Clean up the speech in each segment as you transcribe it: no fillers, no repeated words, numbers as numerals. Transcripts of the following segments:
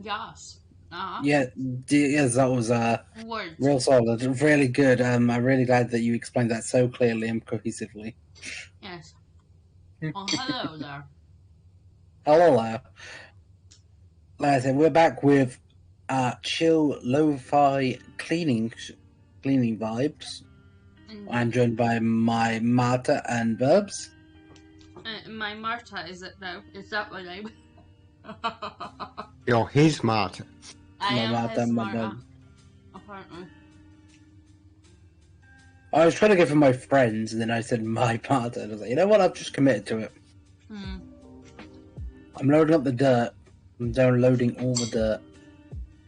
Yes. Yeah, yes, that was Words. real solid, really good. I'm really glad that you explained that so clearly and cohesively. Yes. Oh, hello there. Hello there. Like I said, we're back with chill lo-fi cleaning vibes. I'm joined by my Marta and Verbs. My Marta, is it now? Is that my name? You're his Marta. I My am Marta, his my Marta. Verbs. Apparently. I was trying to go for my friends, and then I said my Marta. And I was like, you know what? I've just committed to it. I'm loading up the dirt. I'm downloading all the dirt.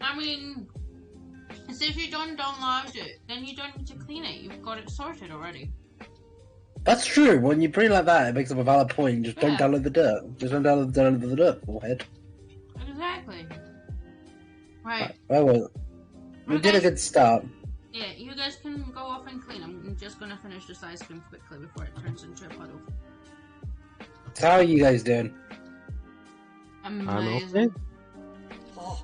I mean, so if you don't download it, then you don't need to clean it. You've got it sorted already. That's true. When you put it like that, it makes up a valid point. Just don't download the dirt. Just don't download the dirt, forehead. Exactly. Right. Well, we did a good start. Yeah, you guys can go off and clean. I'm just gonna finish this ice cream quickly before it turns into a puddle. So how are you guys doing? Amazing.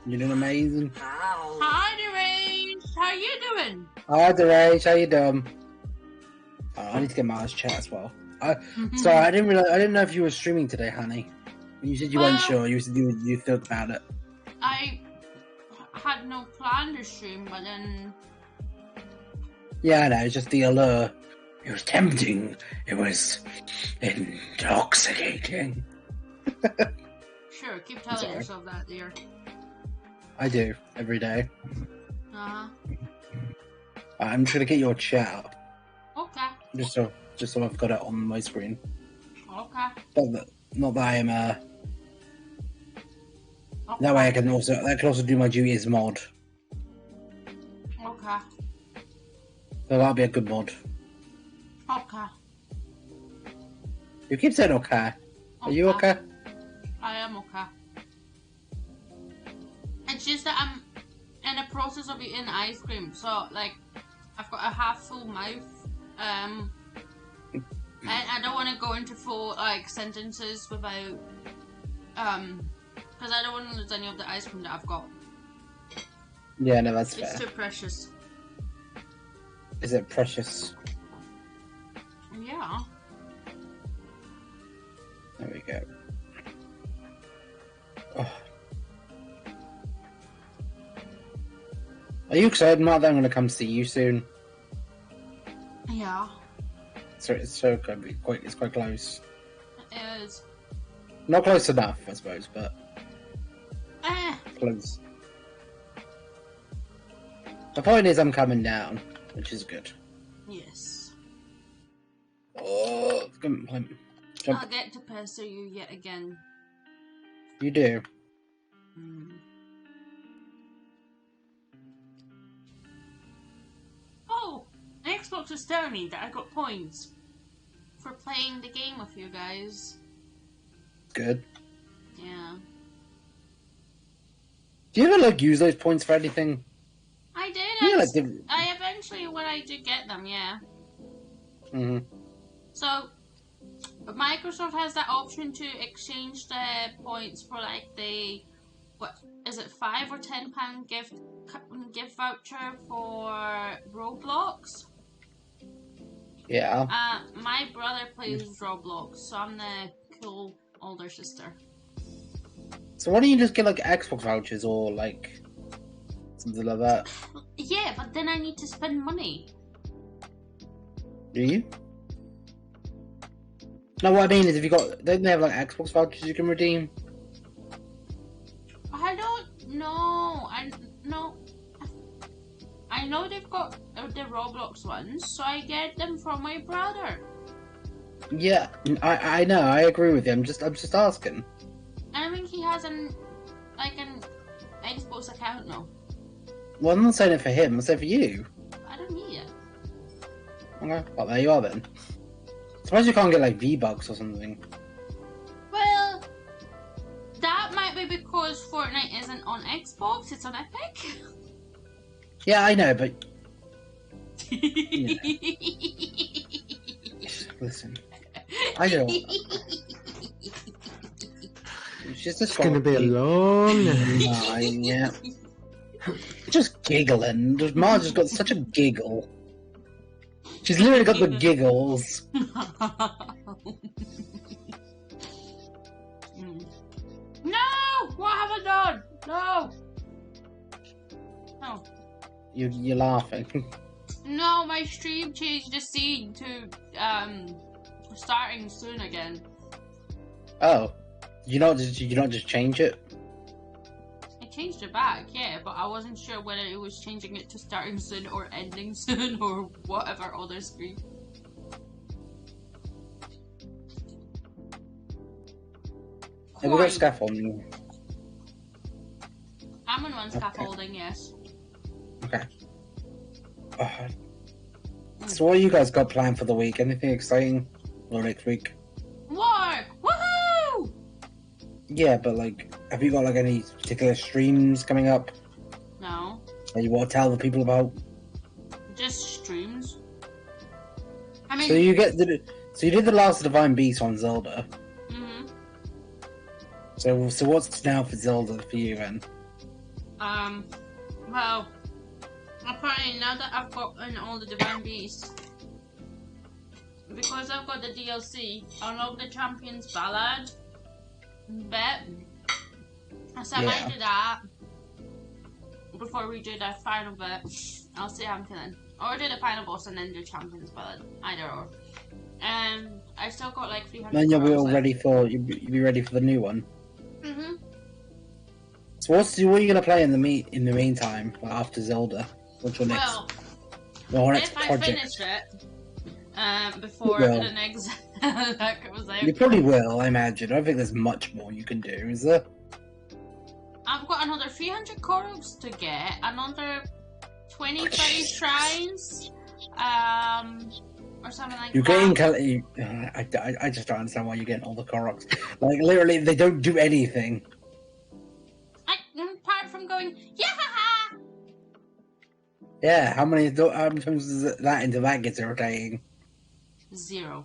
You're doing amazing. Hi, Deranged! How you doing? Hi, Deranged. How you doing? I need to get Marta's chat as well. Sorry, I didn't know if you were streaming today, honey. You said you weren't sure. You said you thought about it. I had no plan to stream, but then... Yeah, I know. It's just the allure. It was tempting. It was intoxicating. Sure, keep telling yourself that, dear. I do every day. Uh-huh. I'm just gonna get your chat up. Okay. Just so I've got it on my screen. Okay. Not that I am That way I can also do my duty as mod. Okay. So that'll be a good mod. Okay. You keep saying okay. Are you okay? I am okay. It's just that I'm in the process of eating ice cream, so like I've got a half full mouth. And I don't want to go into full like sentences without because I don't want to lose any of the ice cream that I've got. Yeah, no, that's fair. It's too precious. Is it precious? Yeah. There we go. Oh. Are you excited, Mark, that I'm going to come see you soon? Yeah. So it's quite close. It is. Not close enough, I suppose, but close. The point is, I'm coming down, which is good. Yes. Oh, jump. I'll get to pester you yet again. You do. Oh, Xbox is telling me that I got points for playing the game with you guys. Good. Yeah. Do you ever use those points for anything? I did. Yeah, I eventually, when I did get them, yeah. Mhm. So, Microsoft has that option to exchange the points for like the is it £5 or £10 gift voucher for Roblox? Yeah. My brother plays Roblox, so I'm the cool older sister. So why don't you just get Xbox vouchers or something like that? Yeah, but then I need to spend money. Do you? No, what I mean is, don't they have Xbox vouchers you can redeem? I don't know. I know they've got the Roblox ones, so I get them from my brother. Yeah, I know. I agree with you. I'm just asking. I think he has an Xbox account now. Well, I'm not saying it for him. I'm saying for you. I don't need it. Okay, well, there you are then. Suppose you can't get V-Bucks or something. Well, that might be because Fortnite isn't on Xbox, it's on Epic. Yeah, I know, but... Yeah. Listen. I don't... She's just It's going to be a long night. Yeah. Just giggling. Marge has got such a giggle. She's literally got the giggles. No! What have I done? No! No. You're laughing. No, my stream changed the scene to starting soon again. Oh. Did you not just change it? I changed it back, yeah, but I wasn't sure whether it was changing it to starting soon or ending soon or whatever other screen. Have we got scaffolding? I'm on one scaffolding, yes. Okay. So what you guys got planned for the week? Anything exciting for next week? Work! Woohoo! Yeah, but like, have you got like any particular streams coming up No. that you want to tell the people about? Just streams. I mean... So you did the last Divine Beast on Zelda. Mm-hmm. So what's now for Zelda for you then? Well, apparently now that I've gotten all the Divine Beasts, because I've got the DLC, I love the Champion's Ballad bit. So I might do that before we do the final bit. I'll see how I'm feeling. Or do the final boss and then do Champion's Ballad. Either or. I still got like 300. Then you'll be all ready for you'll be ready for the new one. Mm-hmm. So what are you gonna play in the meantime after Zelda? What's your next? Well, next if project? I finish it before the next that comes out, You probably will, I imagine. I don't think there's much more you can do, is there? I've got another 300 Koroks to get, another 20, 30 shrines, or something like You're that. getting. I just don't understand why you're getting all the Koroks. Like literally, they don't do anything. Apart from going, yeah! Yeah, how many times is that until that gets irritating? 0.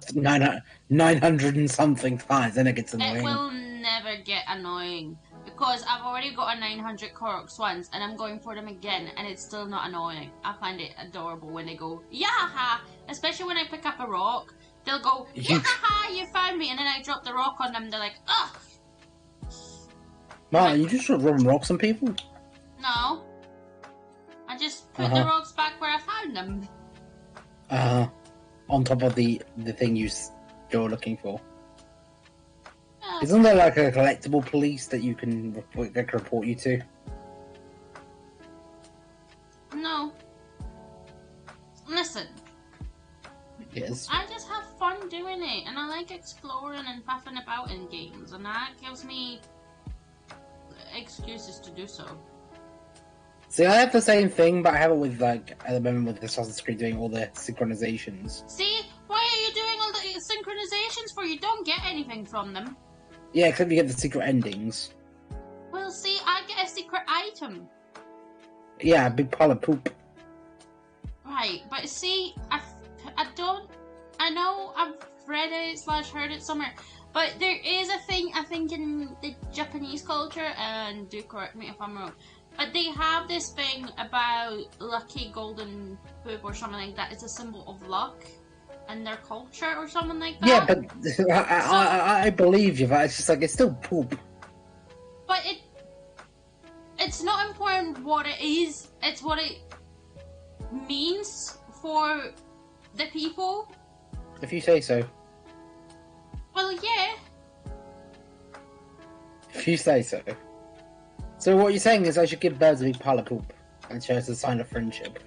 900 and something times, then it gets annoying. It will never get annoying because I've already got a 900 Koroks once and I'm going for them again and it's still not annoying. I find it adorable when they go, yeah! Especially when I pick up a rock, they'll go, yeah! You found me! And then I drop the rock on them, they're like, ugh! Man, you just rubbing rocks on people? No. I just put the rocks back where I found them. On top of the thing you're looking for. Yeah. Isn't there like a collectible police that you can report you to? No. Listen. Yes. I just have fun doing it, and I like exploring and faffing about in games, and that gives me excuses to do so. See, I have the same thing, but I have it with, like, at the moment with Assassin's Creed doing all the synchronizations. See? Why are you doing all the synchronizations for? You don't get anything from them. Yeah, except you get the secret endings. Well, see, I get a secret item. Yeah, a big pile of poop. Right, but see, I know I've read it / heard it somewhere, but there is a thing, I think, in the Japanese culture, and do correct me if I'm wrong, but they have this thing about lucky golden poop or something like that. It's a symbol of luck in their culture or something like that. Yeah, but I believe you, but it's just like, it's still poop. But it's not important what it is, it's what it means for the people. If you say so. Well, yeah. If you say so. So what you're saying is I should give birds a big pile of poop and show us a sign of friendship.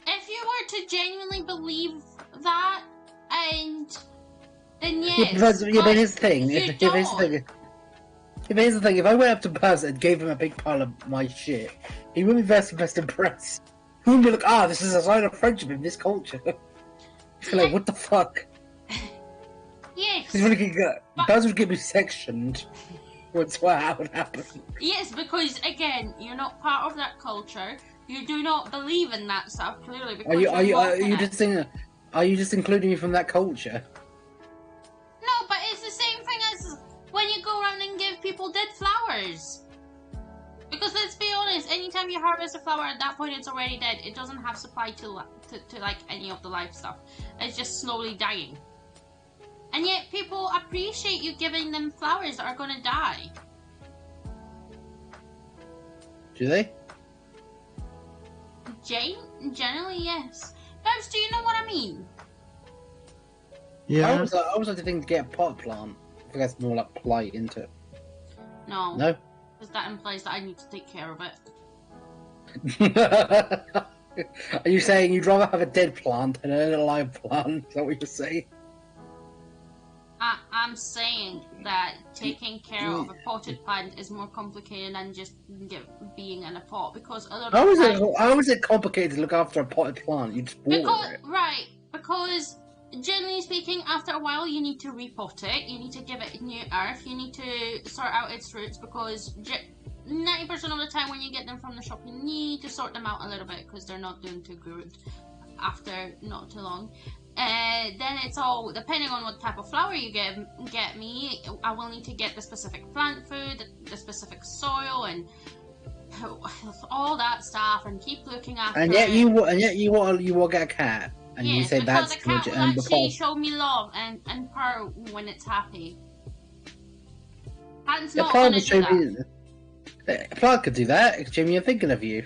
If you were to genuinely believe that, then yes. Yeah, but here's the thing. You If don't. here's the thing, if I went up to Buzz and gave him a big pile of my shit, he wouldn't be best impressed. He wouldn't be like, this is a sign of friendship in this culture. He'd be like, what the fuck? Yes. Buzz would get me sectioned. What's what would happen? Yes, because again, you're not part of that culture. You do not believe in that stuff, clearly. Because Are you just including me from that culture? No, but it's the same thing as when when you go around and give people dead flowers? Because let's be honest, anytime you harvest a flower, at that point it's already dead. It doesn't have supply to like any of the life stuff. It's just slowly dying. And yet people appreciate you giving them flowers that are gonna die. Do they? Generally, yes. Babs, do you know what I mean? Yeah. I was like to think to get a pot plant. I think that's more like polite, isn't it? No. No? Because that implies that I need to take care of it. Are you saying you'd rather have a dead plant than an alive plant? Is that what you're saying? I'm saying that taking care of a potted plant is more complicated than just being in a pot, because a lot of How is it complicated to look after a potted plant? You just water it. Because generally speaking, after a while you need to repot it, you need to give it new earth, you need to sort out its roots, because 90% of the time when you get them from the shop, you need to sort them out a little bit because they're not doing too good after not too long. Then it's all depending on what type of flower you get me. I will need to get the specific plant food, the specific soil, and all that stuff, and keep looking after. And yet you want to get a cat, and yes, you say because that's the cat will actually show me love and purr when it's happy. Plant's not gonna do that. A plant could do that. Jimmy, I'm thinking of you.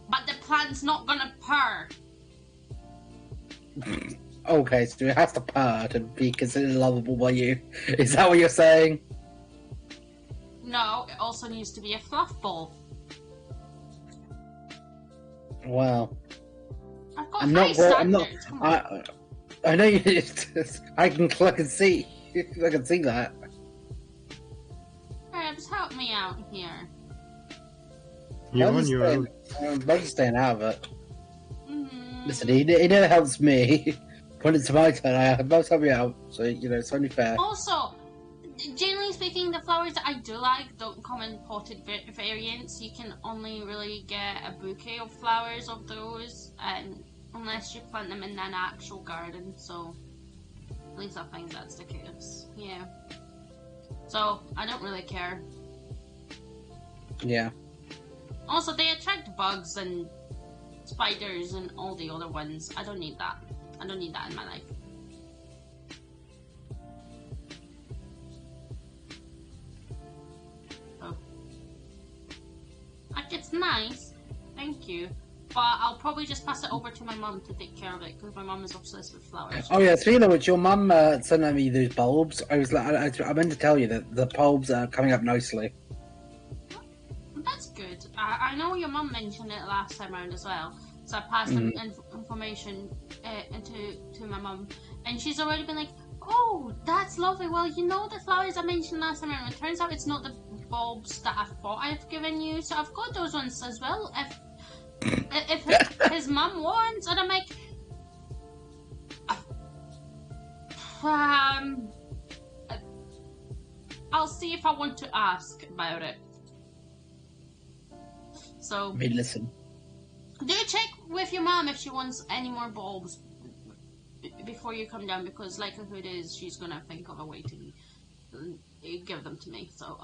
But the plant's not gonna purr. Okay, so it has to purr to be considered lovable by you. Is that what you're saying? No, it also needs to be a fluff ball. Wow. I've got high standards. I know you. I can see. I can see that. Rebs, help me out here. You're on your own. I'm just staying out of it. Mm-hmm. Listen, he never helps me. When it's my turn, I have most help me out. So it's only fair. Also, generally speaking, the flowers that I do like don't come in potted variants. You can only really get a bouquet of flowers of those, and unless you plant them in an actual garden. So, at least I think that's the case. Yeah. So I don't really care. Yeah. Also, they attract bugs and spiders and all the other ones. I don't need that. I don't need that in my life. Oh. Like, it's nice. Thank you. But I'll probably just pass it over to my mum to take care of it, because my mum is obsessed with flowers. Oh yeah, speaking of which, your mum sent me those bulbs. I was like, I meant to tell you that the bulbs are coming up nicely. That's good. I know your mum mentioned it last time around as well, so I passed information to my mum, and she's already been like, "Oh, that's lovely. Well, you know the flowers I mentioned last time around. It turns out it's not the bulbs that I thought I've given you, so I've got those ones as well. If his mum wants," and I'm like, I'll see if I want to ask about it. So, I mean, listen. do check with your mom if she wants any more bulbs before you come down, because likelihood is she's gonna think of a way to give them to me. So,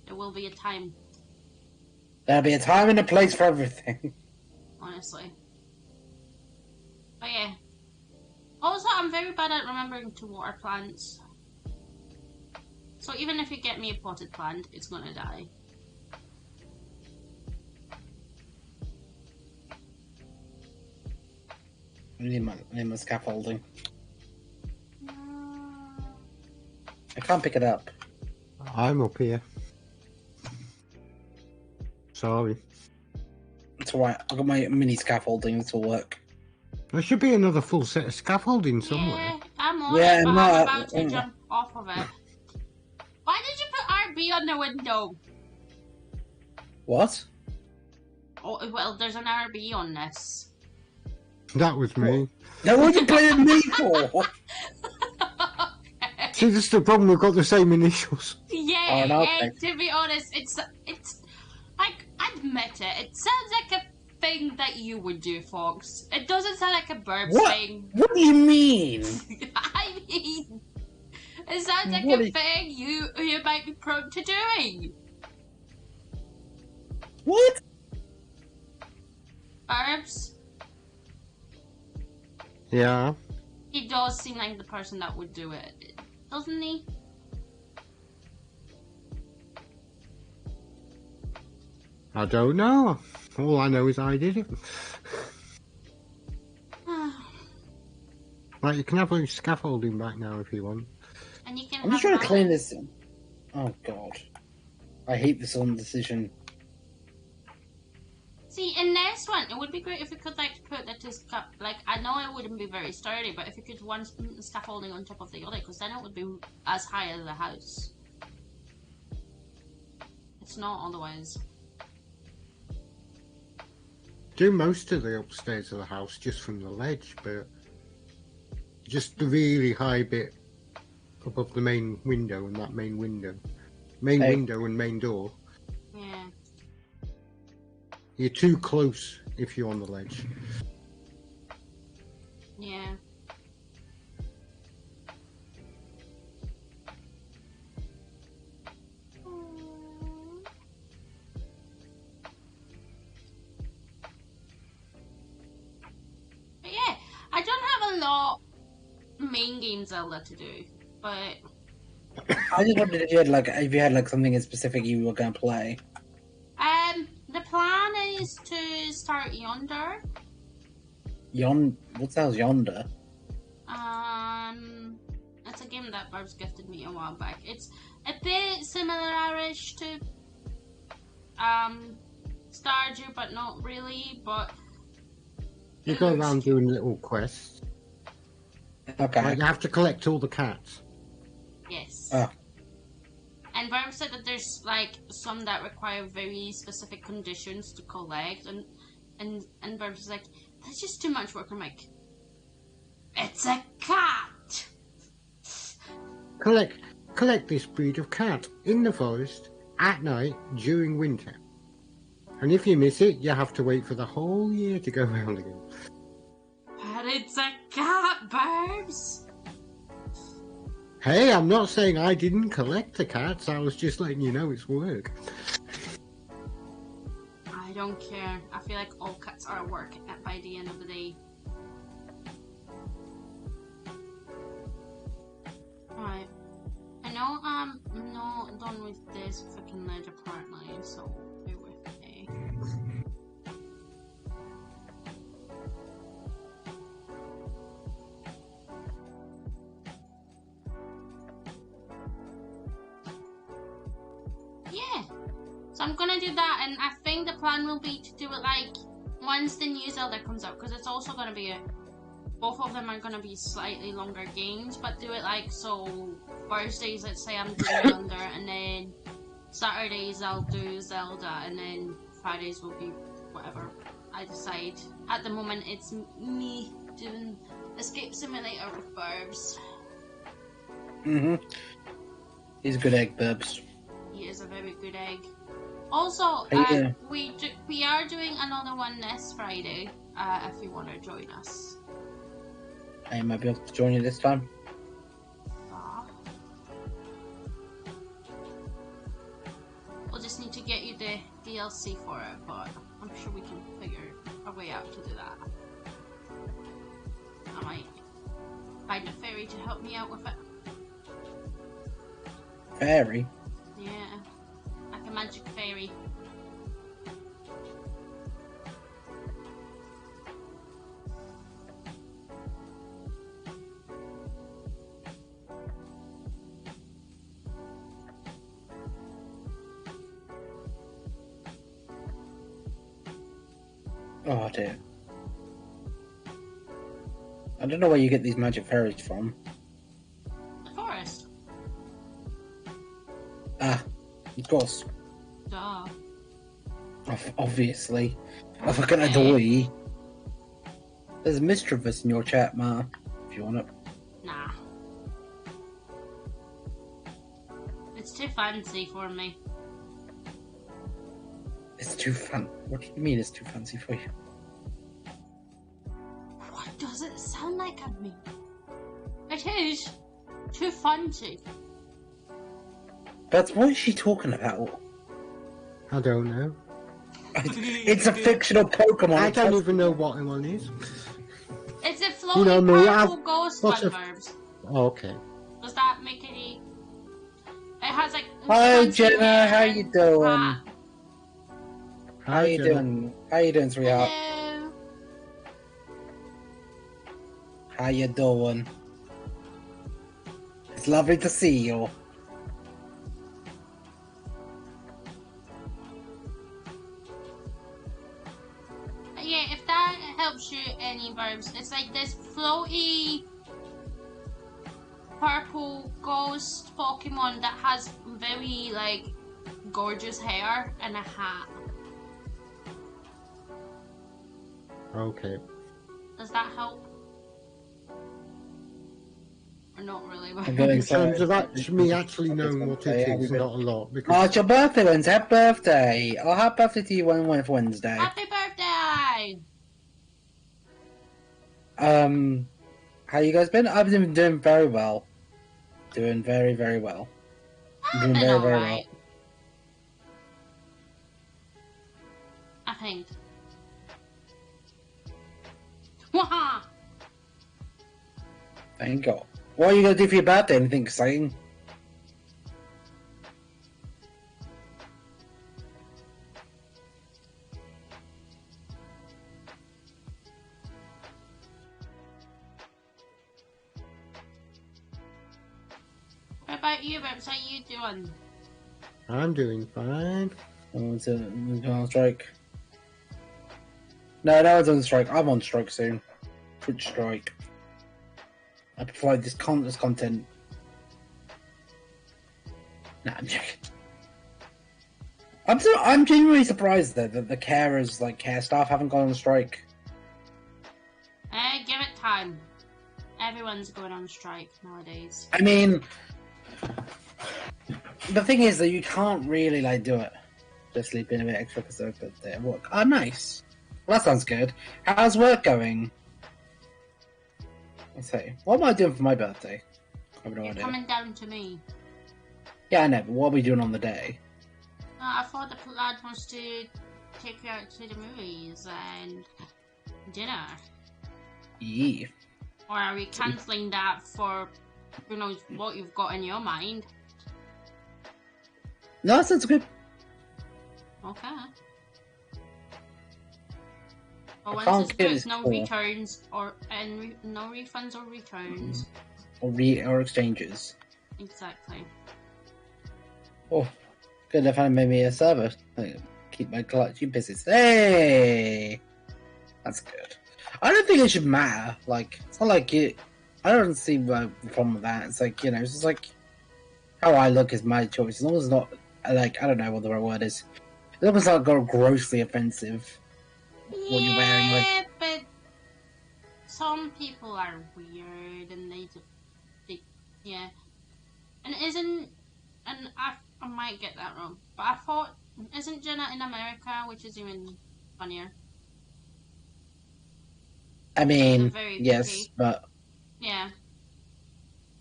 there will be a time. There'll be a time and a place for everything. Honestly. But yeah. Also, I'm very bad at remembering to water plants. So even if you get me a potted plant, it's gonna die. I need my scaffolding. I can't pick it up. I'm up here. Sorry. It's alright, I've got my mini scaffolding, this will work. There should be another full set of scaffolding somewhere. Yeah, I'm on Yeah, it, but no, I'm about to jump off of it. Why did you put RB on the window? What? Oh, well, there's an RB on this. That was me. Now what are you playing me for? See, this is the problem, we've got the same initials. Yeah, Oh, no, and to be honest, it's like, admit it, it sounds like a thing that you would do, Fox. It doesn't sound like a Burbs What? thing. What do you mean? I mean, it sounds like What a is- thing you might be prone to doing. What? Burbs, Yeah. he does seem like the person that would do it, doesn't he? I don't know. All I know is I did it. Right, you can have your scaffolding back now if you want. And you can I'm have just trying to mine. clean this. Oh god. I hate this indecision. See, in this one, it would be great if we could like put that to like. I know it wouldn't be very sturdy, but if you could one scaffolding on top of the other, because then it would be as high as the house. It's not otherwise. Do most of the upstairs of the house just from the ledge, but just the really high bit above the main window and that main window. Window and main door. Yeah. You're too close if you're on the ledge. Yeah. But yeah, I don't have a lot main game Zelda to do, but I just wondered if you had like something in specific you were gonna play. the plan is to start Yonder. What the hell's Yonder? It's a game that Barb's gifted me a while back. It's a bit similar-ish to Stardew, but not really. But You go around doing little quests. Okay. Like you have to collect all the cats. yes. Oh. And Barb said that there's like some that require very specific conditions to collect, and Barb's was like, that's just too much work. I'm like, it's a cat. Collect this breed of cat in the forest at night during winter. And if you miss it, you have to wait for the whole year to go round again. But it's a cat, Barbs. Hey, I'm not saying I didn't collect the cats, I was just letting you know it's work. I don't care. I feel like all cats are at work by the end of the day. Alright. I know I'm not done with this freaking ledge apparently, so bear with me. Yeah. So I'm gonna do that, and I think the plan will be to do it like once the new Zelda comes out, because it's also gonna be both of them are gonna be slightly longer games, but do it like so. Thursdays, let's say I'm doing Yonder, and then Saturdays I'll do Zelda, and then Fridays will be whatever I decide. At the moment, it's me doing Escape Simulator with Burbs. He's a good egg, Burbs. He is a very good egg. Also, Yeah. we are doing another one this Friday. If you want to join us. I might be able to join you this time. Ah. We'll just need to get you the DLC for it, but I'm sure we can figure a way out to do that. I might find a fairy to help me out with it. Fairy? Yeah, like a magic fairy. Oh dear. I don't know where you get these magic fairies from. The forest. Ah, of course. Duh. Obviously. I fucking adore you. There's Mischievous in your chat, Ma. If you want it. Nah. It's too fancy for me. It's too fun. What do you mean it's too fancy for you? What does it sound like of me? It is too fancy. But what is she talking about? I don't know. It's a fictional Pokemon. I don't even know what one is. It's a floating know me, purple ghost lots fun of- verbs. Oh, okay. Does that make any... It has like... Hi, fancy Jenna, hair how and you doing? hat. How you Joe. doing? How you doing, sweetheart? Hello. How you doing? It's lovely to see you. Yeah, if that helps you any verbs, it's like this floaty purple ghost Pokemon that has very like gorgeous hair and a hat. Okay. Does that help? Or not really? I'm getting In terms of me excited. actually knowing what it is, not a lot. Oh, Because it's your birthday, Wednesday. Happy birthday. Oh, happy birthday to you when it's Wednesday. Happy birthday! How you guys been? I've been doing very well. Doing very, very well. Doing Been very, very alright. I think. Waha! well. Thank God. What are you gonna do for your birthday? Anything exciting? What about you, Babs? How you doing? I'm doing fine. Someone's on strike. No one's on strike. I'm on strike soon. Twitch strike. I provide this content. Nah, I'm joking. I'm genuinely surprised though that the carers, like care staff, haven't gone on strike. Give it time. Everyone's going on strike nowadays. I mean, the thing is that you can't really like do it. Just sleep in a bit extra because of their work. Oh, nice. Well, that sounds good. How's work going? Let's see. What am I doing for my birthday? I have no You're idea. coming down to me. Yeah, I know, but what are we doing on the day? I thought the lad wants to take you out to the movies and dinner. Yeah. Or are we cancelling that for who knows what you've got in your mind? No, that sounds good. Okay. But I once can't it's get booked, this no call. returns no refunds or returns. Or exchanges. Exactly. Oh, good. If I made me a server. Like, keep my collection busy. Hey! That's good. I don't think it should matter. Like, it's not like it. I don't see the problem with that. It's like, it's just like how I look is my choice. As long as it's not, like, I don't know what the right word is. As long as it's not grossly offensive. What you're wearing, like- Yeah, but some people are weird and they yeah. And I might get that wrong, but I thought, isn't Jenna in America, which is even funnier? I mean, very yes, picky. but Yeah.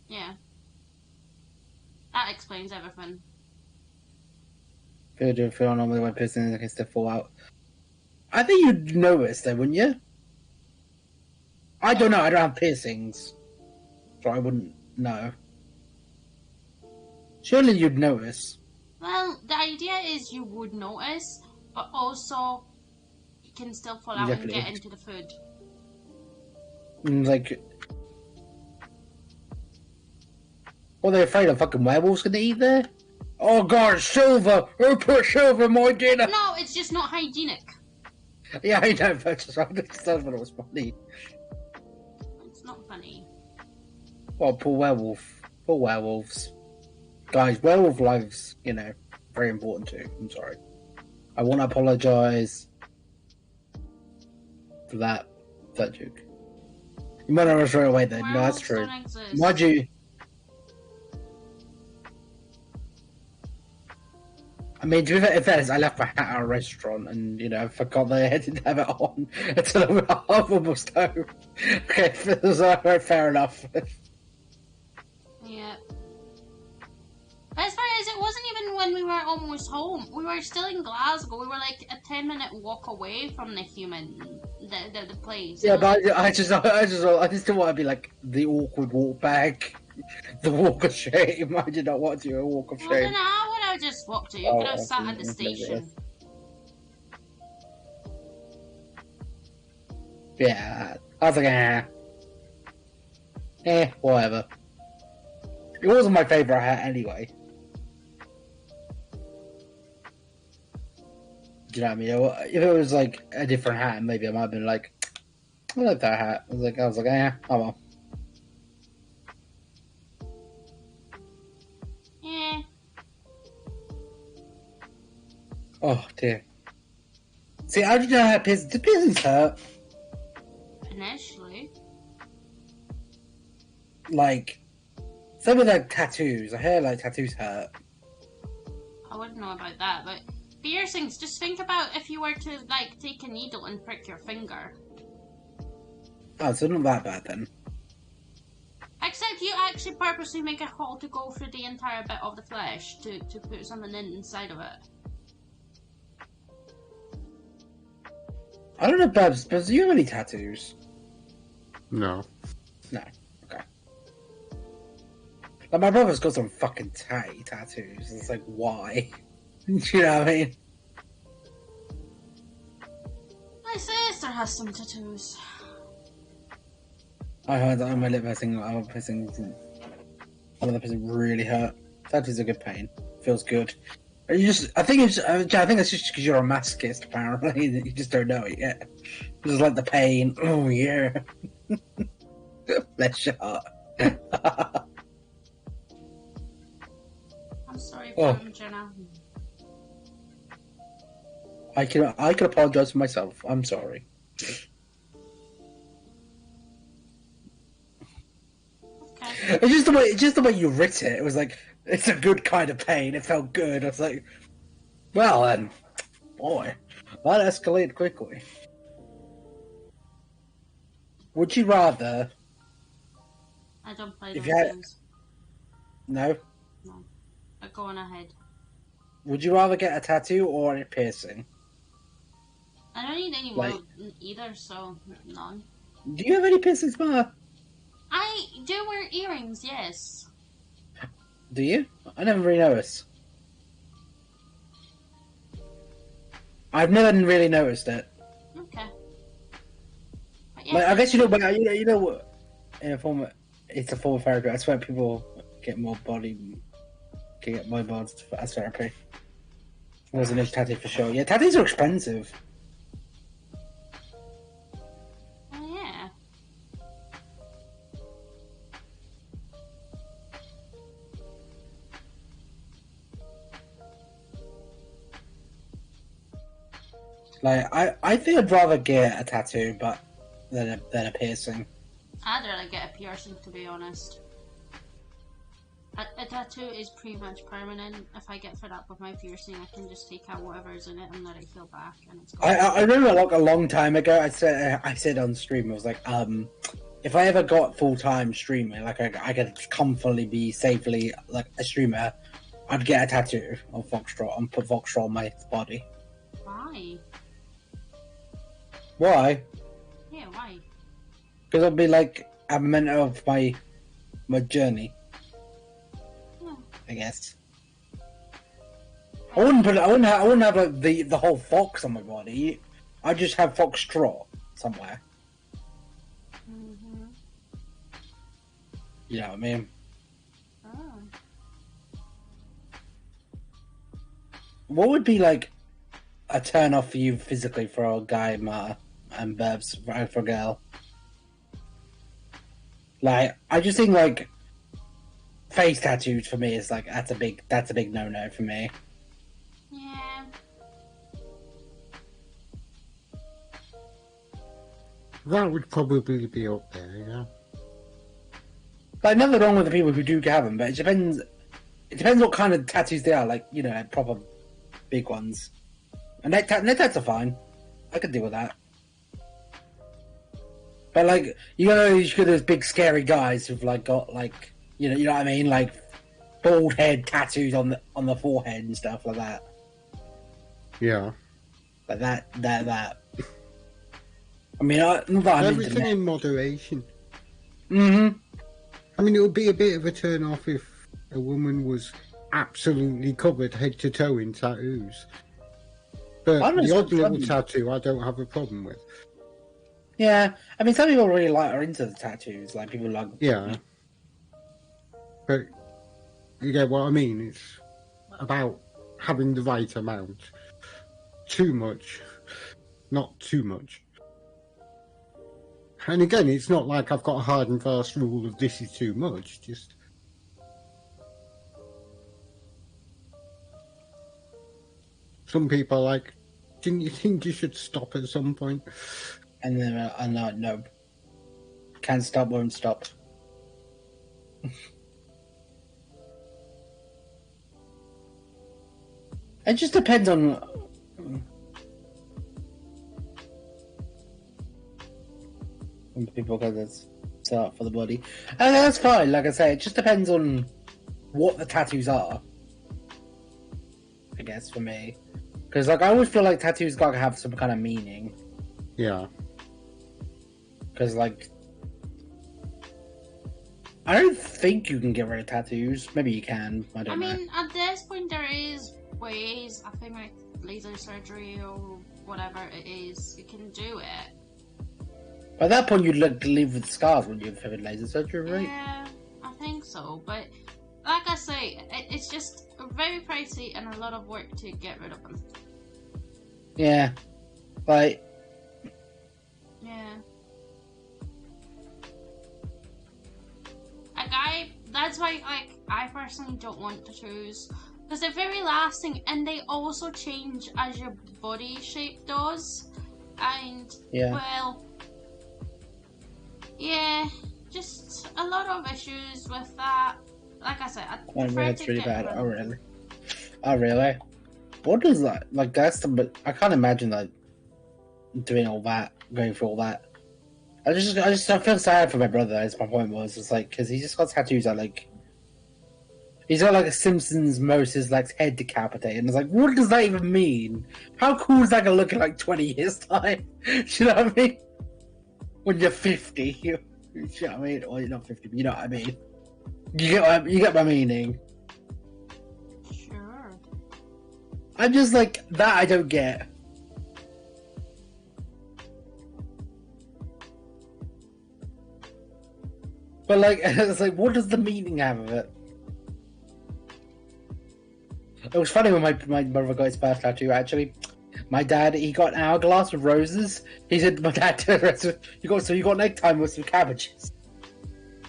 Yeah. That explains everything. if you're normally one person that can still fall out. I think you'd notice though, wouldn't you? I don't know, I don't have piercings. So I wouldn't know. Surely you'd notice. Well, the idea is you would notice, but also you can still fall out and Definitely. get into the food. Like, what are they afraid of? Fucking werewolves gonna eat there? Oh god, silver! Who put silver in my dinner? No, it's just not hygienic. Yeah, I know, but that's what it was funny. It's not funny. Well, poor werewolf. Poor werewolves. Guys, werewolf lives, very important too. I'm sorry. I want to apologise for that joke. You might not know straight away then. No, that's Werewolves true. don't exist. Mind you, I mean, to be fair, I left my hat at a restaurant and, you know, I forgot that I didn't have it on until I'm almost home. Okay, fair enough. Yeah. But as far as it wasn't even when we were almost home. We were still in Glasgow. We were like a 10-minute walk away from the the place. Yeah, but I just didn't want to be like the awkward walk back, the walk of shame. I did not want to do a walk of Well, shame. then how would I just walk to you? You could have sat at the station. Yeah, I was like, whatever. It wasn't my favourite hat anyway. Do you know what I mean? If it was like a different hat, maybe I might have been like, I like that hat. I was like, oh well. Yeah. Oh dear. See, how did you know how the piercings hurt? Initially. Like, some of like tattoos. I heard like tattoos hurt. I wouldn't know about that, but piercings, just think about if you were to like take a needle and prick your finger. Oh, so not that bad then. Except you actually purposely make a hole to go through the entire bit of the flesh to put something inside of it. I don't know, Babs, but do you have any tattoos? No. No. Okay. Like, my brother's got some fucking tatty tattoos. It's like, why? You know what I mean? My sister has some tattoos. I heard that on my lip piercing, one of the piercings really hurt. Tattoos are good pain. Feels good. I think it's just because you're a masochist, apparently, that you just don't know it yet. You just like the pain. Oh, yeah. Bless your heart. I'm sorry Oh. for him, Jenna. I can apologize for myself. I'm sorry. Okay. It's just the way you writ it. It was like, it's a good kind of pain. It felt good. I was like, well then, boy, that escalated quickly. Would you rather? I don't play If those you had- games. No. But go on ahead. Would you rather get a tattoo or a piercing? I don't need any Like- more either, so none. Do you have any piercings, Ma? I do wear earrings, yes. Do you? I never really noticed. I've never really noticed it. Okay. But yeah, Like, I guess you know, but you know what? In a form, it's a form of therapy. I swear, people get more get more bodies as therapy. There's an tattoo for sure. Yeah, tattoos are expensive. oh yeah. Like, I think I'd rather get a tattoo, but than a piercing. I'd rather get a piercing, to be honest. A tattoo is pretty much permanent. If I get fed up with my piercing, I can just take out whatever's in it and let it heal back, and it's gone. I remember like a long time ago. I said on stream, I was like, if I ever got full time streaming, like I could comfortably be safely like a streamer, I'd get a tattoo of Foxtrot and put Foxtrot on my body. Why? Why? Yeah, why? Because it'll be like a memento of my journey. Yeah. I guess. I wouldn't have like the whole fox on my body. I'd just have Foxtrot somewhere. Mm-hmm. You know what I mean? Oh. What would be like a turn off for you physically for a guy, Ma, and Babs for a girl? Like, I just think like face tattoos for me is like that's a big no for me. Yeah. That would probably be up there, yeah. Like, nothing wrong with the people who do have them, but it depends. It depends what kind of tattoos they are. Like, you know, proper big ones. And neck tats are fine. I can deal with that. But like, you know, you got those big scary guys who've like got like, you know what I mean, like bald head tattoos on the forehead and stuff like that. Yeah. Like that. I mean, not that I'm Everything into in moderation. Mm-hmm. I mean, it would be a bit of a turn off if a woman was absolutely covered head to toe in tattoos. But the odd little tattoo, I don't have a problem with. Yeah, I mean, some people really are into the tattoos. Like people like. Yeah. But you get what I mean. It's about having the right amount. Too much, not too much. And again, it's not like I've got a hard and fast rule of this is too much. Just some people are like, didn't you think you should stop at some point? And then I'm like, no, can't stop, won't stop. It just depends on. When people go this start for the body, and that's fine. Like I say, it just depends on what the tattoos are. I guess for me, because like I always feel like tattoos gotta have some kind of meaning. Yeah. Because like, I don't think you can get rid of tattoos. Maybe you can. I don't know. I mean, at this point, there is ways. I think like laser surgery or whatever it is, you can do it. By that point, you'd like to live with scars when you've had laser surgery, right? Yeah, I think so. But like I say, it's just very pricey and a lot of work to get rid of them. Yeah, like. Yeah. That's why, like, I personally don't want tattoos because they're very lasting and they also change as your body shape does. And Yeah. well, yeah, just a lot of issues with that. Like I said, I prefer That's to really get bad. rid Oh of- really? Oh really? What is that? Like that's the. But I can't imagine like doing all that, going through all that. I feel sad for my brother. As my point was, it's like because he just got tattoos that like. He's got like a Simpsons Moses like head decapitated, and it's like, what does that even mean? How cool is that gonna look in like 20 years time? Do you know what I mean? When you're 50, you know what I mean? Or you're not 50, but you know what I mean. You get my meaning. Sure. I'm just like that. I don't get. But like, it's like, what does the meaning have of it? It was funny when my brother got his first tattoo. Actually, my dad he got an hourglass with roses. He said, "My dad, you got necktie with some cabbages."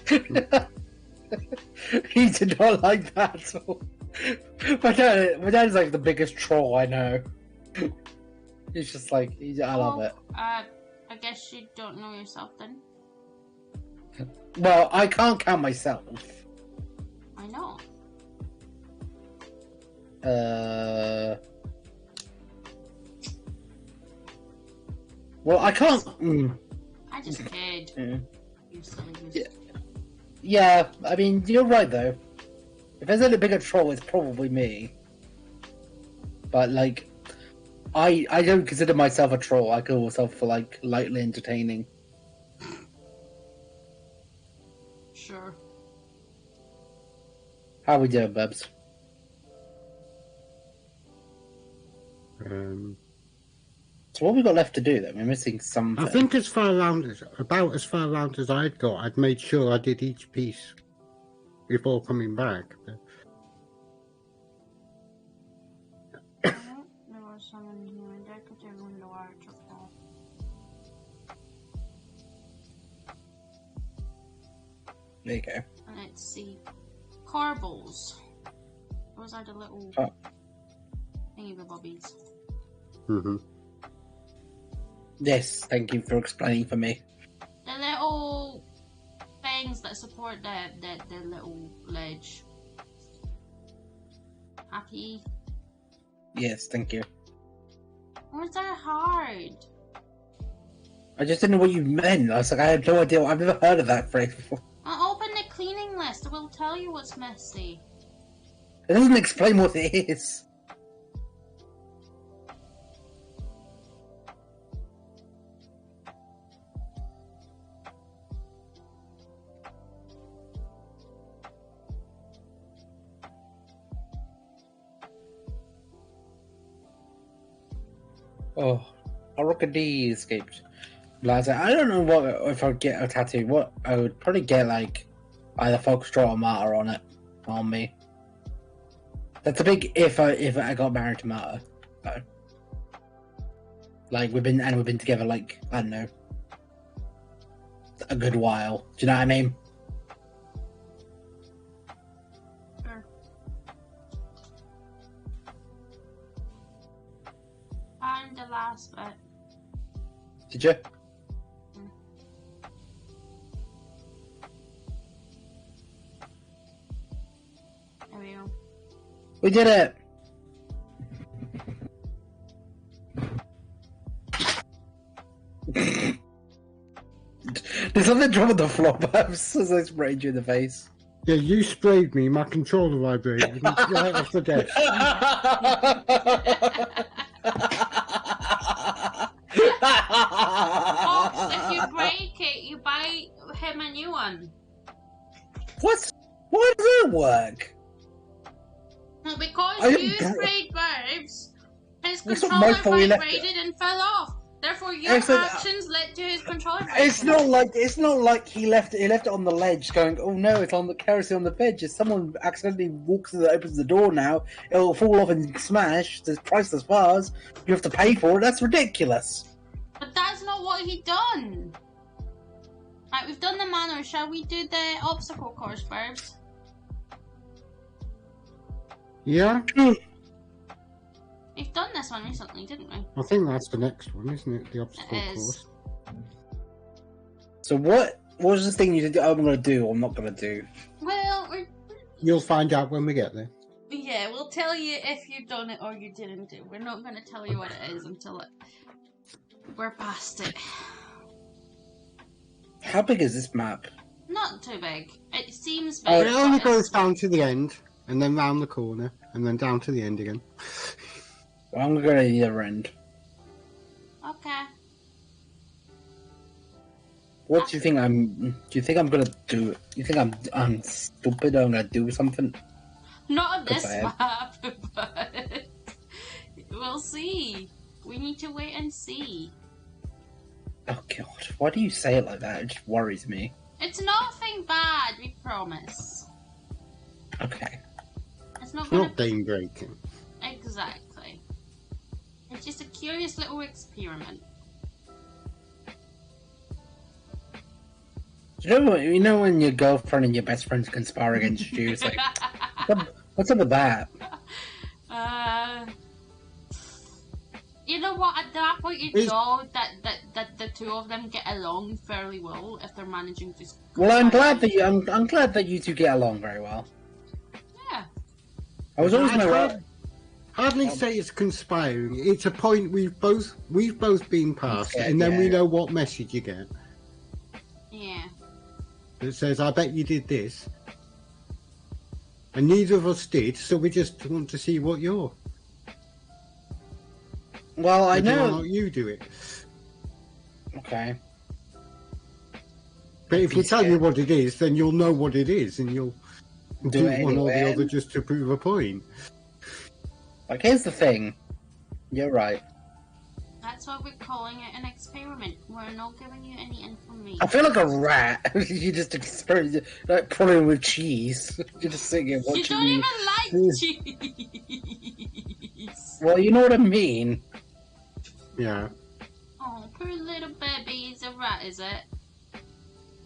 He did not like that at all. My dad is like the biggest troll I know. He's just like, I love it. I guess you don't know yourself then. Well, I can't count myself. I know. Well, I can't. I just kid. You silly goose. Yeah. Yeah, I mean, you're right though. If there's any bigger troll, it's probably me. But like, I don't consider myself a troll. I call myself for like lightly entertaining. Sure. How we doing, Bubs? So what we got left to do then? We're missing something. I think as far around as I'd got, I'd made sure I did each piece before coming back. There was someone here and I could have won the water took off. There you go. And let's see. Carbles. Those are the little thingy-bobbies. Mm-hmm. Yes, thank you for explaining for me. The little things that support the little ledge. Happy? Yes, thank you. Was that hard? I just didn't know what you meant. I was like, I had no idea. I've never heard of that phrase before. I'll open the cleaning list. It will tell you what's messy. It doesn't explain what it is. Oh, Arokadi escaped. Like I don't know what if I'd get a tattoo. What I would probably get like either Foxtrot or Marta on it on me. That's a big if I got married to Marta. So. Like we've been together like I don't know a good while. Do you know what I mean? Sure. And the last bit. Did you? There we go. We did it. There's something wrong with the floor, perhaps, as I sprayed you in the face. Yeah, you sprayed me, my controller vibrated. Right off the desk. Fox, if you break it, you buy him a new one. What? Why does that work? Well, because I you don't- sprayed Burbs, his It's not controller my fault he left vibrated and fell off. Therefore, your It's not- actions led to his controller It's breaking. not like he left it on the ledge, going, "Oh no, it's on the kerosene on the edge." If someone accidentally opens the door now, it'll fall off and smash. There's priceless bars. You have to pay for it. That's ridiculous. But that's not what he done. Right, we've done the manor. Shall we do the obstacle course, Burbs? Yeah, We've done this one recently, didn't we? I think that's the next one, isn't it? The obstacle It is. course. So what was the thing you did? I'm going to do or I'm not going to do? Well, You'll find out when we get there. yeah, we'll tell you if you've done it or you didn't do. We're not going to tell you what it is until we're past it. How big is this map? Not too big. It seems Oh, big. It only but goes it's- down to the end, and then round the corner, and then down to the end again. Well, I'm going to go to the other end. Okay. What do you think I'm going to do? You think I'm stupid? I'm going to do something? Not on this Yes, I map, but we'll see. We need to wait and see. Oh god, why do you say it like that? It just worries me. It's nothing bad, we promise. Okay. It's not It's gonna not game breaking. exactly. It's just a curious little experiment. You know when your girlfriend and your best friends conspire against you? It's like, what's up with that? You know what? At that point, you Is- know that the two of them get along fairly well if they're managing to. Well, I'm glad that you two get along very well. Yeah. I was always I'd my hardly say it's conspiring. It's a point we've both been past, Yeah, and then we yeah. know what message you get. Yeah. It says, "I bet you did this," and neither of us did. So we just want to see what you're. Well, I whether or know. not you do it. Okay. But if you He's tell me scared. what it is, then you'll know what it is, and you'll do it one or the anyway. other just to prove a point. Like, here's the thing. You're right. That's why we're calling it an experiment. We're not giving you any information. I feel like a rat. You just experiment, like pulling with cheese. You're just sitting here You watching don't me. even like cheese. Well, you know what I mean. Yeah. Oh, poor little baby. He's a rat, is it?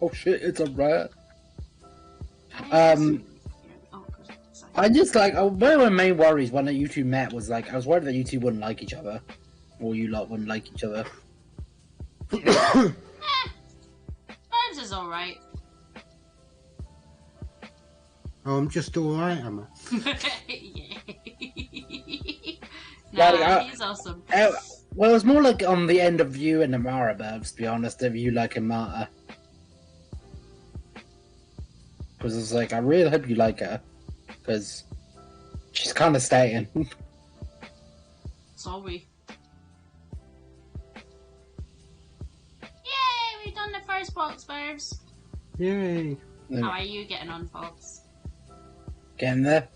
Oh shit, it's a rat. Oh, Um, good. Sorry. I just like one of my main worries when you two met was like I was worried that you two wouldn't like each other, or you lot wouldn't like each other. Barbs is alright. Oh, I'm just alright, am I? Yeah. he's awesome. Well, it's more like on the end of you and Amara, Burbs, to be honest, if you like Amara. Because it's like, I really hope you like her. Because she's kind of staying. Sorry. Yay! We've done the first box, Burbs. Yay! How are you getting on, Fox? Getting there.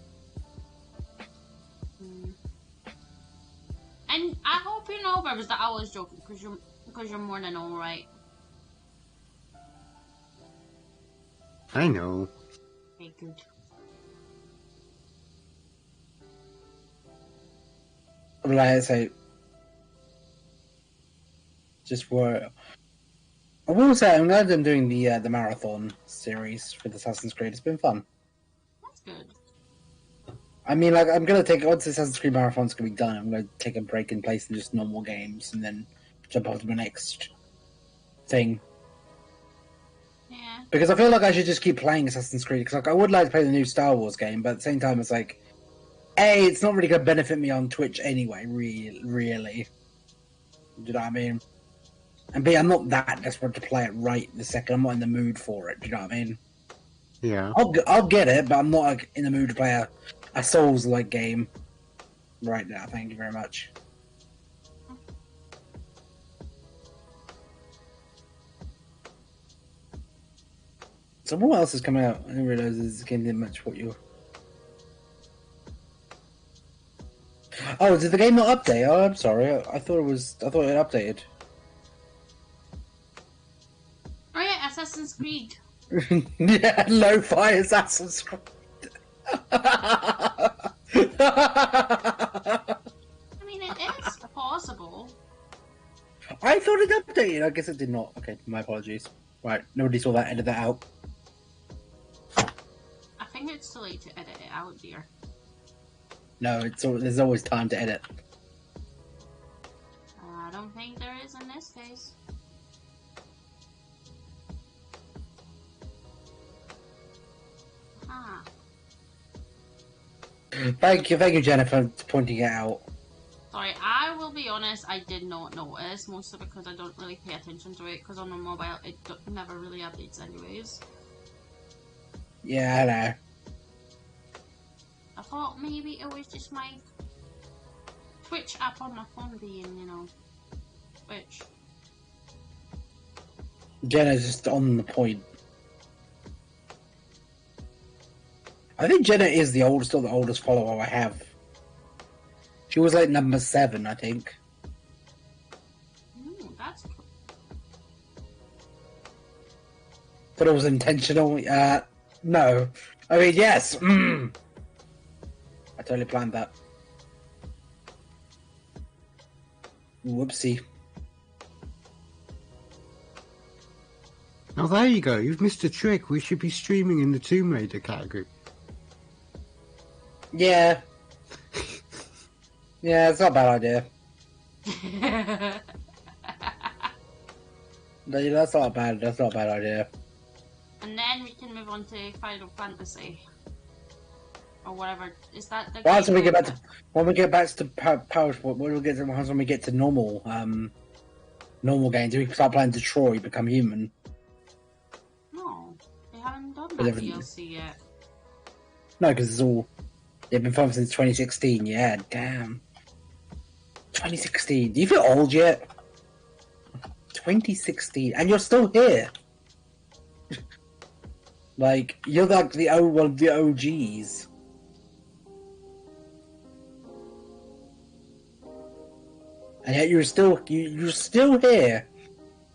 And I hope you know, Burbs, that I was joking because you're more than alright. I know. Okay, good. Like I say, just for. I will say, I'm glad I'm doing the marathon series with Assassin's Creed. It's been fun. That's good. I mean, like, I'm gonna take once Assassin's Creed Marathon's gonna be done. I'm gonna take a break and play some just normal games, and then jump on to my next thing. Yeah. Because I feel like I should just keep playing Assassin's Creed. Because like, I would like to play the new Star Wars game, but at the same time, it's like, A, it's not really gonna benefit me on Twitch anyway. Really. Do you know what I mean? And B, I'm not that desperate to play it right this second. I'm not in the mood for it. Do you know what I mean? Yeah. I'll get it, but I'm not like in the mood to play a Souls-like game right now. Thank you very much. So what else is coming out? I didn't realize this game didn't match what you. Oh, did the game not update? Oh, I'm sorry. I thought it updated. Oh yeah, Assassin's Creed. Yeah, lo-fi Assassin's Creed. I mean, it is possible. I thought it updated. I guess it did not. Okay, my apologies. Right, nobody saw that. Edit that out. I think it's too late to edit it out, dear. No, there's always time to edit. I don't think there is in this case. Ah. Thank you, Jennifer, for pointing it out. Sorry, I will be honest, I did not notice, mostly because I don't really pay attention to it, because on the mobile it never really updates anyways. Yeah, I know. I thought maybe it was just my Twitch app on my phone being, Twitch. Jenna's just on the point. I think Jenna is still the oldest follower I have. She was like number 7, I think. That's cool. But it was intentional. No. I mean, yes. I totally planned that. Whoopsie. Now there you go. You've missed a trick. We should be streaming in the Tomb Raider category. Yeah. Yeah, it's not a bad idea. No, that's not a bad idea. And then we can move on to Final Fantasy. Or whatever. Is that the Once we get back to Power Sport, when we get to normal games, we start playing Detroit Become Human. No, they haven't done that DLC yet. No, because they've been filmed since 2016. Yeah, damn. 2016. Do you feel old yet? 2016, and you're still here. Like, you're like one of the OGs. And yet you're still here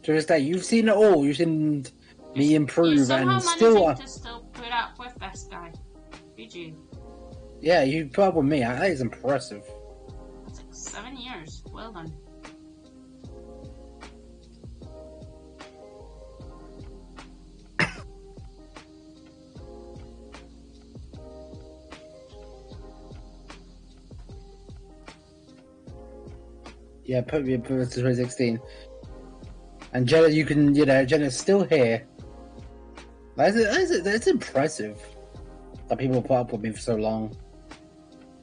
to this day. You've seen it all. You've seen me improve and still. To still put up with this guy. Did you? Yeah, you put up with me. That is impressive. That's like 7 years. Well done. Yeah, put me to 2016. And Jenna, Jenna's still here. That's impressive that people put up with me for so long.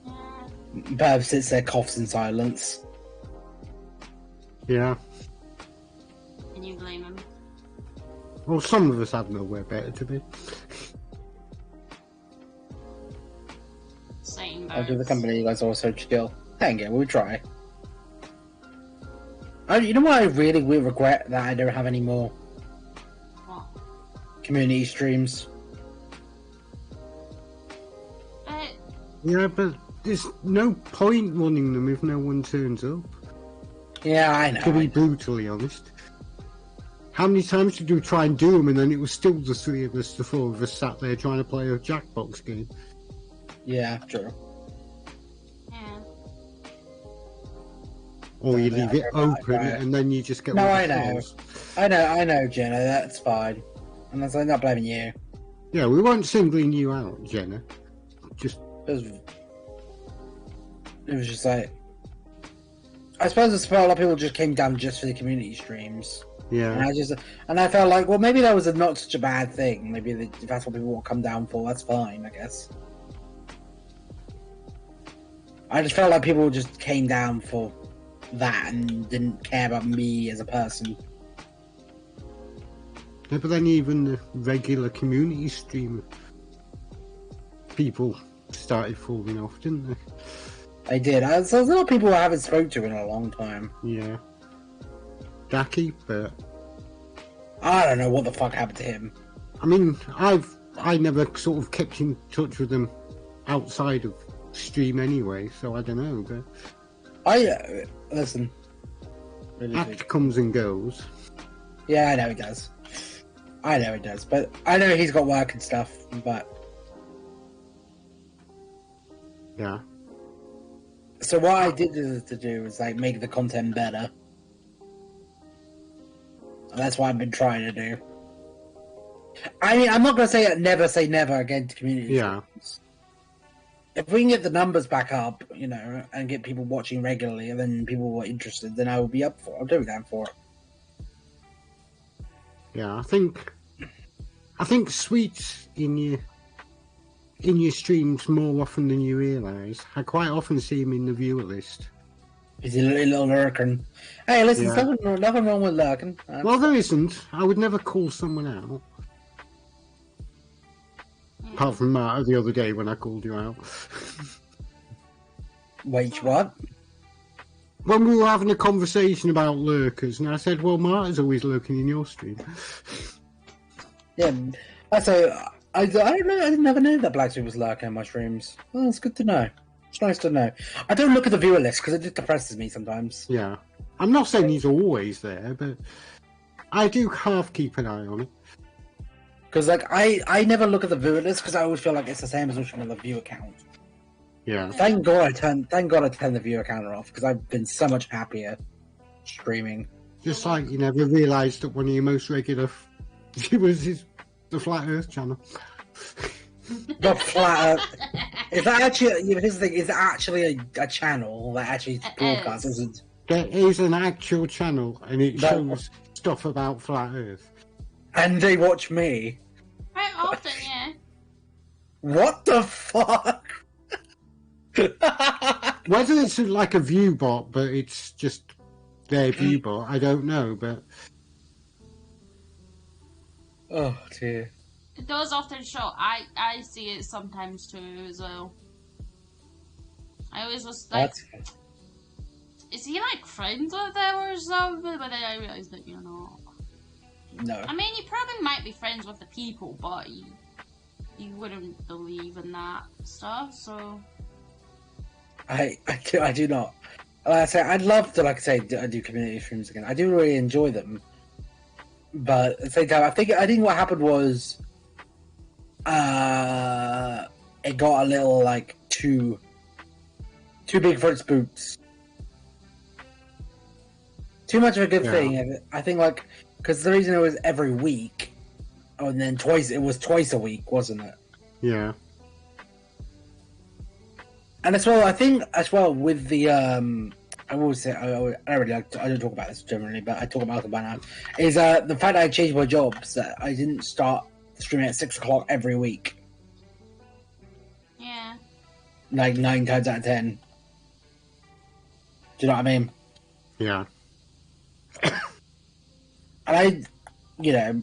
Yeah. Bev sits there, coughs in silence. Yeah. Can you blame him? Well, some of us have nowhere better to be. Same I'll do the birds. company. You guys are also chill. Thank you. We'll try. You know what? I really will regret that I don't have any more What? community streams. Yeah, but there's no point running them if no one turns up. Yeah, I know. To be brutally honest. How many times did we try and do them and then it was still the three of us, the four of us sat there trying to play a Jackbox game? Yeah, true. Yeah. Or you Yeah, leave it I open know. and then you just get No, all the I know. calls. I know, Jenna. That's fine. And I'm not blaming you. Yeah, we weren't singling you out, Jenna. Just, It was just like, I suppose a lot of people just came down just for the community streams, yeah. and I felt like, well, maybe that was not such a bad thing. Maybe if that's what people want to come down for, that's fine, I guess. I just felt like people just came down for that and didn't care about me as a person. Yeah, but then even the regular community stream people started falling off, didn't they? I did. So there's a lot of people I haven't spoken to in a long time. Yeah. Jackie, but I don't know what the fuck happened to him. I mean, I never sort of kept in touch with them outside of stream anyway, so I don't know. But Listen. Really Act comes and goes. Yeah, I know he does. I know he does, but I know he's got work and stuff, but... Yeah. So what I did to do is, like, make the content better. And that's what I've been trying to do. I mean, I'm not going to say never again to community Yeah. streams. If we can get the numbers back up, you know, and get people watching regularly, and then people are interested, then I will be up for it. I'll do that for it. Yeah, I think Sweet's in your streams more often than you realise. I quite often see him in the viewer list. He's a little lurking. Hey, listen, Yeah. there's nothing wrong with lurking. Well, there isn't. I would never call someone out. Apart from Marta the other day when I called you out. Wait, what? When we were having a conversation about lurkers, and I said, well, Marta's always lurking in your stream. Yeah, I don't know. I never knew that Black Sheep was lurking in my streams. Well, it's good to know. It's nice to know. I don't look at the viewer list because it just depresses me sometimes. Yeah. I'm not saying he's always there, but I do half keep an eye on it. Because like I never look at the viewer list because I always feel like it's the same as looking at the viewer count. Yeah. Thank God I turned the viewer counter off because I've been so much happier streaming. Just like you never realised that one of your most regular viewers is the Flat Earth channel. The flat. Is that actually? Here's the thing: is it actually a channel that actually broadcasts? Isn't? There is an actual channel, and it That- shows stuff about Flat Earth. And they watch me. Quite often, yeah. What the fuck? Whether it's like a view bot, but it's just their view bot, I don't know. But Oh dear. It does often show. I see it sometimes too as well. I always was like, What? is he like friends with them or something? But then I realised that you're not. No. I mean, you probably might be friends with the people, but you wouldn't believe in that stuff, so... I do not. Like I say, I'd love to, like I say, do community streams again. I do really enjoy them, but at the same time, I think what happened was, it got a little like too big for its boots. Too much of a good Yeah. thing. I think like because the reason it was every week, and then it was twice a week, wasn't it? yeah, And as well, I think as well with the I always say I don't talk about this generally, but I talk about it by now. Is the fact that I changed my jobs, that I didn't start streaming at 6 o'clock every week, Yeah. like 9 times out of 10. Do you know what I mean? Yeah. And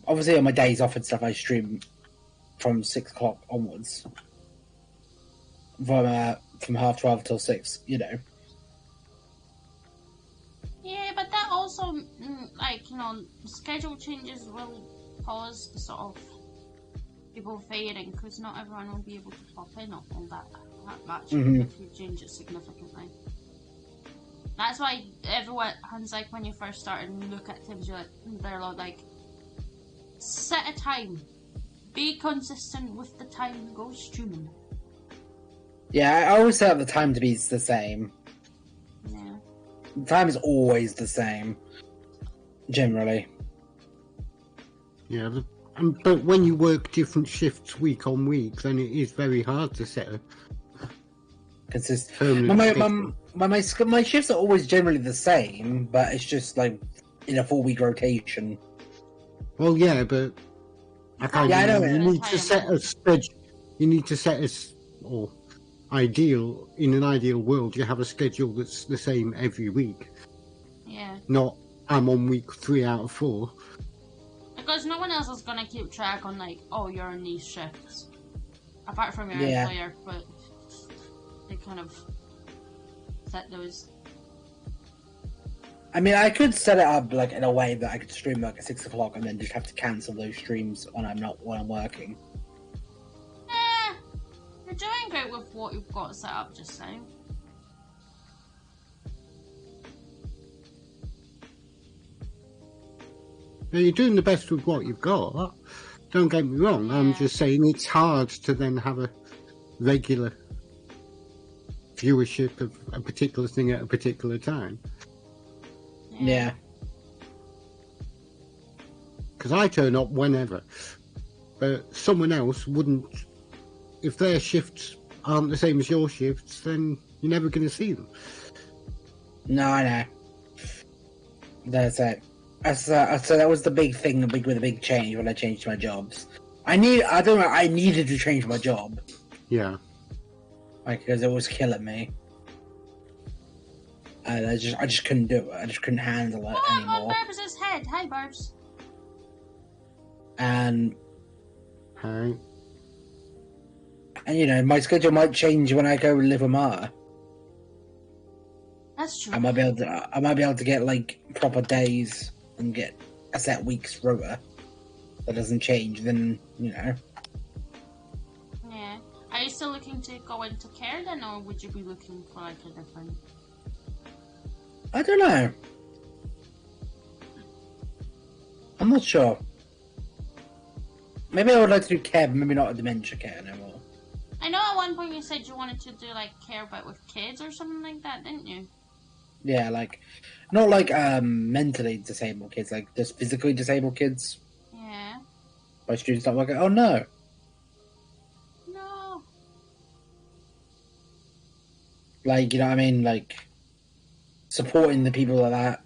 obviously on my days off and stuff, I stream from 6 o'clock onwards. From 12:30 till 6, Yeah, but that also, schedule changes will cause sort of people failing because not everyone will be able to pop in all that much if you change it significantly. That's why everyone's like, when you first start and you look at Tim's, they're like, set a time, be consistent with the time, go streaming. Yeah, I always set up the time to be the same. Yeah. The time is always the same, generally. Yeah, but when you work different shifts week on week, then it is very hard to set a consistent. My shifts are always generally the same, but it's just like in a 4-week rotation. Well, yeah, but I know you need to set a schedule. You need to set in an ideal world, you have a schedule that's the same every week. Yeah. Not I'm on week 3 out of 4. Because no one else is gonna keep track on you're on these shifts, apart from your employer, but they kind of set those. I mean, I could set it up in a way that I could stream at 6 o'clock and then just have to cancel those streams when I'm working. You're doing great with what you've got set up, just saying. Now, you're doing the best with what you've got. Don't get me wrong. Yeah. I'm just saying it's hard to then have a regular viewership of a particular thing at a particular time. Yeah. Because I turn up whenever, but someone else wouldn't. If their shifts aren't the same as your shifts, then you're never going to see them. No, I know. That's it. So that was the big thing, the big change when I changed my jobs. I needed to change my job. Yeah. Because it was killing me. And I just couldn't do it. I just couldn't handle it anymore. On Barb's head. Hi, Barb's. And... Hi. And, my schedule might change when I go live with Ma. That's true. I might be able to get, proper days and get a set week's rota that doesn't change, then, Yeah. Are you still looking to go into care then, or would you be looking for, a different... I don't know. I'm not sure. Maybe I would like to do care, but maybe not a dementia care no more. I know at one point you said you wanted to do, care but with kids or something like that, didn't you? Yeah, not mentally disabled kids, just physically disabled kids. Yeah. My students don't work. Oh no. No. You know what I mean? Supporting the people like that.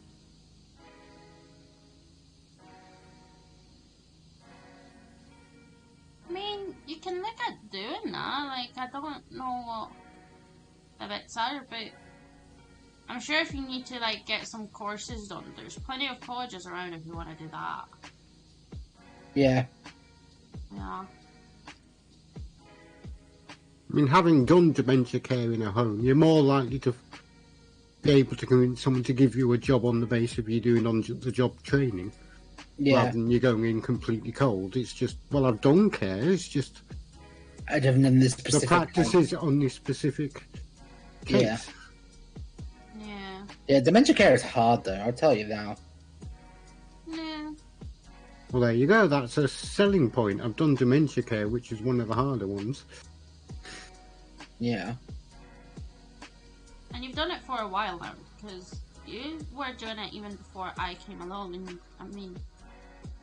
I mean, you can look at doing that. I don't know what the bits are, but I'm sure if you need to get some courses done, there's plenty of colleges around if you want to do that. Yeah. Yeah. I mean, having done dementia care in a home, you're more likely to be able to convince someone to give you a job on the basis of you doing on-the-job training. Yeah. Rather than you going in completely cold. It's just, well, I've done care. It's just I haven't done this specific. The practices on this specific case. Yeah. Yeah. Yeah, dementia care is hard though. I'll tell you now. Yeah. Well, there you go. That's a selling point. I've done dementia care, which is one of the harder ones. Yeah. And you've done it for a while now, because you were doing it even before I came along, and I mean,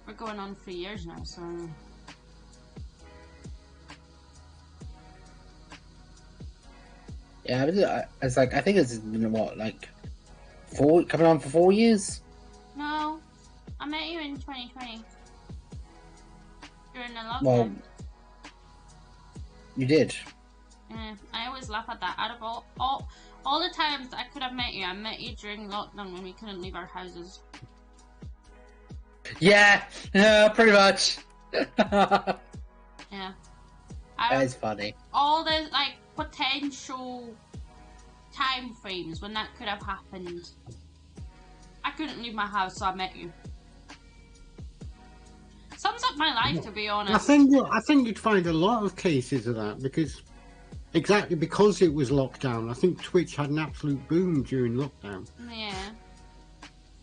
we're going on 3 years now, so... Yeah, it's I think it's been coming on for 4 years? No, I met you in 2020. During the lockdown. Well, you did. Yeah, I always laugh at that. Out of all all the times that I could have met you, I met you during lockdown when we couldn't leave our houses. Yeah, pretty much. That Yeah. is funny. All the like potential time frames when that could have happened. I couldn't leave my house, so I met you. Sums up my life, to be honest. I think you'd find a lot of cases of that because it was lockdown. I think Twitch had an absolute boom during lockdown. Yeah.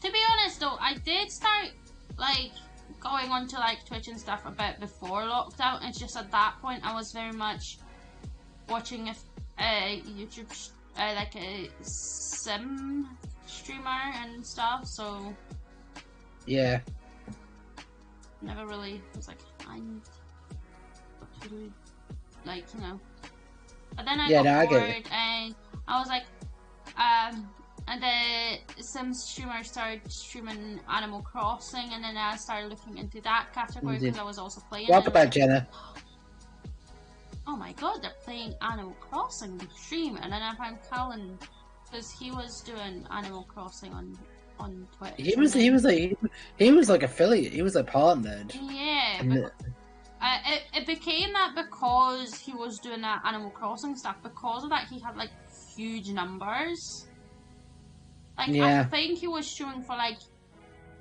To be honest, though, I did start like going onto like Twitch and stuff a bit before lockdown. It's just at that point I was very much watching a YouTube like a sim streamer and stuff. So Yeah. never really was like I need to do like But then I got bored and I was like and the Sims streamer started streaming Animal Crossing, and then I started looking into that category because I was also playing. Welcome back, Jenna. Oh my god, they're playing Animal Crossing stream, and then I found Callan because he was doing Animal Crossing on Twitch. He was like affiliate. He was like partnered. Yeah, it became that because he was doing that Animal Crossing stuff. Because of that, he had like huge numbers. Like I think he was streaming for like,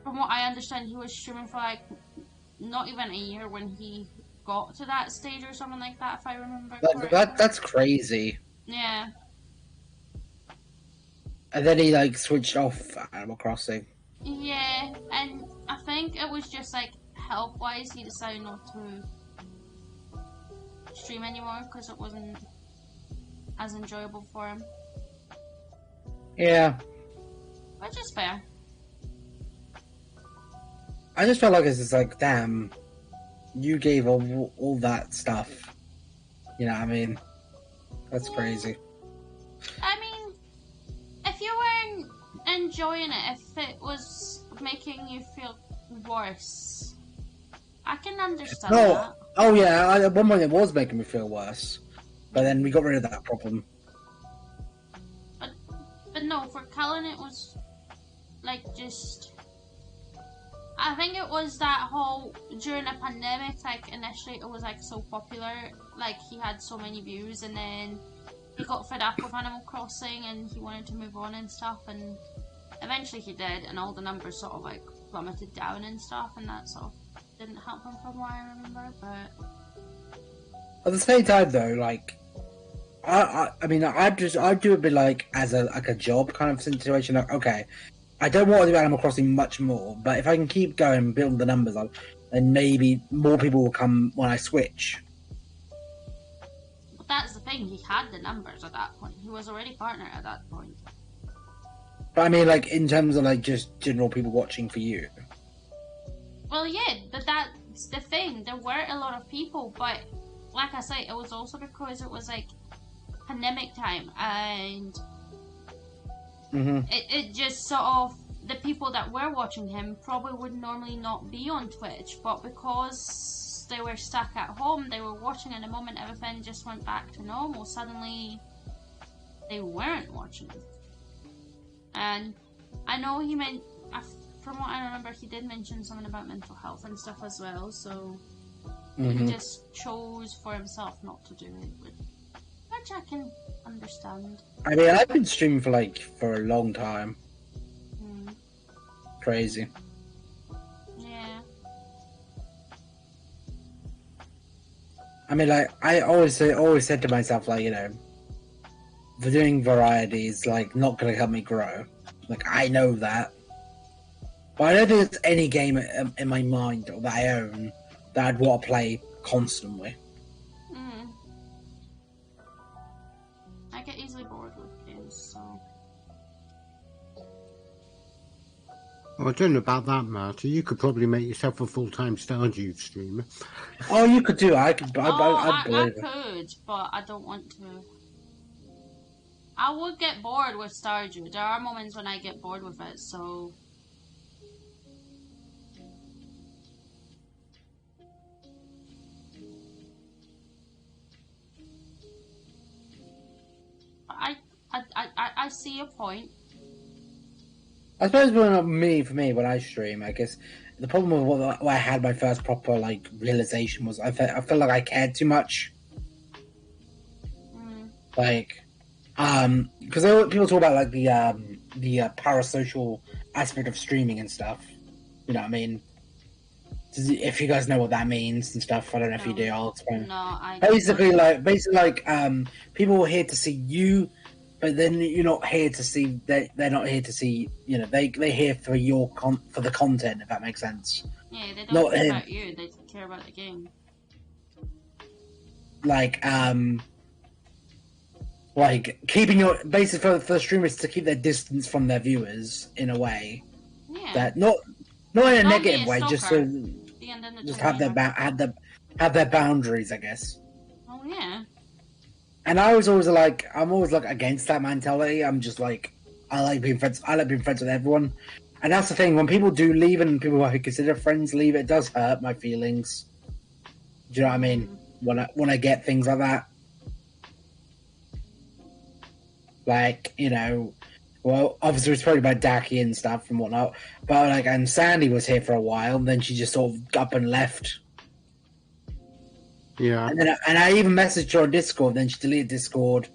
from what I understand, he was streaming for like not even a year when he got to that stage or something like that. If I remember correctly. That's crazy. Yeah. And then he like switched off Animal Crossing. Yeah, and I think it was just like health-wise, he decided not to stream anymore because it wasn't as enjoyable for him. Yeah. Which is fair. I just felt like it's just like, damn, you gave all that stuff. You know what I mean? That's crazy. I mean, if you weren't enjoying it, if it was making you feel worse, I can understand that. Oh yeah, at one point it was making me feel worse. But then we got rid of that problem. But no, for Callan it was like just... I think it was that whole, during a pandemic, like initially it was like so popular, like he had so many views, and then he got fed up with Animal Crossing and he wanted to move on and stuff, and eventually he did, and all the numbers sort of like plummeted down and stuff, and that sort of didn't help him from what I remember, but... At the same time though, like, I mean, I'd do it like as a job kind of situation. Like, okay, I don't want to do Animal Crossing much more, but if I can keep going and build the numbers up, then maybe more people will come when I switch. But that's the thing, he had the numbers at that point. He was already partner at that point. But I mean, like, in terms of like just general people watching for you. Well, yeah, but that's the thing. There were a lot of people, but like I say, it was also because it was like pandemic time, and it just sort of, the people that were watching him probably would normally not be on Twitch, but because they were stuck at home, they were watching, and the moment everything just went back to normal, suddenly they weren't watching. And I know he meant, from what I remember, he did mention something about mental health and stuff as well, so he just chose for himself not to do it, which I can understand. I mean, I've been streaming for a long time. Crazy. Yeah. I mean, like, I always said to myself, like, you know, the doing variety is like not going to help me grow. Like, I know that, but I don't think there's any game in my mind or that I own that I'd want to play constantly. I get easily bored with games, so... Well, I don't know about that, Marty. You could probably make yourself a full-time Stardew streamer. Oh, you could do it. I could. I could, but I don't want to. I would get bored with Stardew. There are moments when I get bored with it, so... I see your point. I suppose for me, when I stream, I guess the problem with what I had my first proper like realization was I felt like I cared too much. Like, because people talk about like the parasocial aspect of streaming and stuff. You know what I mean? If you guys know what that means and stuff, I don't know if you do. I'll explain. No, I basically like people are here to see you, but then you're not here to see. They're not here to see. You know, they're here for for the content. If that makes sense. Yeah, they don't care about you. They care about the game. Like keeping your basically for the streamers to keep their distance from their viewers in a way. Yeah. That not in a Don't negative be a way, just stalker. so just have their boundaries, I guess. Oh yeah. And I'm always like against that mentality. I'm just like I like being friends with everyone. And that's the thing, when people do leave and people who I consider friends leave, it does hurt my feelings. Do you know what I mean? When I get things like that. Like, you know, well, obviously it's probably about Daki and stuff and whatnot, but like, and Sandy was here for a while, and then she just sort of up and left. Yeah. And I even messaged her on Discord, then she deleted Discord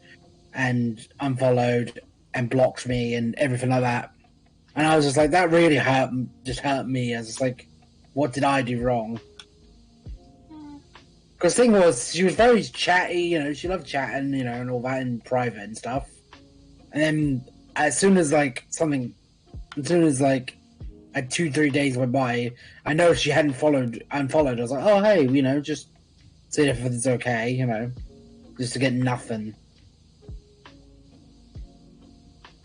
and unfollowed and blocked me and everything like that. And I was just like, that really hurt me. I was just like, what did I do wrong? Because the thing was, she was very chatty, you know, she loved chatting, you know, and all that in private and stuff. And then as soon as 2-3 days went by, I noticed she hadn't unfollowed. I was like, oh hey, you know, just see if it's okay, you know, just to get nothing,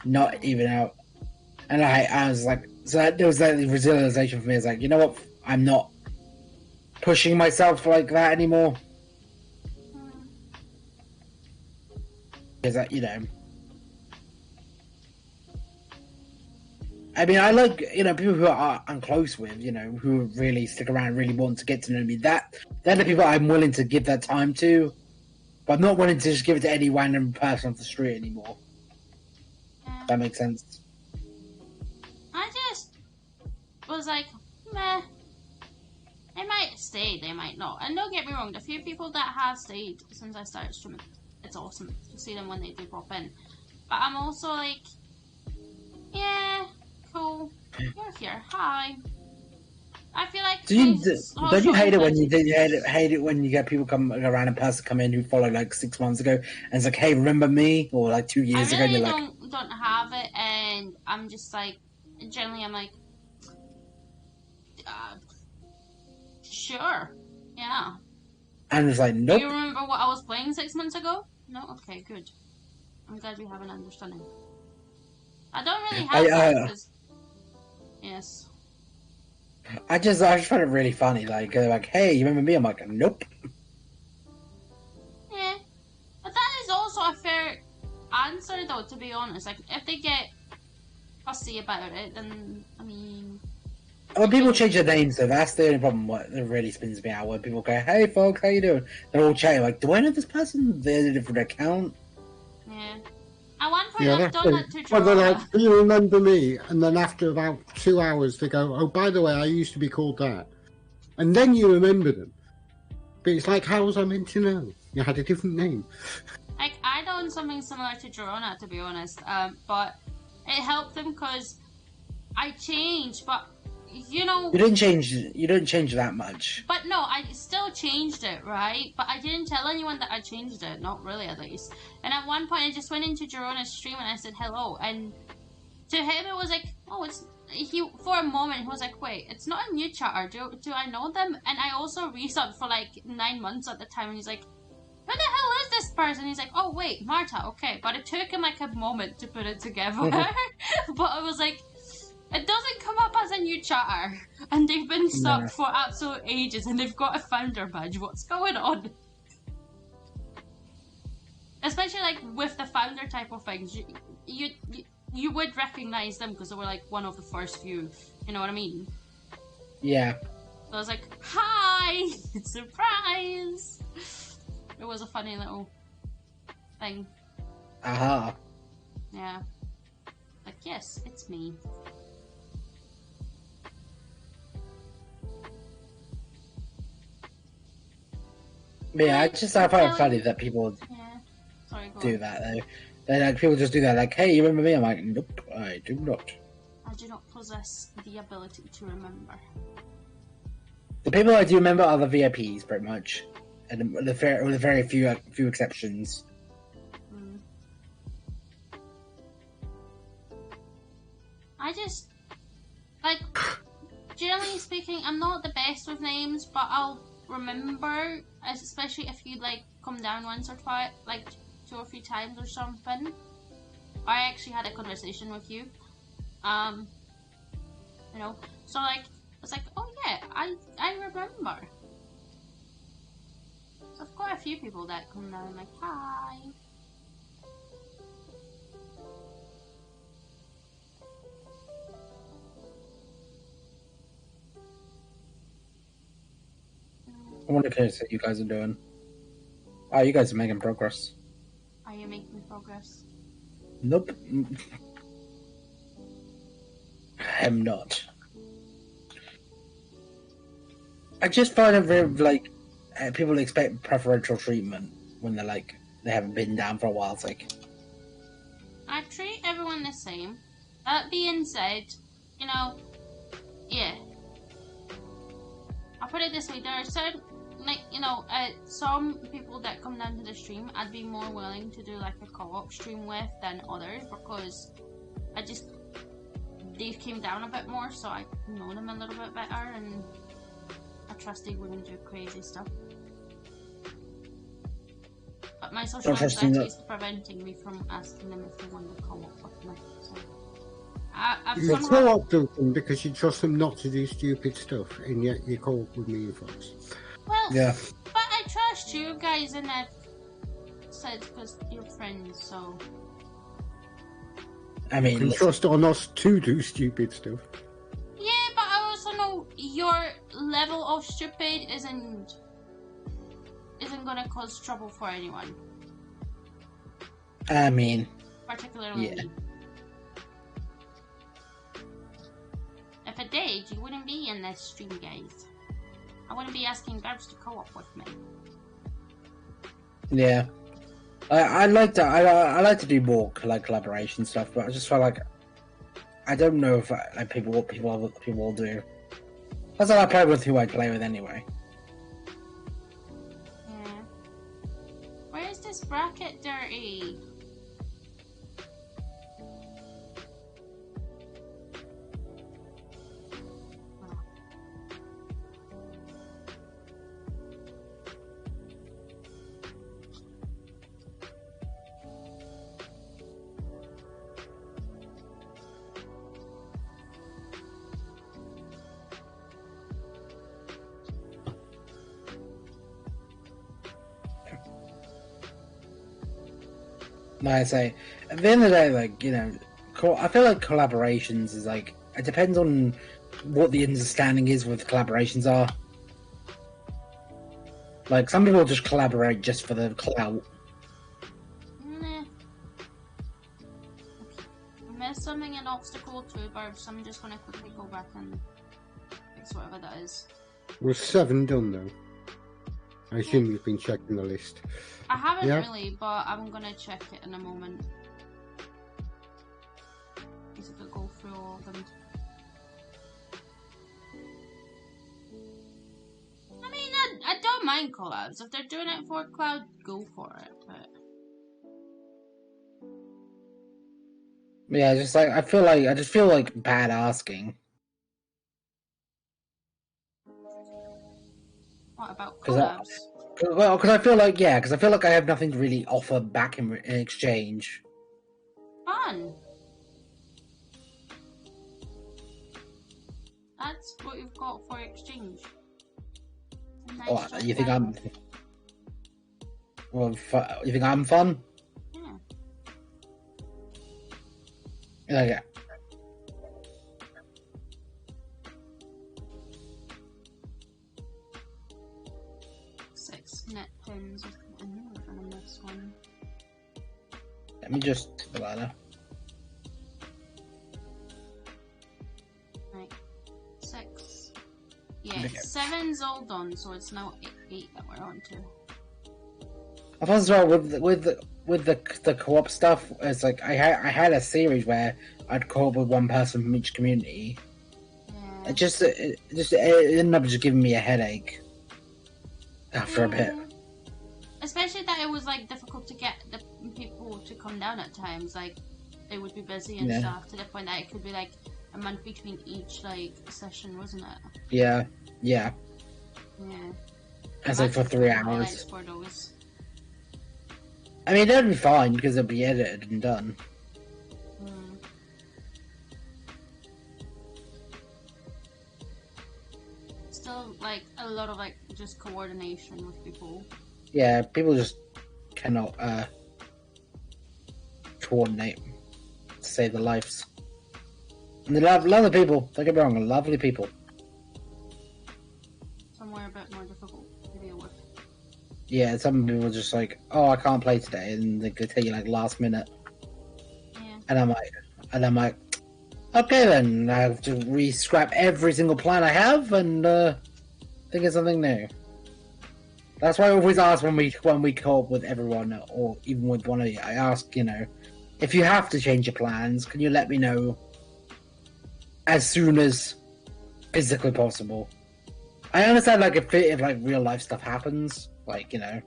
not even out. And I was like, so there was that realization for me. It's like, you know what, I'm not pushing myself like that anymore. Because that, you know. I mean, I like, you know, people who I'm close with, you know, who really stick around, really want to get to know me. They're the people I'm willing to give that time to, but I'm not willing to just give it to any random person off the street anymore. Yeah. That makes sense. I just was like, meh. They might stay, they might not. And don't get me wrong, the few people that have stayed since I started streaming, it's awesome to see them when they do pop in. But I'm also like, yeah, cool. You're here. Hi. I feel like don't you hate it when you get people a random person come in who followed like 6 months ago and it's like, hey, remember me? Or like 2 years ago, and you're like, don't have it, and I'm just like, generally I'm like, sure, yeah. And it's like, nope. Do you remember what I was playing 6 months ago? No? Okay, good. I'm glad we have an understanding. I don't really have that because... Yes. I just find it really funny. Like, they're like, hey, you remember me? I'm like, nope. Yeah. But that is also a fair answer, though, to be honest. Like, if they get fussy about it, then, I mean... When people change their names, though, that's the only problem that really spins me out. When people go, hey, folks, how you doing? They're all chatting, like, do I know this person? There's a different account. Yeah. At one point, I've done that to Well, they're like, Jorah. do you remember me? And then after about 2 hours, they go, oh, by the way, I used to be called that. And then you remember them. But it's like, how was I meant to know? You had a different name. Like, I done something similar to Jorona, to be honest. But it helped them because I changed, but, you know... You didn't change that much. But no, I still changed it, right? But I didn't tell anyone that I changed it. Not really, at least. And at one point, I just went into Jorona's stream and I said hello. And to him, it was like, oh, it's... For a moment, he was like, wait, it's not a new chatter. Do I know them? And I also resubbed for like 9 months at the time. And he's like, who the hell is this person? He's like, oh, wait, Marta, okay. But it took him like a moment to put it together. But I was like... It doesn't come up as a new chatter, and they've been stuck for absolute ages, and they've got a founder badge. What's going on? Especially like with the founder type of things, you would recognize them because they were like one of the first few. You know what I mean? Yeah. So I was like, "Hi, surprise!" It was a funny little thing. Aha. Yeah. like, yes, it's me. Yeah, I find it funny that people Yeah. Sorry, go do on. that though. They like people just do that. Like, hey, you remember me? I'm like, nope, I do not. I do not possess the ability to remember. The people I do remember are the VIPs, pretty much, and with very few exceptions. Mm. I just like, generally speaking, I'm not the best with names, but I'll remember, especially if you like come down once or twice, like 2 or 3 times or something. I actually had a conversation with you, you know, so like it's like, oh yeah, I remember. So I've got a few people that come down like, hi. I wonder what you guys are doing. Oh, you guys are making progress. Are you making progress? Nope. I'm not. I just find it very, like, people expect preferential treatment when they're like, they haven't been down for a while. It's like, I treat everyone the same. That being said, you know, yeah. I'll put it this way, there are certain, like, you know, some people that come down to the stream I'd be more willing to do like a co-op stream with than others, because they came down a bit more, so I know them a little bit better, and I trust they wouldn't do crazy stuff. But my social anxiety is preventing me from asking them if they want to co-op with me. So You co-op with them because you trust them not to do stupid stuff, and yet you co-op with me and Fox. Well, yeah. But I trust you guys, and I've said because you're friends, so. I mean, you can trust on us to do stupid stuff. Yeah, but I also know your level of stupid isn't gonna cause trouble for anyone. I mean, particularly yeah. me. If it did, you wouldn't be in this stream, guys. I wouldn't be asking Garbs to co-op with me. Yeah, I like to I like to do more like collaboration stuff, but I just feel like I don't know if what people will do. That's all I play with who I play with anyway. Yeah. Where is this bracket dirty? Like I say, at the end of the day, like, you know, I feel like collaborations is like, it depends on what the understanding is with collaborations are. Like, some people just collaborate just for the clout. Nah. I missed something in obstacle 2, Barbs, so I'm just gonna quickly go back and fix whatever that is. We're 7 done though. I assume you've been checking the list. I haven't really, but I'm gonna check it in a moment. Is it gonna go through all of them? I mean, I don't mind collabs. If they're doing it for Cloud, go for it, but... Yeah, just like, I just feel like bad asking. What about collabs? Because I feel like, I have nothing to really offer back in exchange. Fun! That's what you've got for exchange. Nice What, you think I'm... Well, you think I'm fun? Yeah. Okay. Net pins. I knew we were gonna miss one. Let me just... Ladder. Yeah, 7's all done, so it's now 8 that we're on to. I thought as well with the co-op stuff. It's like I had a series where I'd co-op with one person from each community. Yeah. It ended up just giving me a headache after a bit. Especially that it was like difficult to get the people to come down at times. Like they would be busy and stuff, to the point that it could be like a month between each like session, wasn't it? Yeah. Yeah. It's like for 3 hours. Highlights for those. I mean, that'd be fine because it'll be edited and done. Still, like a lot of like just coordination with people. Yeah, people just cannot coordinate to save their lives. And they love lovely people. Don't get me wrong, lovely people. Somewhere a bit more difficult to deal with. Yeah, some people are just like, oh, I can't play today, and they tell you like last minute. Yeah. And I'm like, okay then, I have to re-scrap every single plan I have and think of something new. That's why I always ask when we co-op with everyone, or even with one of you. I ask, if you have to change your plans, can you let me know as soon as physically possible? I understand, like if like real life stuff happens, like And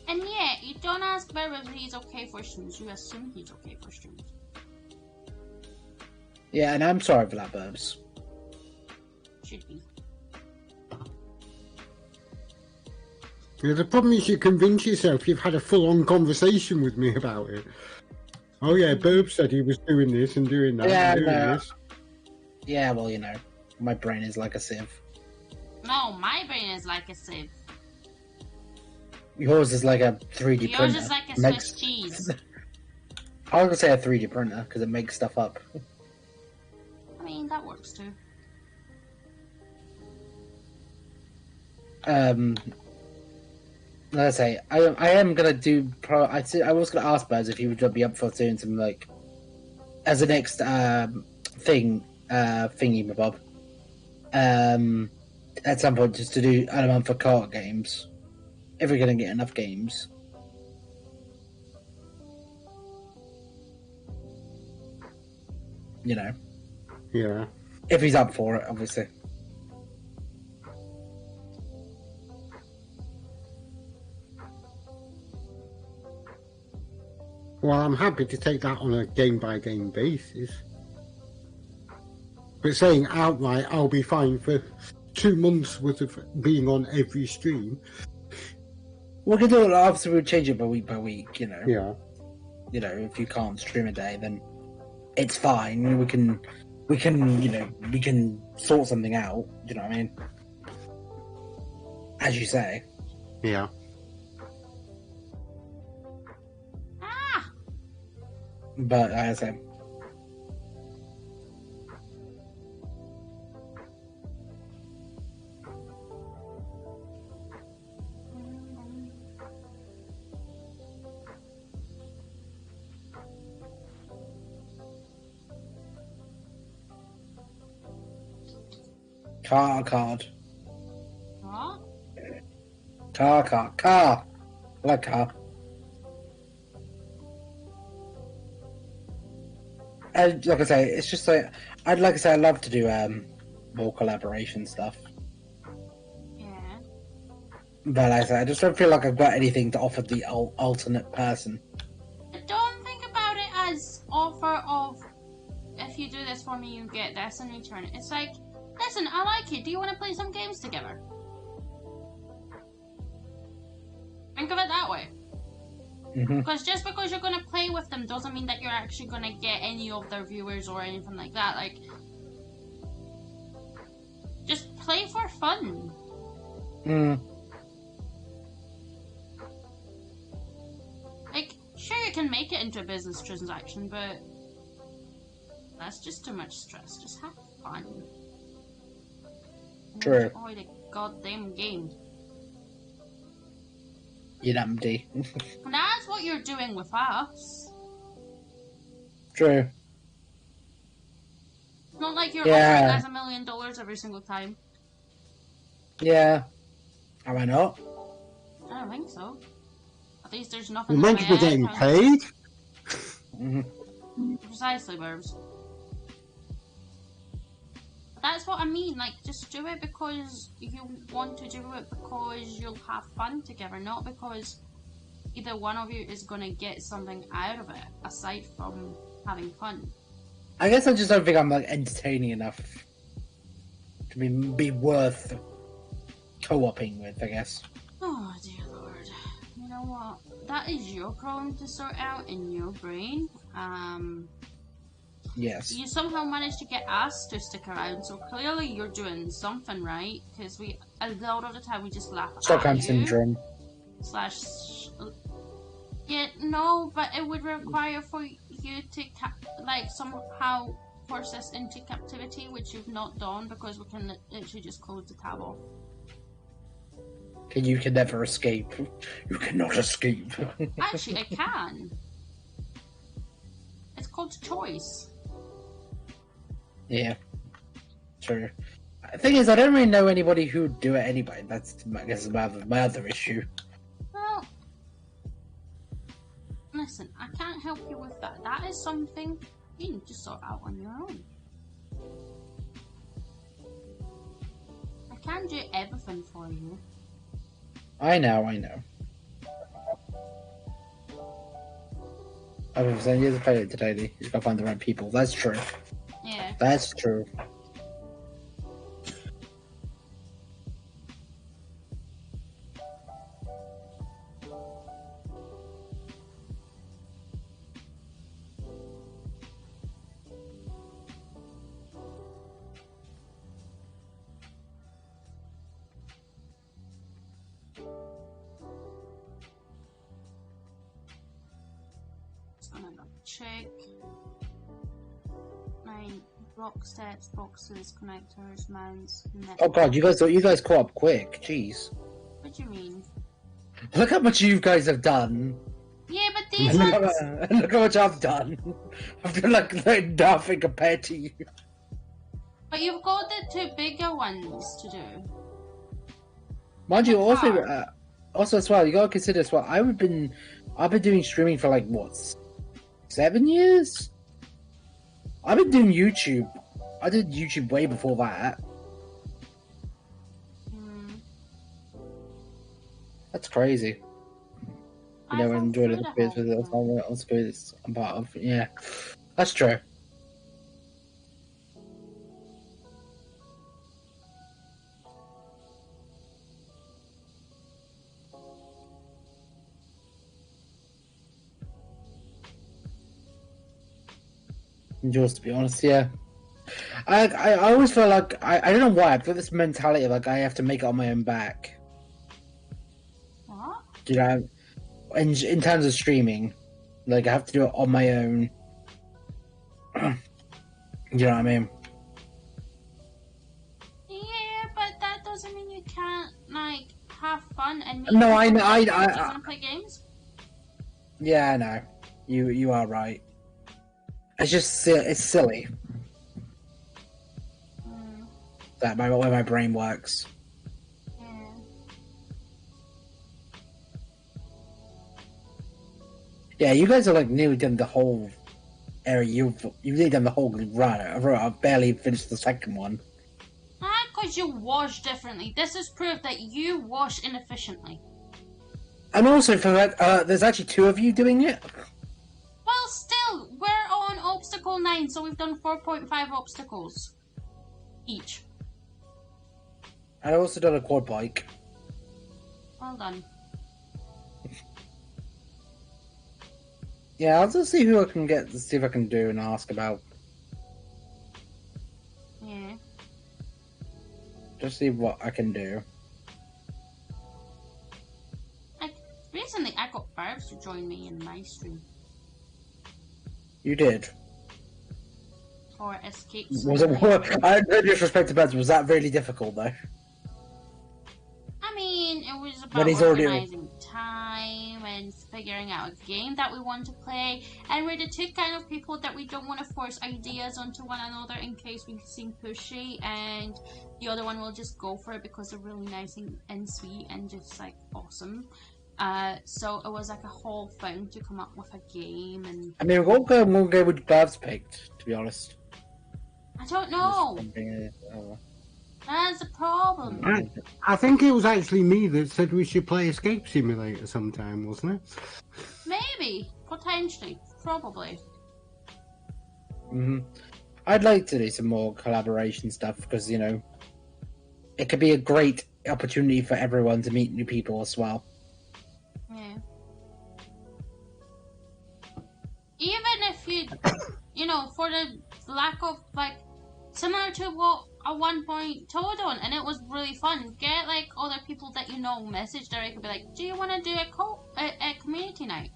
yeah, you don't ask Bear if he's okay for streams. You assume he's okay for streams. Yeah, and I'm sorry for that, Burbs. Should be. Yeah, the problem is you convince yourself you've had a full-on conversation with me about it. Oh yeah, Burb said he was doing this and doing that and doing this. Yeah, well, my brain is like a sieve. No, my brain is like a sieve. Yours is like a 3D printer. Yours is like a Swiss cheese. I was gonna say a 3D printer because it makes stuff up. I mean, that works too. Let's say I am gonna do. I was gonna ask Buzz if he would be up for doing some like as the next thingy bob. At some point, just to do a month for card games. If we're gonna get enough games. Yeah. If he's up for it, obviously. Well, I'm happy to take that on a game-by-game basis. But saying outright, I'll be fine for 2 months worth of being on every stream. We can do it. Obviously, we'll change it by week. Yeah. If you can't stream a day, then it's fine. We can sort something out. You know what I mean? As you say. Yeah. But as I say. Card. What? Car. I like car. And like I say, it's just like I'd love to do more collaboration stuff. Yeah. But like I say, I just don't feel like I've got anything to offer the alternate person. Don't think about it as offer of if you do this for me, you get this in return. It's like, listen, I like you. Do you want to play some games together? Think of it that way. Because just because you're going to play with them doesn't mean that you're actually going to get any of their viewers or anything like that. Like, just play for fun. Like, sure, you can make it into a business transaction, but that's just too much stress. Just have fun. True. Enjoy the goddamn game. Empty. That's what you're doing with us. True. It's not like you're offering us $1 million every single time. Yeah. Am I not? I don't think so. At least there's nothing. Well, in most my people getting account. paid. Precisely, Burbs. That's what I mean. Like, just do it because you want to do it because you'll have fun together, not because either one of you is gonna get something out of it aside from having fun. I guess I just don't think I'm like entertaining enough to be worth co-oping with. I guess. Oh dear lord. You know what? That is your problem to sort out in your brain. Yes. You somehow managed to get us to stick around, so clearly you're doing something right. Because a lot of the time we just laugh Stockholm at you. syndrome. Yeah, no, but it would require for you to somehow force us into captivity, which you've not done because we can literally just close the tab off. You can never escape. You cannot escape. Actually, I can. It's called choice. Yeah. True. The thing is, I don't really know anybody who'd do it anyway. That's, I guess, my other issue. Well, listen, I can't help you with that. That is something you need to sort out on your own. I can't do everything for you. I know. I've been saying years of failure today. You just gotta find the right people. That's true. Yeah. That's true. Just gonna check my block steps, boxes, connectors, mounts, Oh god, you guys caught up quick. Jeez. What do you mean? Look how much you guys have done. Yeah, but these Look ones. how much I've done. I feel like nothing compared to you. But you've got the two bigger ones to do. Mind you, That's also, hard. also as well, you gotta consider as well. I've been doing streaming for like what, 7 years? I've been doing YouTube. I did YouTube way before that. That's crazy. You know, I enjoyed it a bit with it. That's good. I'm part of. Yeah, that's true. Just to be honest, yeah. I always feel like I don't know why I've got this mentality of like I have to make it on my own back. What? You know, in terms of streaming, like I have to do it on my own. You know what I mean? Yeah, but that doesn't mean you can't like have fun and meet No, I people know. if you want to play games. Yeah, I know. You are right. It's just it's silly that way my brain works. Yeah. Yeah, you guys are like nearly done the whole area. You've nearly done the whole run. I've barely finished the second one. Because you wash differently. This is proof that you wash inefficiently. And also for that, there's actually 2 of you doing it. Well, still, we're on obstacle 9, so we've done 4.5 obstacles each. And I also done a quad bike. Well done. Yeah, I'll just see who I can get to see if I can do and ask about. Yeah. Just see what I can do. Like, recently I got Barbs to join me in my stream. You did. For Escape Was it? Simulator. I no disrespect to Beds. Was that really difficult though? I mean, it was about But he's already- organizing time and figuring out a game that we want to play. And we're the two kind of people that we don't want to force ideas onto one another in case we seem pushy, and the other one will just go for it because they're really nice and sweet and just like awesome. So it was like a whole thing to come up with a game. And I mean, what game would Babs picked, to be honest? I don't know. That's the problem. I think it was actually me that said we should play Escape Simulator sometime, wasn't it? Maybe, potentially, probably. I'd like to do some more collaboration stuff because, you know, it could be a great opportunity for everyone to meet new people as well. Yeah. Even if you know, for the lack of, like, similar to what at one point Toad on, and it was really fun. Get, like, other people that you know, message Derek and be like, do you want to do a community night?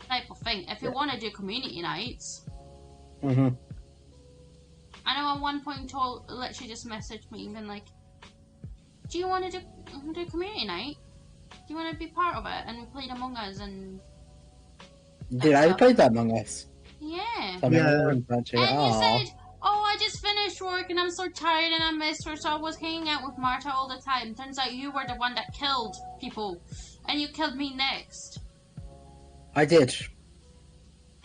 Type of thing. If you want to do community nights. I know at one point Toad literally just messaged me and been like, do you want to do community night? Do you want to be part of it? And we played Among Us and... Did I play that Among Us? Yeah. And you said, oh, I just finished work and I'm so tired and I missed her, so I was hanging out with Marta all the time. Turns out you were the one that killed people. And you killed me next. I did.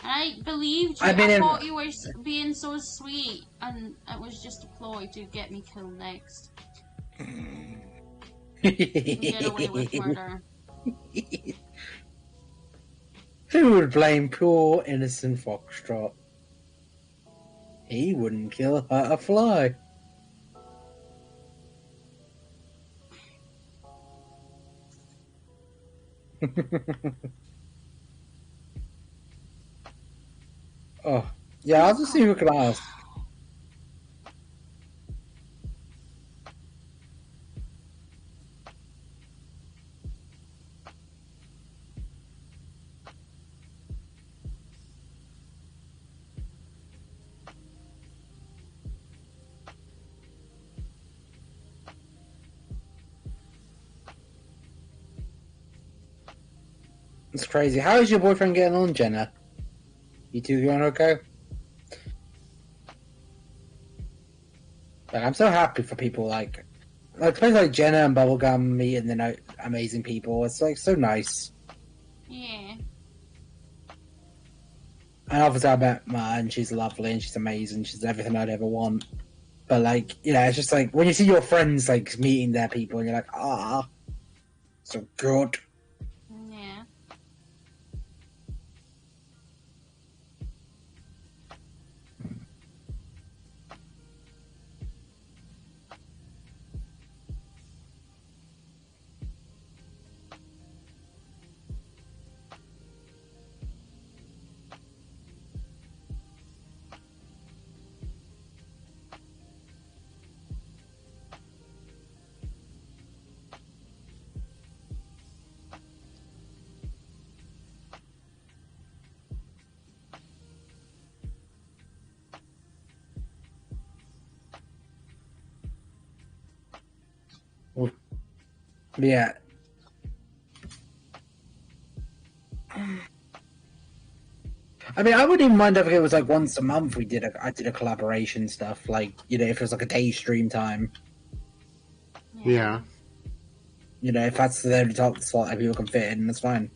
And I believed you. I thought you were being so sweet. And it was just a ploy to get me killed next. And get away with murder. Who would blame poor innocent Foxtrot? He wouldn't kill a fly. Oh, yeah, I'll just see who can ask. It's crazy. How is your boyfriend getting on, Jenna? You two going okay? Like, I'm so happy for people like places like Jenna and Bubblegum meeting the amazing people. It's like so nice. Yeah. And obviously I met Ma and she's lovely and she's amazing. She's everything I'd ever want. But like, you know, it's just like when you see your friends like meeting their people and you're like, ah, so good. Yeah. Yeah. I mean, I wouldn't even mind if it was like once a month I did a collaboration stuff, like, you know, if it was like a day stream time. Yeah. You know, if that's the only top slot that people can fit in, that's fine.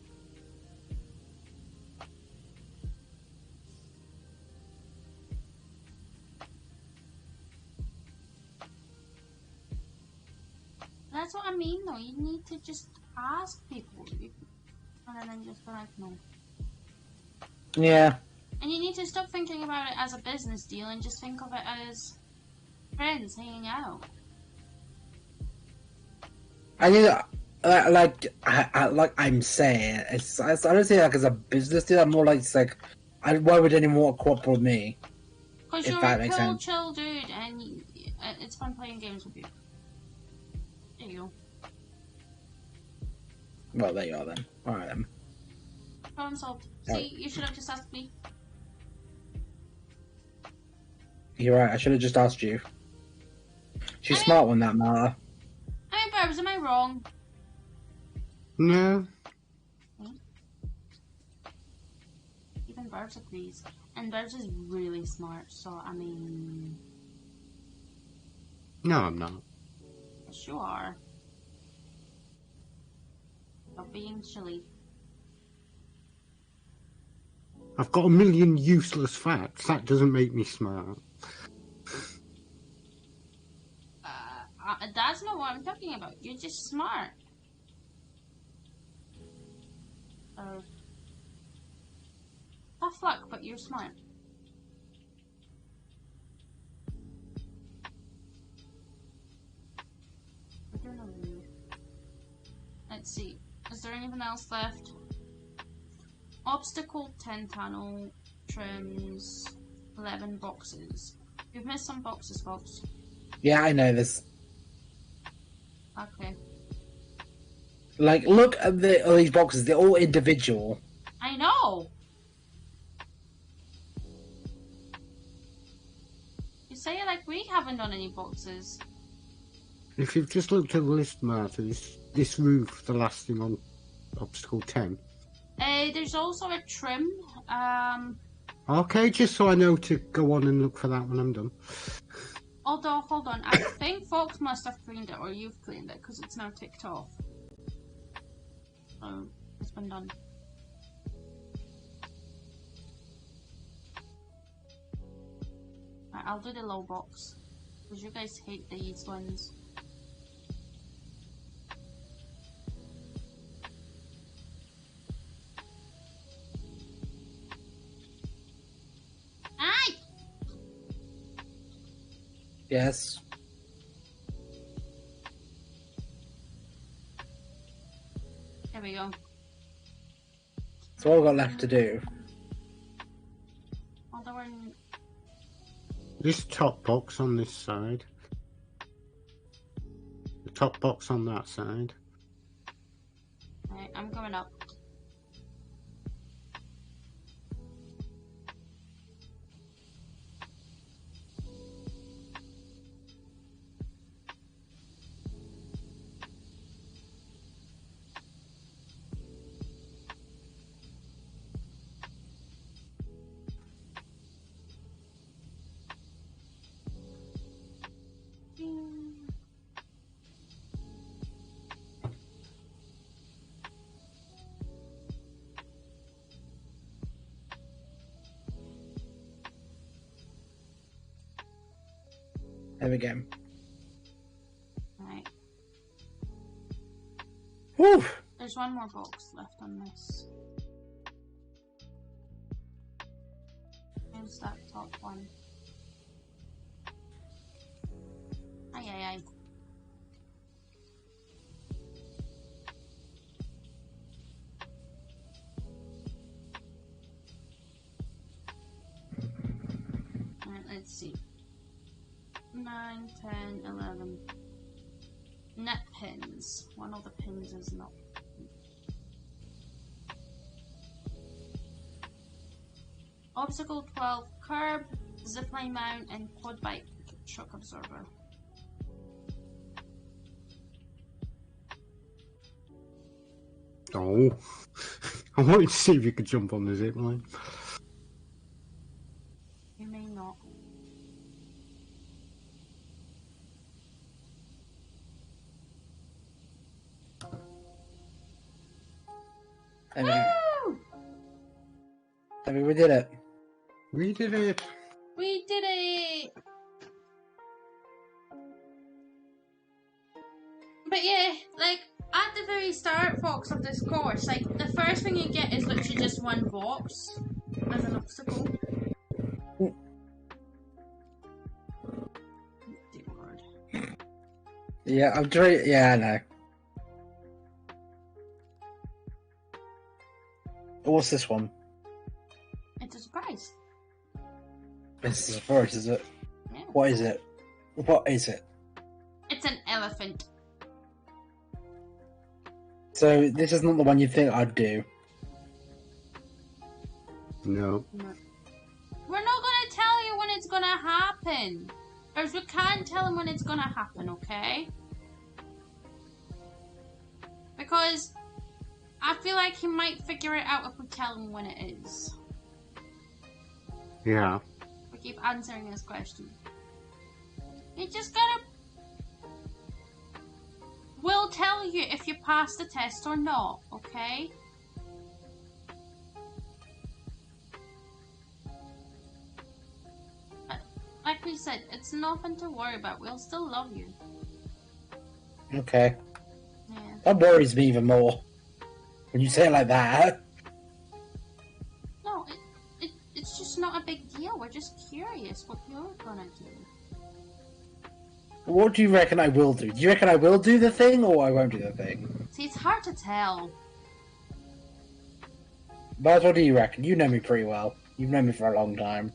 That's what I mean, though. You need to just ask people, and then just be like, no. Yeah. And you need to stop thinking about it as a business deal and just think of it as friends hanging out. I mean, like I'm saying, I don't say like as a business deal. I'm more like it's like, why would anyone want to cooperate with me? Because you're a cool, chill dude, and it's fun playing games with you. There you go. Well, there you are then. All right then. Problem solved. See, you should have just asked me. You're right. I should have just asked you. She's smart on that matter. I mean, Barbs, am I wrong? No. Yeah. Birds agrees. And Birds is really smart, so I mean... No, I'm not. Yes, you are. Stop being silly. I've got a million useless facts. That doesn't make me smart. That's not what I'm talking about. You're just smart. Tough luck, but you're smart. I don't know. Let's see. Is there anything else left? Obstacle 10 tunnel trims 11 boxes. You've missed some boxes, folks. Yeah, I know this. Okay. Like, look at all these boxes. They're all individual. I know! You say it like we haven't done any boxes. If you've just looked at the list, Martha, this roof, the last thing on obstacle 10. There's also a trim. Okay, just so I know to go on and look for that when I'm done. Although, hold on, I think Fox must have cleaned it, or you've cleaned it, because it's now ticked off. So, it's been done. Right, I'll do the low box, because you guys hate these ones. Aye! Yes. There we go. That's all I've got left to do. Although we're... This top box on this side. The top box on that side. Right, I'm going up. There we go. Right. Whew! There's one more box left on this. Here's that top one. Aye, aye, aye. Alright, let's see. 9, 10, 11. Net pins. One of the pins is not. Obstacle 12, curb, zipline mount, and quad bike shock absorber. Oh. I wanted to see if you could jump on the zip line. You may not. There we go. Woo! I mean, we did it. We did it. We did it! But yeah, like, at the very start, Fox, of this course, like, the first thing you get is literally just one box as an obstacle. Dear Lord. Yeah, I'm trying. Yeah, I know. What's this one? It's a surprise. This is a first, is it? Yeah. What is it? What is it? It's an elephant. So this is not the one you think I'd do. No. We're not gonna tell you when it's gonna happen. Because we can't tell him when it's gonna happen, okay? Because I feel like he might figure it out if we tell him when it is. Yeah. We keep answering this question. You just gotta... We'll tell you if you pass the test or not, okay? But, like we said, it's nothing to worry about. We'll still love you. Okay. Yeah. That worries me even more. When you say it like that. No, it's just not a big deal. We're just curious what you're gonna do. What do you reckon I will do? Do you reckon I will do the thing or I won't do the thing? See, it's hard to tell. But what do you reckon? You know me pretty well. You've known me for a long time.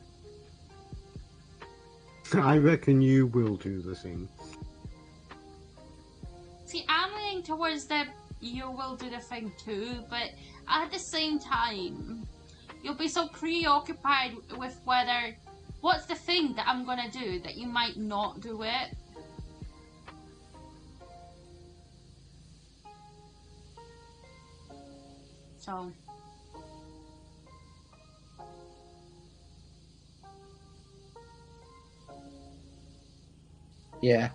I reckon you will do the thing. See, I'm leaning towards the you will do the thing too, but at the same time, you'll be so preoccupied with what's the thing that I'm gonna do that you might not do it. So. Yeah.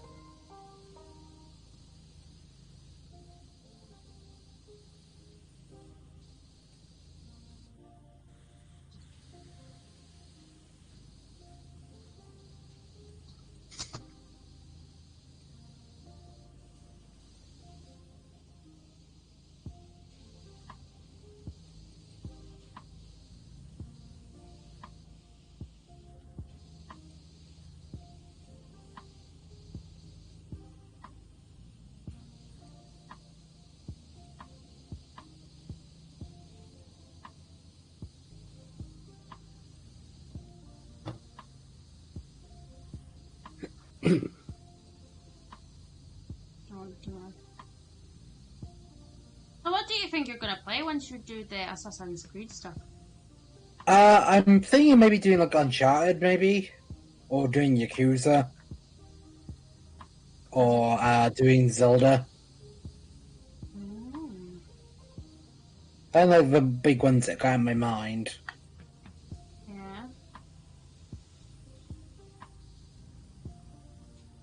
So what do you think you're gonna play once you do the Assassin's Creed stuff? I'm thinking maybe doing like Uncharted, maybe, or doing Yakuza, or doing Zelda. I don't know the big ones that got in my mind. Yeah.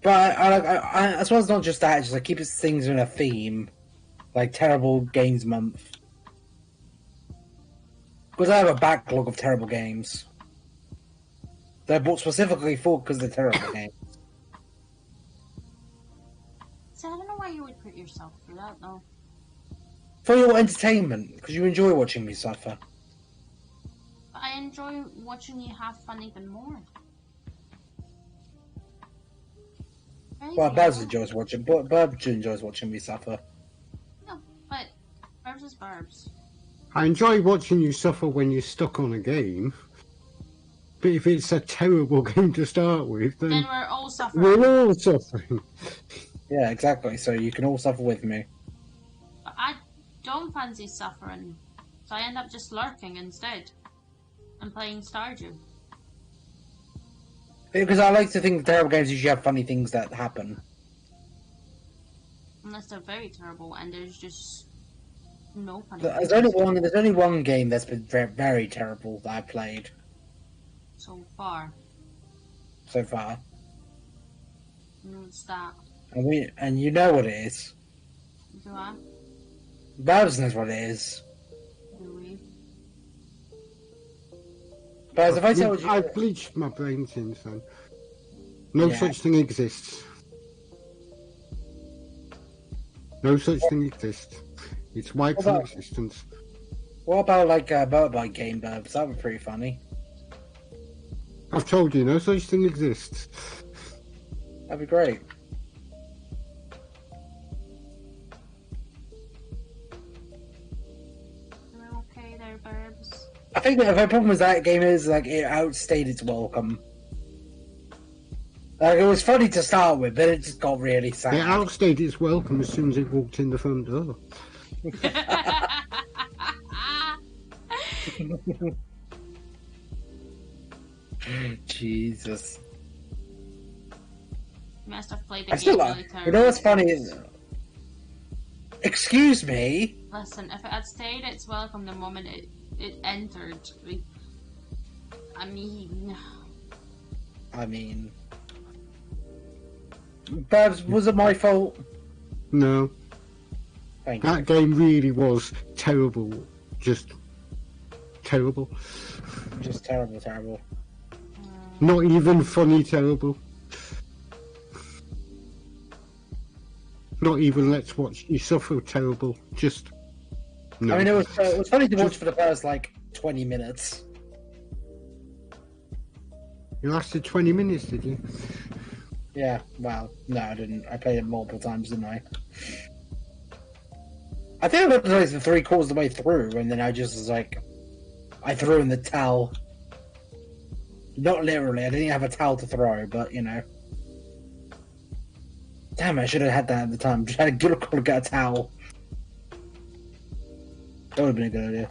But I as well as not just that, just like keep things in a theme, like terrible games month. Because I have a backlog of terrible games. They're bought specifically for because they're terrible games. See, I don't know why you would put yourself through that though. For your entertainment, because you enjoy watching me suffer. But I enjoy watching you have fun even more. Right, Well, yeah. Babs enjoys watching, but Babs enjoys watching me suffer. No, but Barbs is Barbs. I enjoy watching you suffer when you're stuck on a game. But if it's a terrible game to start with, Then then we're all suffering. we're all suffering. Yeah, exactly. So you can all suffer with me. But I don't fancy suffering, so I end up just lurking instead and playing Stardew. Because I like to think terrible games usually have funny things that happen. Unless they're very terrible and there's just no funny There's things only one game that's been very, very terrible that I've played so far. so far. What's that? And you know what it is. Do I? Babs knows what it is. Do we? Babs, if I told you, I've bleached my brain since then. No Yeah. such thing exists. No such thing exists. It's wiped from about- existence. what about like a motorbike game, Babs? That would be pretty funny. I've told you, no such thing exists. That'd be great. Are we okay there, Barbs? I think the problem with that game is like it outstayed its welcome. Like it was funny to start with, but it just got really sad. It outstayed its welcome as soon as it walked in the front door. Jesus. You must have played the I game still, really terribly. you know what's funny is, excuse me. Listen, if it had stayed its welcome the moment it entered, I mean... Babs, was it my fault? No. Thank you. That game really was terrible. Just terrible. Just terrible. Not even funny terrible. Not even let's watch you suffer terrible. Just no. I mean, it was funny to watch for the first, 20 minutes. It lasted 20 minutes, did you? Yeah, well, no, I didn't. I played it multiple times, didn't I? I think I got to the 3/4 of the way through, and then I just was I threw in the towel. Not literally, I didn't have a towel to throw, but, Damn, I should have had that at the time. Just had to get a towel. That would have been a good idea.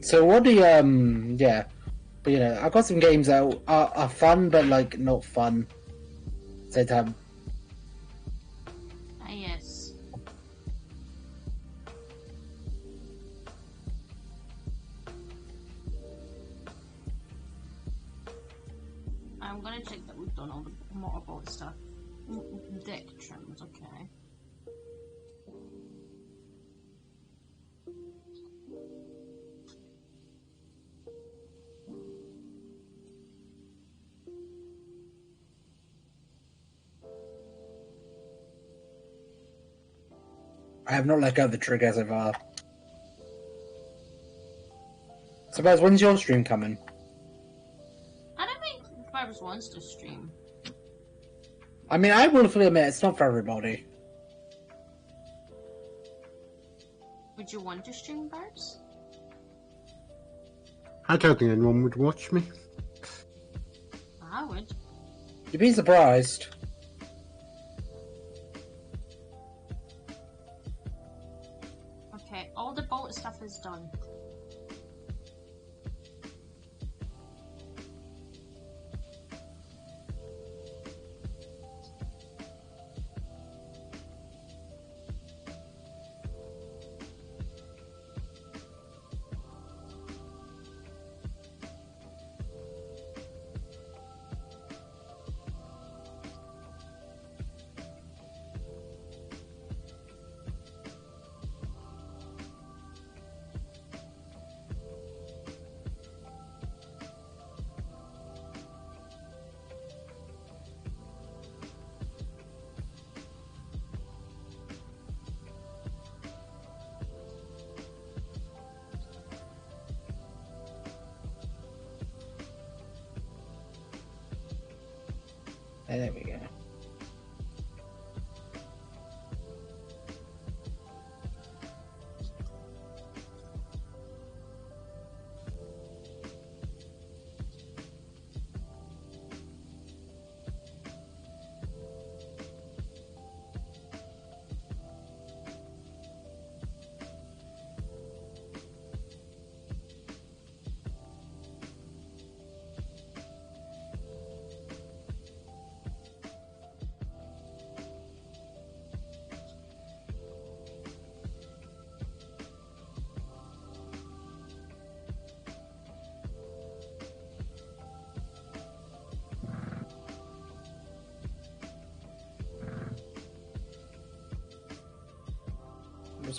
So what do you, yeah. But, I've got some games that are fun, but, not fun. Same time. Ah, yes. I'm gonna check that we've done all the motorboat stuff. Deck trims, okay. I have not let go of the trigger so far. So, guys, when's your stream coming? I don't think Barbs wants to stream. I mean, I will fully admit, it's not for everybody. Would you want to stream, Barbs? I don't think anyone would watch me. I would. You'd be surprised. Okay, all the boat stuff is done. There we go.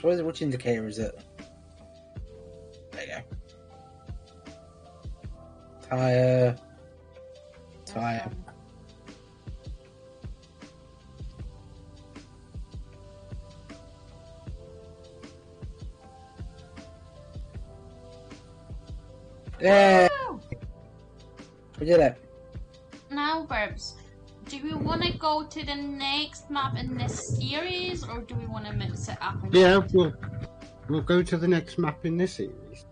Which indicator is it? There you go. Tire. Yeah, Woo! we did it. Now, Burbs, do we want to go to the next map in this series, or do we want to mix it up? And Yeah, we'll go to the next map in this series.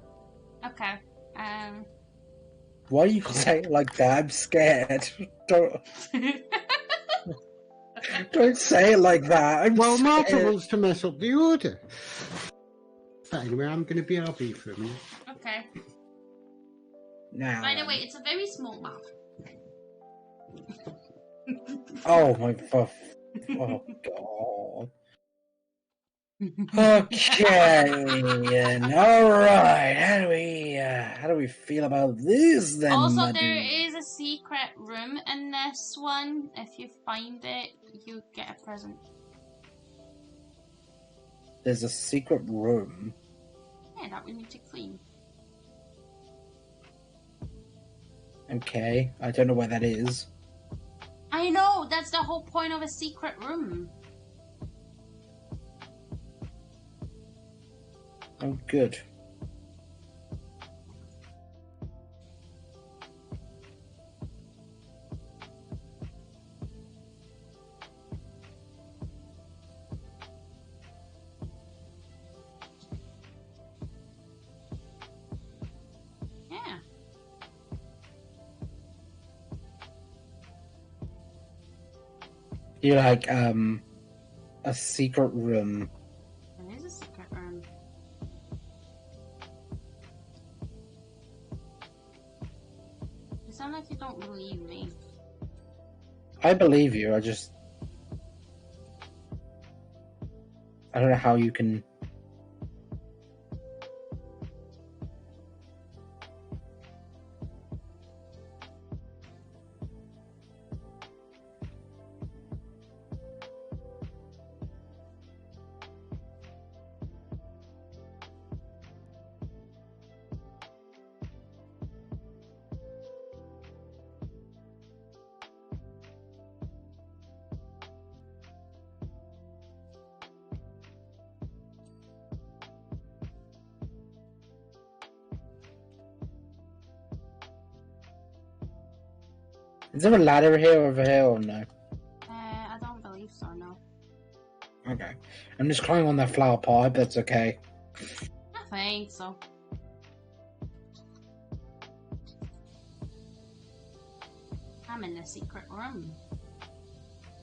Okay. Why are you saying it like that? I'm scared. Don't say it like that. I'm Well, scared. Marta wants to mess up the order. that anyway. I'm going to be RB for a minute. Okay. Now. By the way, it's a very small map. Oh my oh god. Okay, all right. How do we feel about this then? Also, my there dude? is a secret room in this one. If you find it, you get a present. There's a secret room. Yeah, that we need to clean. Okay, I don't know where that is. I know, that's the whole point of a secret room. Oh, good. Yeah. You're like, a secret room. There is a secret room. You sound like you don't believe me. I believe you, I don't know how you can... Is there a ladder here over here or no? I don't believe so, no. Okay. I'm just climbing on that flower pot, that's okay. I think so. I'm in the secret room.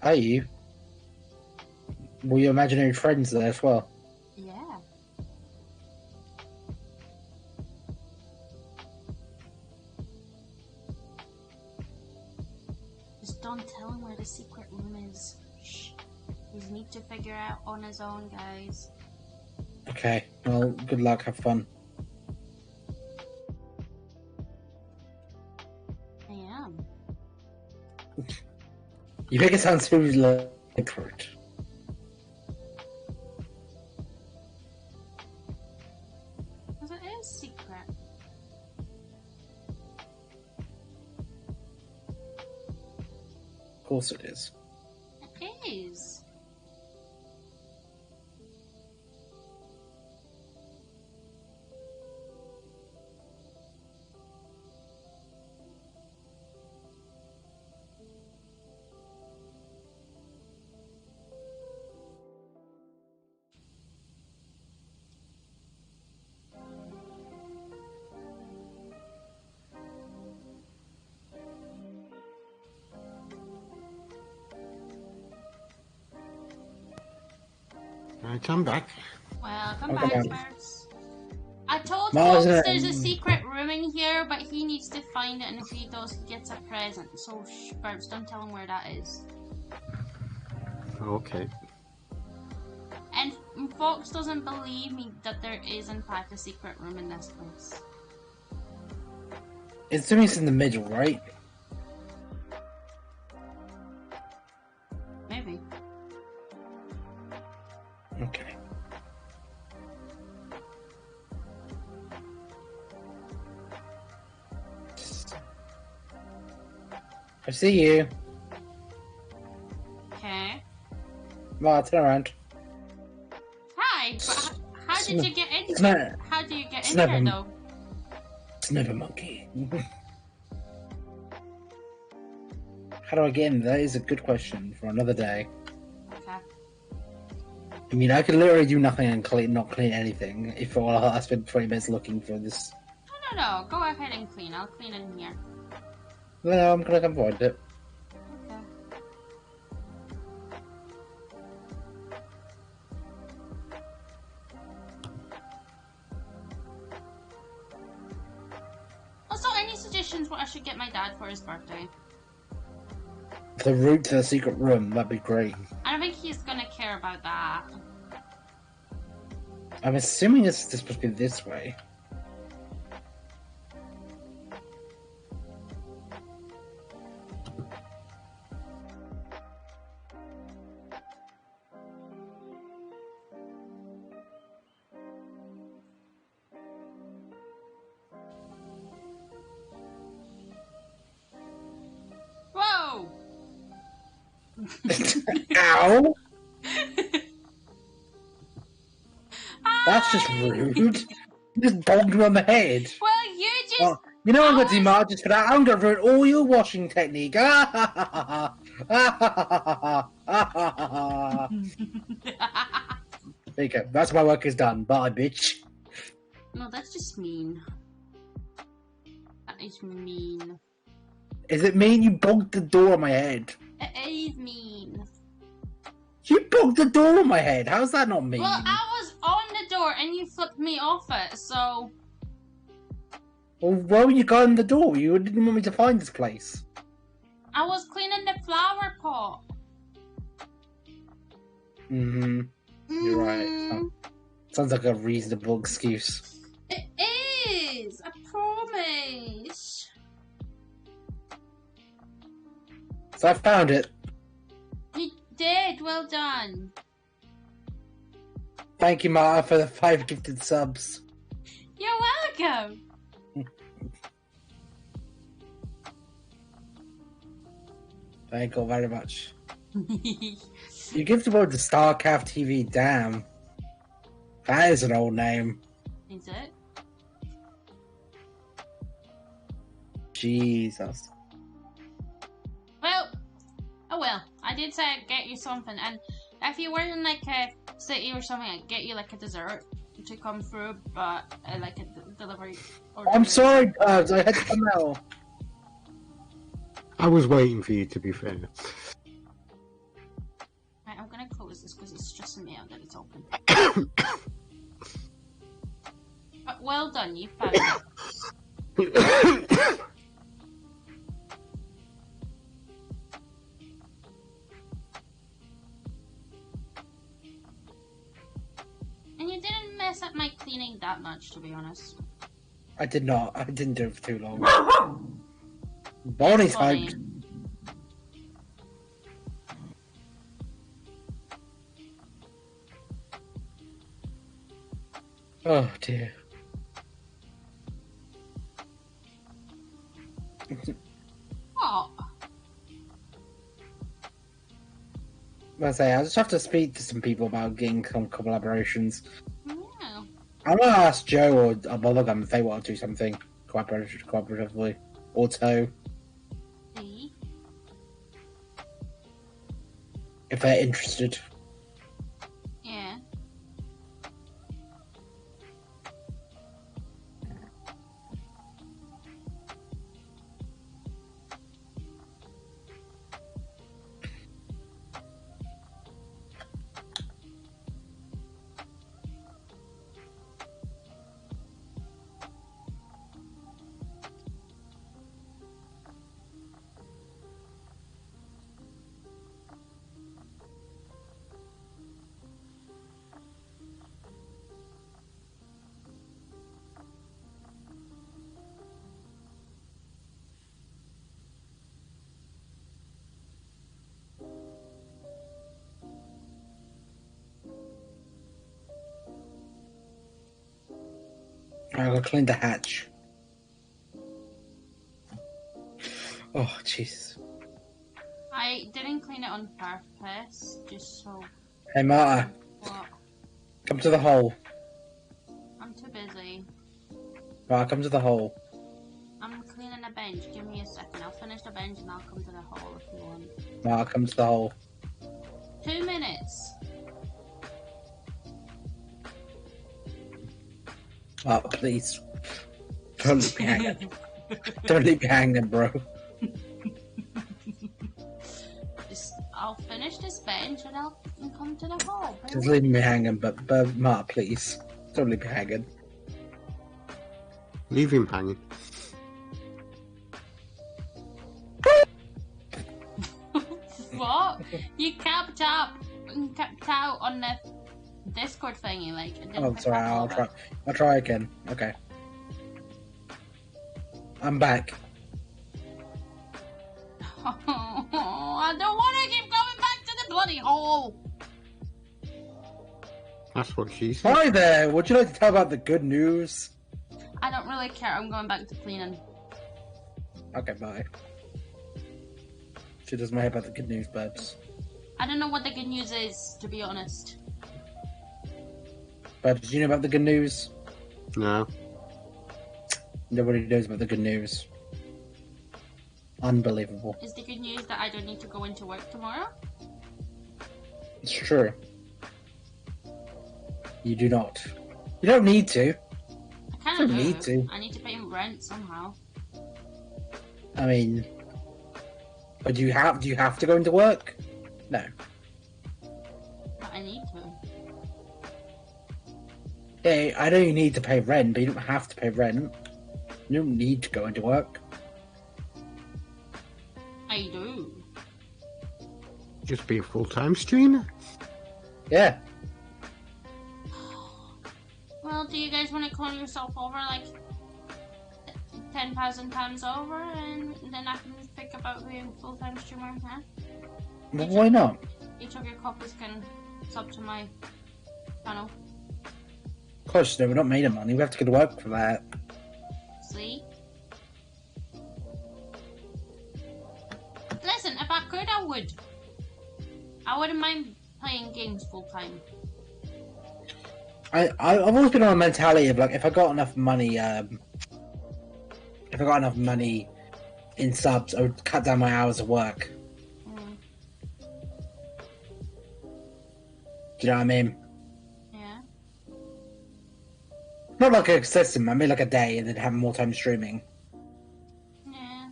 Are you? Were your imaginary friends there as well? Yeah. Just don't tell him where the secret room is. Shh. He's need to figure out on his own, guys. Okay, well, good luck, have fun. I am. You make it sound so like it. Because it is secret. Of course it is. It is. Right, I'm back. Welcome Welcome back, Spurs. I told Mars, Fox there's a secret room in here, but he needs to find it, and if he does, he gets a present. So, Spurs, don't tell him where that is. Okay. And Fox doesn't believe me that there is, in fact, a secret room in this place. It's in the middle, right? Maybe. Okay. I see you. Okay. Well, turn around. Hi, but how did you get in? It's not. How do you get it's in not here, a- though? It's never monkey. How do I get in? That is a good question for another day. Okay. I mean, I could literally do nothing and not clean anything if all I spent 20 minutes looking for this. No. Go ahead and clean. I'll clean in here. No, I'm gonna come find it. Okay. suggestions what I should get my dad for his birthday. The route to the secret room, that'd be great. I don't think he's gonna care about that. I'm assuming it's supposed to be this way. Whoa! Ow! That's just rude. You just bonked me on the head. Well, you just. Oh, you know I'm going to demand just for that. I'm going to ruin all your washing technique. There you go. That's my work is done. Bye, bitch. No, that's just mean. That is mean. Is it mean you bonked the door on my head? It is mean. You bonked the door on my head. How's that not mean? Well, I was on the door and you flipped me off it, so. Well, why were you guarding the door? You didn't want me to find this place. I was cleaning the flower pot. Mm-hmm. You're right. Mhm. Sounds like a reasonable excuse. It is! I promise! So I found it. You did, well done. Thank you, Marta, for the 5 gifted subs. You're welcome! Thank you very much. You give the word to StarCraft TV, damn. That is an old name. Is it? Jesus. Well, oh well. I did say I'd get you something, and if you were in like a city or something, I'd get you like a dessert to come through, but like a delivery. I'm sorry, Pubs, I had to come out. I was waiting for you, to be fair. Right, I'm gonna close this because it's stressing me out that it's open. But well done, you found it. And you didn't mess up my cleaning that much, to be honest. I did not. I didn't do it for too long. Bonnie's Funny. hyped. Oh dear. What? I say, I just have to speak to some people about getting some collaborations. Yeah. I'm gonna ask Joe or Bubblegum if they want to do something cooperatively. Or Toe, See? if they're interested. Yeah. I'm gonna clean the hatch. Oh, jeez. I didn't clean it on purpose, just so. Hey, Marta, What? come to the hole. I'm too busy. Marta, come to the hole. I'm cleaning a bench. Give me a second. I'll finish the bench and I'll come to the hole if you want. Marta, come to the hole. 2 minutes. Oh, please. Don't leave me hanging. Don't leave me hanging, bro. I'll finish this bench and I'll come to the hole. Just leave me hanging, but Marta, please. Don't leave me hanging. Leave him hanging. You kept out on the Discord thingy, like. It didn't Oh, pick sorry. up all I'll of try. it. I'll try again. Okay. I'm back. I don't want to keep going back to the bloody hole. That's what she said. Hi there. Would you like to tell about the good news? I don't really care. I'm going back to cleaning. Okay, bye. She doesn't care about the good news, babes. I don't know what the good news is, to be honest. Babes, did you know about the good news? No. Nobody knows about the good news. Unbelievable. Is the good news that I don't need to go into work tomorrow? It's true. You do not. You don't need to. I kind of Don't do. need to. I need to pay rent somehow. I mean, but do you have to go into work? No. But I need to. Hey, I know you need to pay rent, but you don't have to pay rent. You don't need to go into work. I do. Just be a full-time streamer. Yeah. Well, do you guys want to call yourself over like 10,000 times over, and then I can think about being a full-time streamer? Huh? Well, why not? Each of your copies can sub to my channel. Of course, no, we're not made of money. We have to go to work for that. See? Listen, if I could, I would. I wouldn't mind playing games full-time. I've always been on a mentality of like, if I got enough money, in subs, I would cut down my hours of work. Mm, Do you know what I mean? yeah. Not like a system. I mean like a day, and then have more time streaming. Yeah.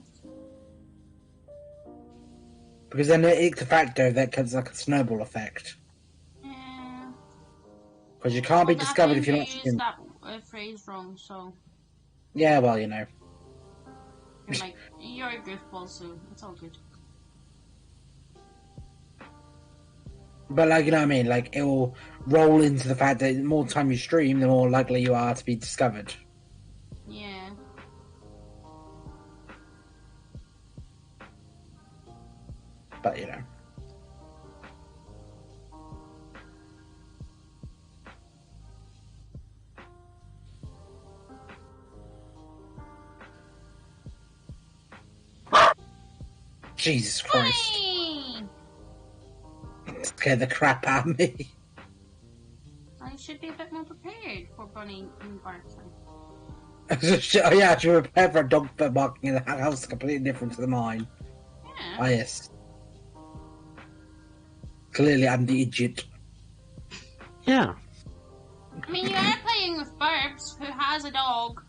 Because then it's a factor that comes like a snowball effect. Yeah. Because you can't be Well, I discovered think if you're you not used streaming. that phrase wrong, so Yeah, well, you know. you're like, you're a goofball, so it's all good. But like, you know what I mean? Like, it will roll into the fact that the more time you stream, the more likely you are to be discovered. Yeah. But, you know. Jesus Christ. Whee! Scared the crap out of me. I should be a bit more prepared for Bunny and barking. Oh, yeah, I should prepare for a dog barking in the house completely different to mine. Yeah. Ah, yes. Clearly, I'm the idiot. Yeah. I mean, you are playing with Burbs, who has a dog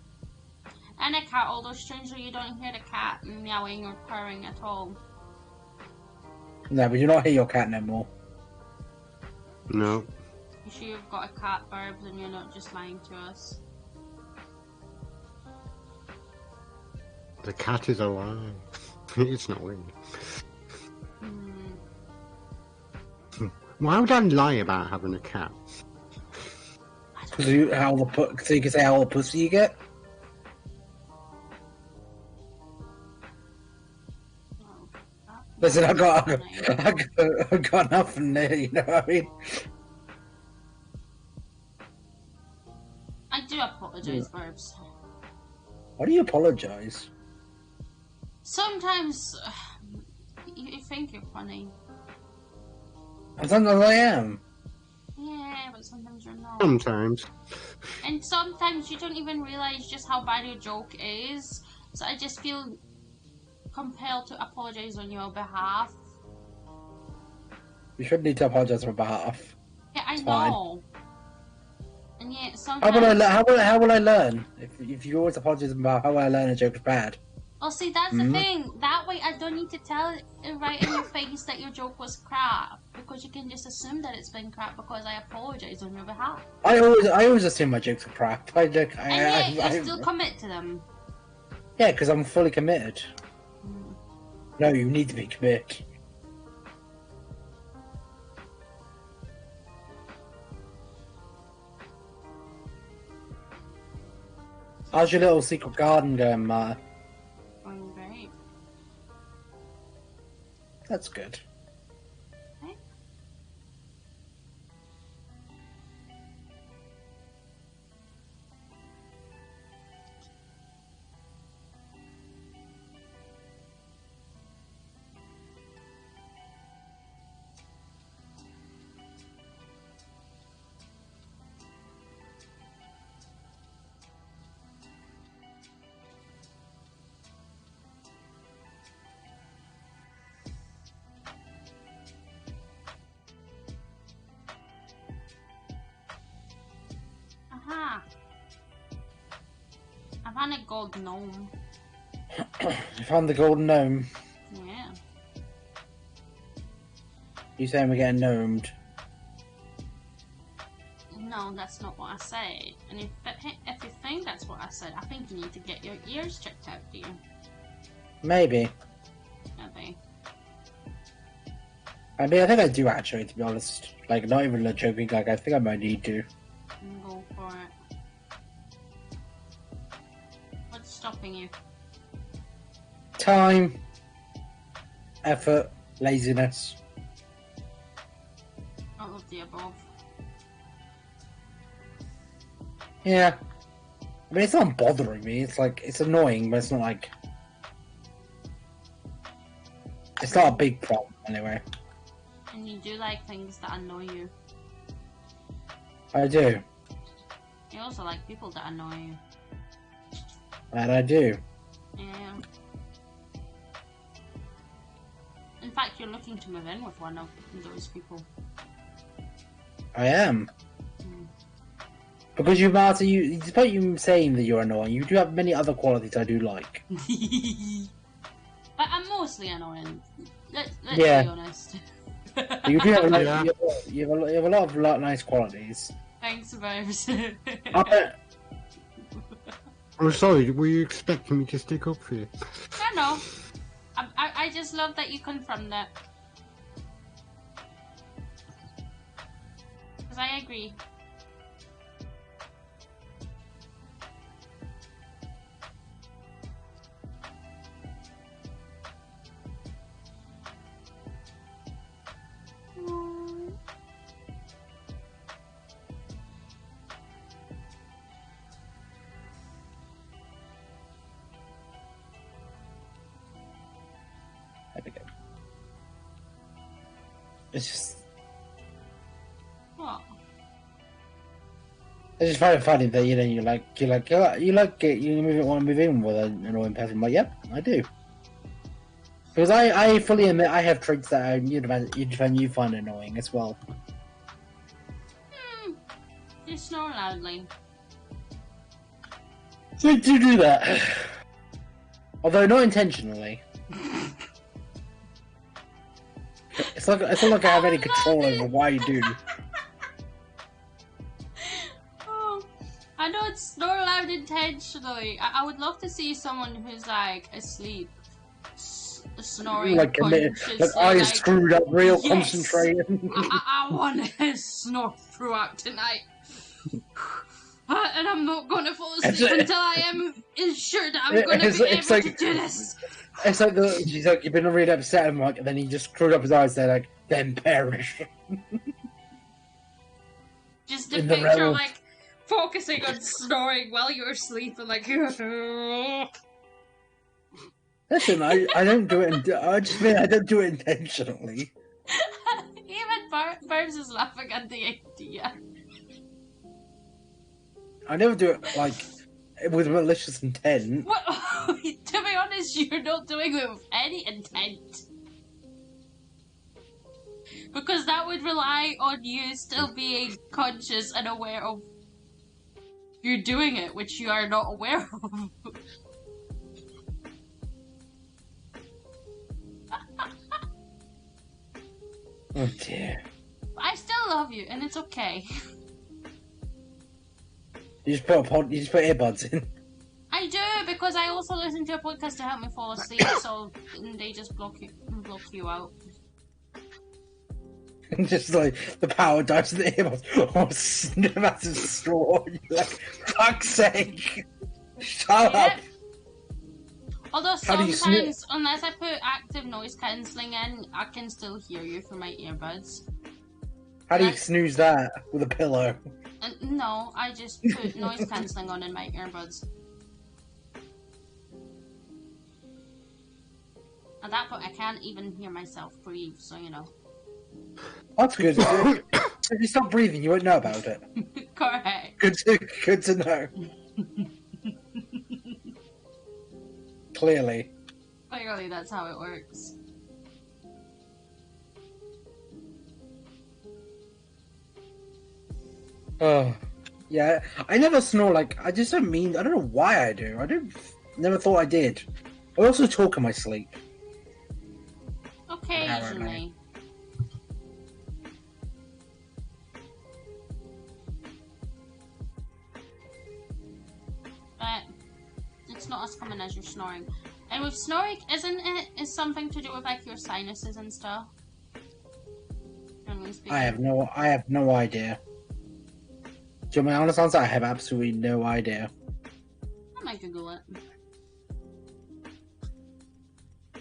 and a cat, although strangely you don't hear the cat meowing or purring at all. No, but you don't hear your cat no more. No. You sure you've got a cat, Burbs, and you're not just lying to us? The cat is alive. It's not weird. Hmm. Why would I lie about having a cat? So you can say how all the pussy you get? Well, that- Listen, I got Funny. I got nothing there, you know what I mean? I do apologise, Burbs. Why do you apologise? Sometimes you think you're funny. Sometimes I am. Yeah, but sometimes you're not. Sometimes. And sometimes you don't even realise just how bad your joke is. So I just feel compelled to apologise on your behalf. You shouldn't need to apologise on my behalf. Yeah, I It's fine. know. And yet How sometimes... will I learn? If you always apologise about how will I learn a joke is bad? Oh, see, that's the thing. That way I don't need to tell it right in your face that your joke was crap. Because you can just assume that it's been crap because I apologise on your behalf. I always assume my jokes are crap. And yet you still commit to them. Yeah, because I'm fully committed. No, you need to be committed. How's your little secret garden going, Marta? Going great. That's good. Okay. Aha! I found a gold gnome. You found the golden gnome. Yeah. You saying we're getting gnomed? No, that's not what I said. And if you think that's what I said, I think you need to get your ears checked out, dear. Maybe. Maybe. I mean, I think I do actually, to be honest. Like, not even joking, like, I think I might need to. Go for it. What's stopping you? Time. Effort. Laziness. All of the above. Yeah. I mean, it's not bothering me. It's like, it's annoying, but it's not like... It's not a big problem, anyway. And you do like things that annoy you. I do. You also like people that annoy you. And I do. Yeah. In fact, you're looking to move in with one of those people. I am. Hmm. Because you, Marta, despite you saying that you're annoying, you do have many other qualities I do like. But I'm mostly annoying. Let's Yeah. be honest. You do have a lot, Yeah. you have a lot of nice qualities. Thanks, Vibes. I'm sorry, were you expecting me to stick up for you? I know. I just love that you confirmed that. Because I agree. There we go. It's just What? It's just very funny that you want to move in with an annoying person. I'm like, yep, I do. Because I fully admit I have traits that you find annoying as well. You snore loudly. So I do that, although not intentionally. It's not like I have any control over why you do. Oh, I don't snore loud intentionally. I would love to see someone who's like asleep, snoring Like consciously. eyes screwed up, real yes! concentrating. I want to snore throughout tonight. And I'm not going to fall asleep until I am ensured that I'm going to be able to do this. It's like she's like, you've been really upset, and like, and then he just screwed up his eyes. They're like, then perish. Just a In the picture, realm. like, focusing on snoring while you're asleep and like... Listen, I don't do it. I just mean I don't do it intentionally. Even Barbs is laughing at the idea. I never do it like with malicious intent. What? To be honest, you're not doing it with any intent. Because that would rely on you still being conscious and aware of you doing it, which you are not aware of. Oh dear. I still love you, and it's okay. You just put earbuds in. I do, because I also listen to a podcast to help me fall asleep, so they just block you out. Just like the power dies to the earbuds. Oh, massive straw. You're like, fuck's sake. Shut up! Yep. Although How do you sometimes, unless I put active noise cancelling in, I can still hear you through my earbuds. How do you snooze that? With a pillow? No, I just put noise cancelling on in my earbuds. At that point, I can't even hear myself breathe, so you know. That's good. If you stop breathing, you won't know about it. Correct. Good to know. Clearly. Clearly, that's how it works. Oh, yeah. I never snore like. I just don't mean. I don't know why I do. I don't. Never thought I did. I also talk in my sleep. Occasionally. But it's not as common as your snoring. And with snoring, isn't it? Is something to do with like your sinuses and stuff? Generally speaking. I have no idea. Do you want my honest answer? I have absolutely no idea. I might Google it.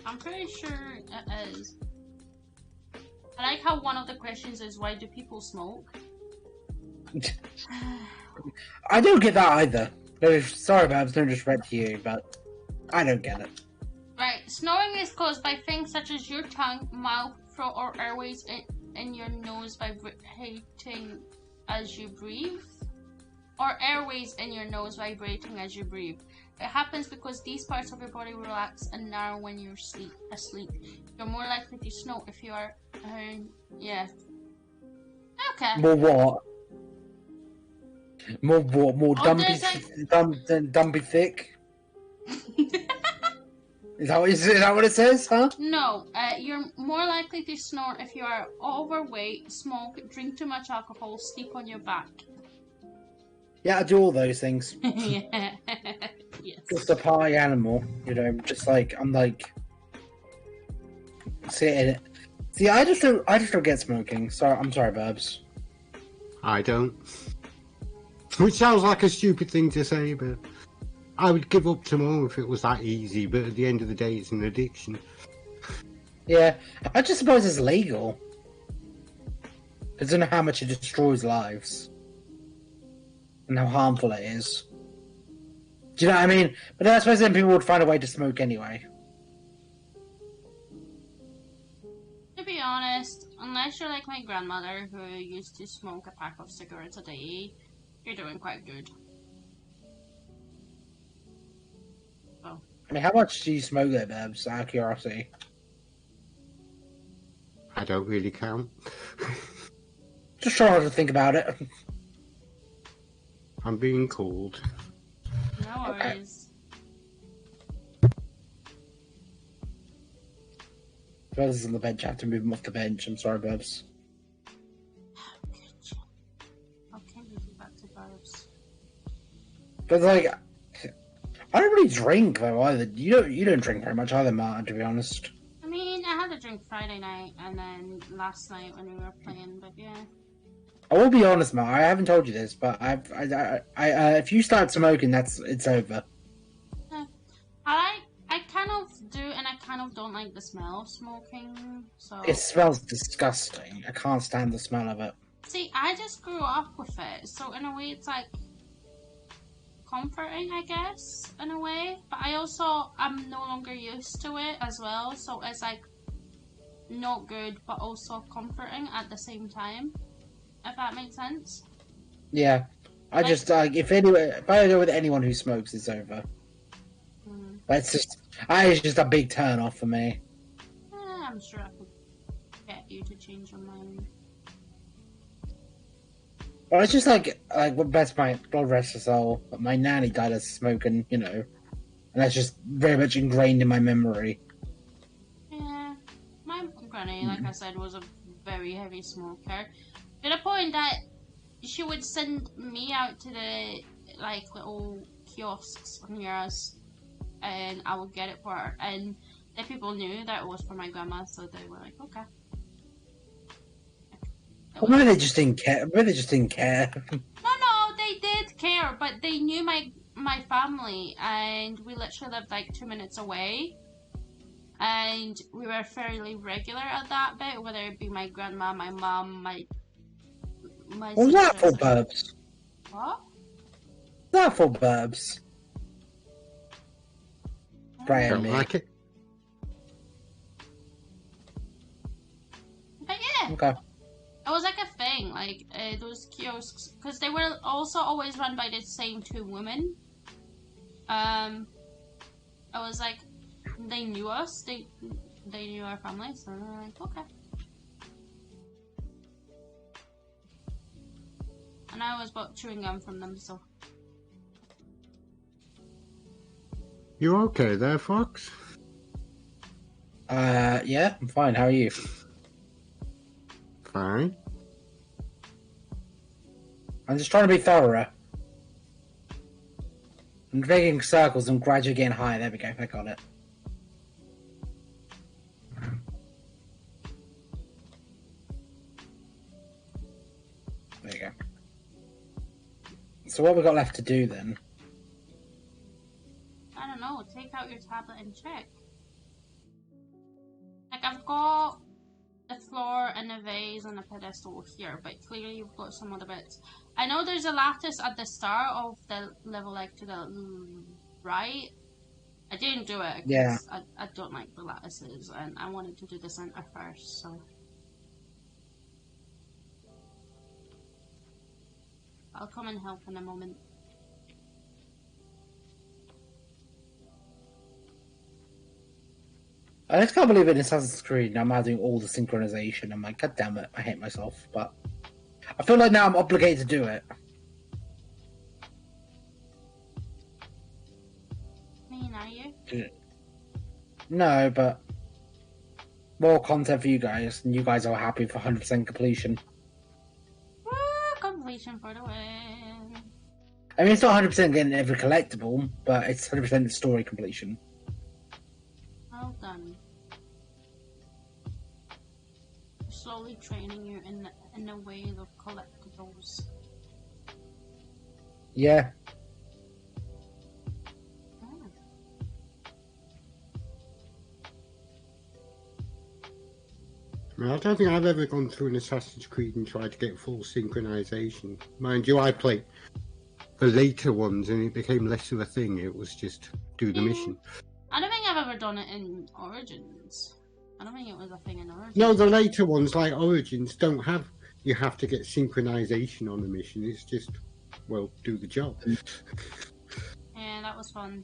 I'm pretty sure it is. I like how one of the questions is, why do people smoke? I don't get that either. No, sorry, Babs, no disrespect to you, but I don't get it. Right, snoring is caused by things such as your tongue, mouth, throat, or airways in your nose vibrating as you breathe, or airways in your nose vibrating as you breathe. It happens because these parts of your body relax and narrow when you're asleep. You're more likely to snore if you are, yeah. Okay. More what? More what? More dumpy thick? Is that what it says, huh? No, you're more likely to snore if you are overweight, smoke, drink too much alcohol, sleep on your back. Yeah, I do all those things. Yeah. Yes. Just a party animal, you know. Just like I'm like, see, I just don't get smoking. So I'm sorry, Babs. I don't. Which sounds like a stupid thing to say, but I would give up tomorrow if it was that easy. But at the end of the day, it's an addiction. Yeah, I just suppose it's legal. I don't know how much it destroys lives and how harmful it is. Do you know what I mean? But I suppose then people would find a way to smoke anyway. To be honest, unless you're like my grandmother who used to smoke a pack of cigarettes a day, you're doing quite good. Oh. I mean, how much do you smoke there, Babs? Out of curiosity. I don't really count. Just trying to think about it. I'm being called. No worries. Babs is on the bench. I have to move him off the bench. I'm sorry, Babs. Okay, we go back to Barbs. But like, I don't really drink though either. You don't drink very much either, Martin. To be honest. I mean, I had a drink Friday night and then last night when we were playing, but yeah. I will be honest, Mark. I haven't told you this, but if you start smoking, it's over. I kind of do, and I kind of don't like the smell of smoking. So It smells disgusting. I can't stand the smell of it. see, I just grew up with it, so in a way, it's like comforting, I guess, in a way. But I'm no longer used to it as well, so it's like not good, but also comforting at the same time. If that makes sense. Yeah, I just if I go with anyone who smokes, it's over. That's it's just a big turn off for me. I'm sure I could get you to change your mind. Well, it's just like best my God rest her soul. But my nanny died of smoking, you know, and that's just very much ingrained in my memory. Yeah, my granny, like I said, was a very heavy smoker. To the point that she would send me out to the like little kiosks near us, and I would get it for her. And the people knew that it was for my grandma, so they were like, "Okay." Well, maybe they just didn't care. Maybe they just didn't care. No, they did care, but they knew my family, and we literally lived like 2 minutes away. And we were fairly regular at that bit, whether it be my grandma, my mum, my What was that for, sisters. Burbs? What? What's that for, Burbs? Brian, Don't mate. like it. But yeah, Okay. it was like a thing, like those kiosks, because they were also always run by the same two women. I was like, they knew us, they knew our family, so they were like, okay. And I always bought chewing gum from them, so. You okay there, Fox? Yeah, I'm fine. How are you? Fine. I'm just trying to be thorough. I'm making circles and gradually getting higher. There we go. I got it. There you go. So what we got left to do then? I don't know, take out your tablet and check. Like, I've got the floor and a vase and a pedestal here, but clearly you've got some other bits. I know there's a lattice at the start of the level, like, to the right. I didn't do it because I don't like the lattices, and I wanted to do the center first, so. I'll come and help in a moment. I just can't believe in Assassin's Creed I'm now doing all the synchronization. I'm like, God damn it, I hate myself. But I feel like now I'm obligated to do it. I mean, are you? No, but more content for you guys, and you guys are happy for 100% completion. Woo! Completion for the win. I mean, it's not 100% getting every collectible, but it's 100% story completion. Well done. Slowly training you in the way of collectibles. Yeah. Oh. I mean, I don't think I've ever gone through an Assassin's Creed and tried to get full synchronization. Mind you, I played the later ones and it became less of a thing. It was just do the mission. I don't think I've ever done it in Origins. I don't think it was a thing in Origins. No, the later ones like Origins don't have. You have to get synchronization on the mission. It's just, well, do the job. Yeah, that was fun.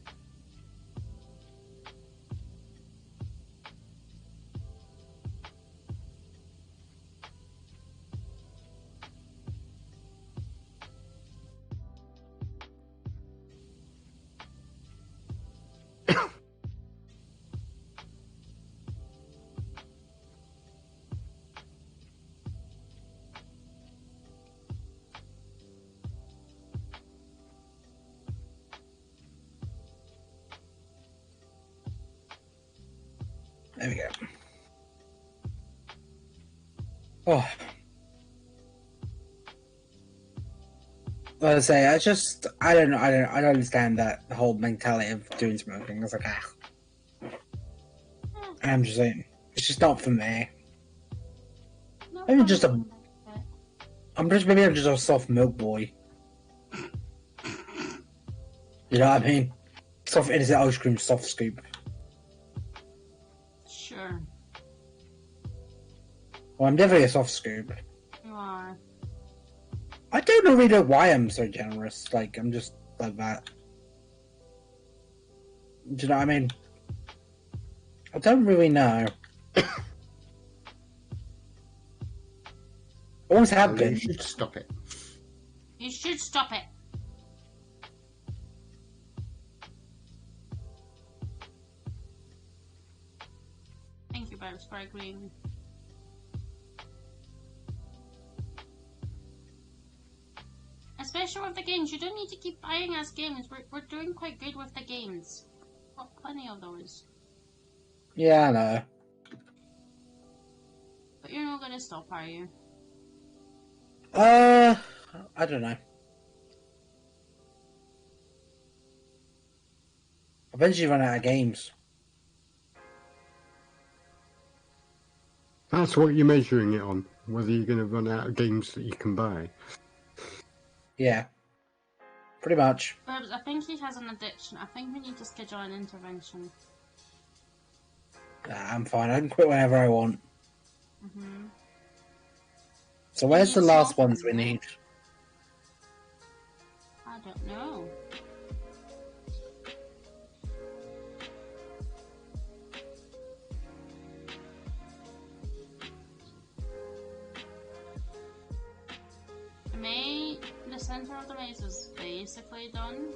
There we go. Oh. Well, I say, I don't understand that the whole mentality of doing smoking. I was like, I'm just saying, it's just not for me. No, Maybe just problem like that. maybe I'm just a soft milk boy. You know what I mean? Soft innocent ice cream, soft scoop. Sure, Well, I'm definitely a soft scoop. you are. I don't really know why I'm so generous. Like, I'm just like that. Do you know what I mean? I don't really know. I always have You been. should stop it. You should stop it. Thank you, Babs, for agreeing. Especially with the games, you don't need to keep buying us games. We're doing quite good with the games. Got plenty of those. Yeah, I know. But you're not gonna stop, are you? I don't know. Eventually run out of games. That's what you're measuring it on, whether you're going to run out of games that you can buy. Yeah. Pretty much. But I think he has an addiction. I think we need to schedule an intervention. I'm fine. I can quit whenever I want. Mm-hmm. So where's the Need last something, ones we right? need? I don't know. The center of the maze is basically done.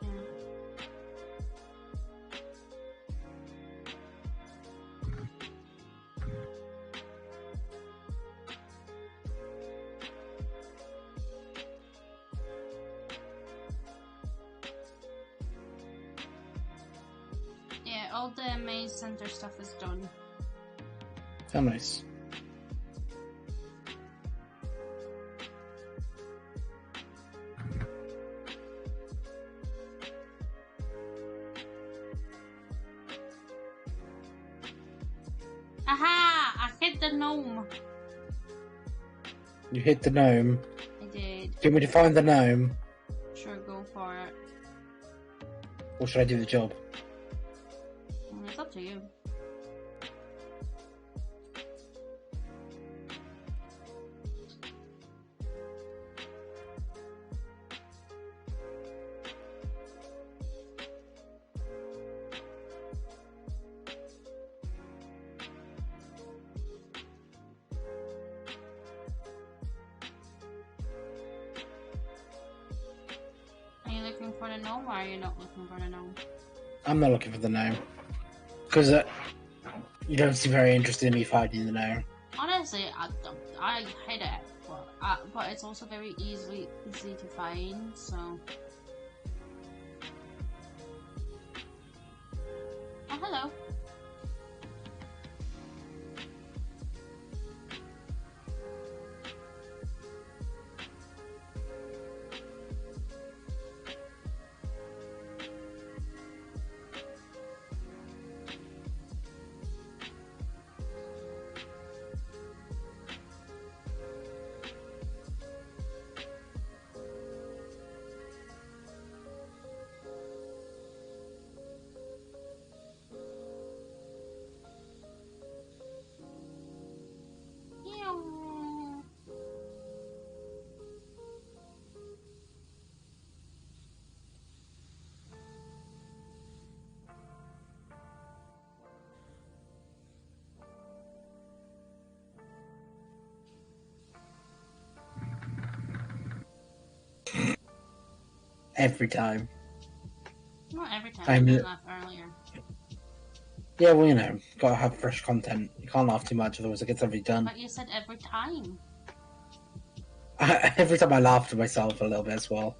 Yeah. Yeah, all the maze center stuff is done. Oh, nice. Aha! I hit the gnome. You hit the gnome. I did. Do you want me to find the gnome? Sure, go for it. Or should I do the job? It's up to you. Are you looking for the gnome or are you not looking for the gnome? I'm not looking for the gnome. Because you don't seem very interested in me finding the gnome. Honestly, I hate it, but it's also very easy to find. So, oh hello. Meow. Every time. Not every time. I'm- I did laugh earlier. Yeah, well, you know, gotta have fresh content. You can't laugh too much, otherwise it gets everything done. But you said every time. Every time I laugh to myself a little bit as well.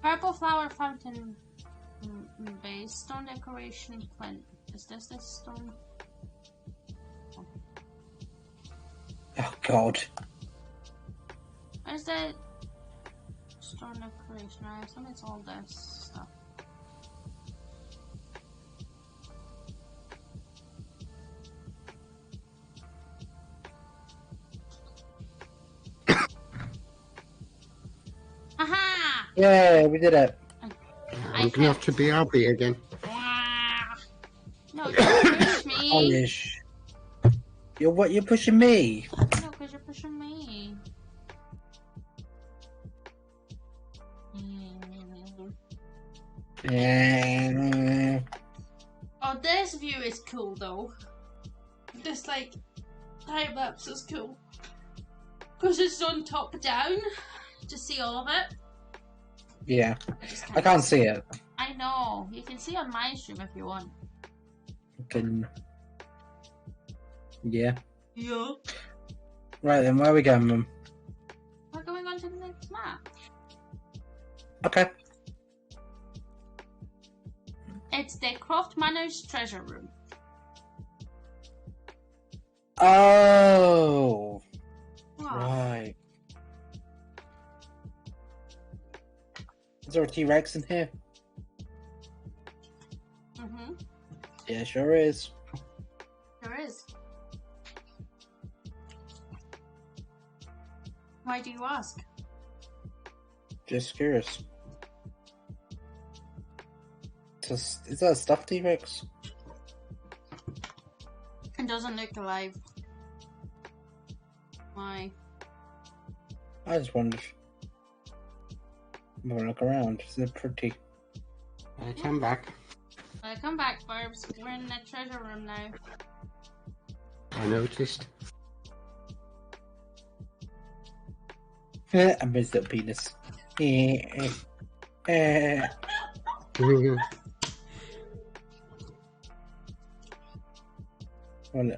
Purple flower fountain base stone decoration plant. Is this stone? Oh, God. Where's the stone decoration? I assume it's all this stuff. Aha! Yeah, we did it. I'm going to have to be Albie again. No, don't push me. Polish. You're pushing me. No, because you're pushing me. Yeah. Oh, this view is cool though. This like time lapse is cool because it's done top down to see all of it. Yeah. just I can't see it. I know. You can see on my stream if you want. Yeah. Yeah. Right then, where are we going, Mum? We're going on to the next map. Okay. It's the Croft Manor's treasure room. Oh, What? right. Is there a T-Rex in here? Mm-hmm. Yeah, sure is. There is. Why do you ask? Just curious. Is that a stuffed T-Rex? It doesn't look alive. Why? I just wondered. I'm gonna look around. Is it pretty? Come back. Come back, Barbs. We're in the treasure room now. I noticed. I missed that penis. Well,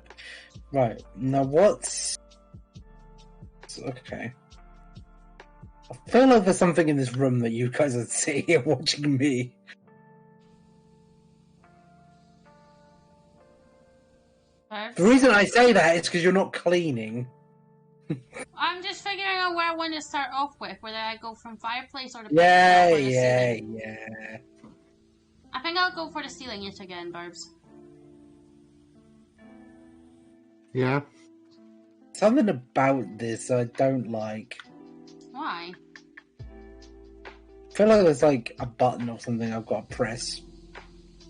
right, now what's... Okay. I feel like there's something in this room that you guys are sitting here watching me. Barbs? The reason I say that is because you're not cleaning. I'm just figuring out where I want to start off with, whether I go from fireplace or the Yeah, or the yeah, ceiling. yeah. I think I'll go for the ceiling yet again, Barbs. Yeah. Something about this I don't like. Why? I feel like there's like a button or something I've got to press.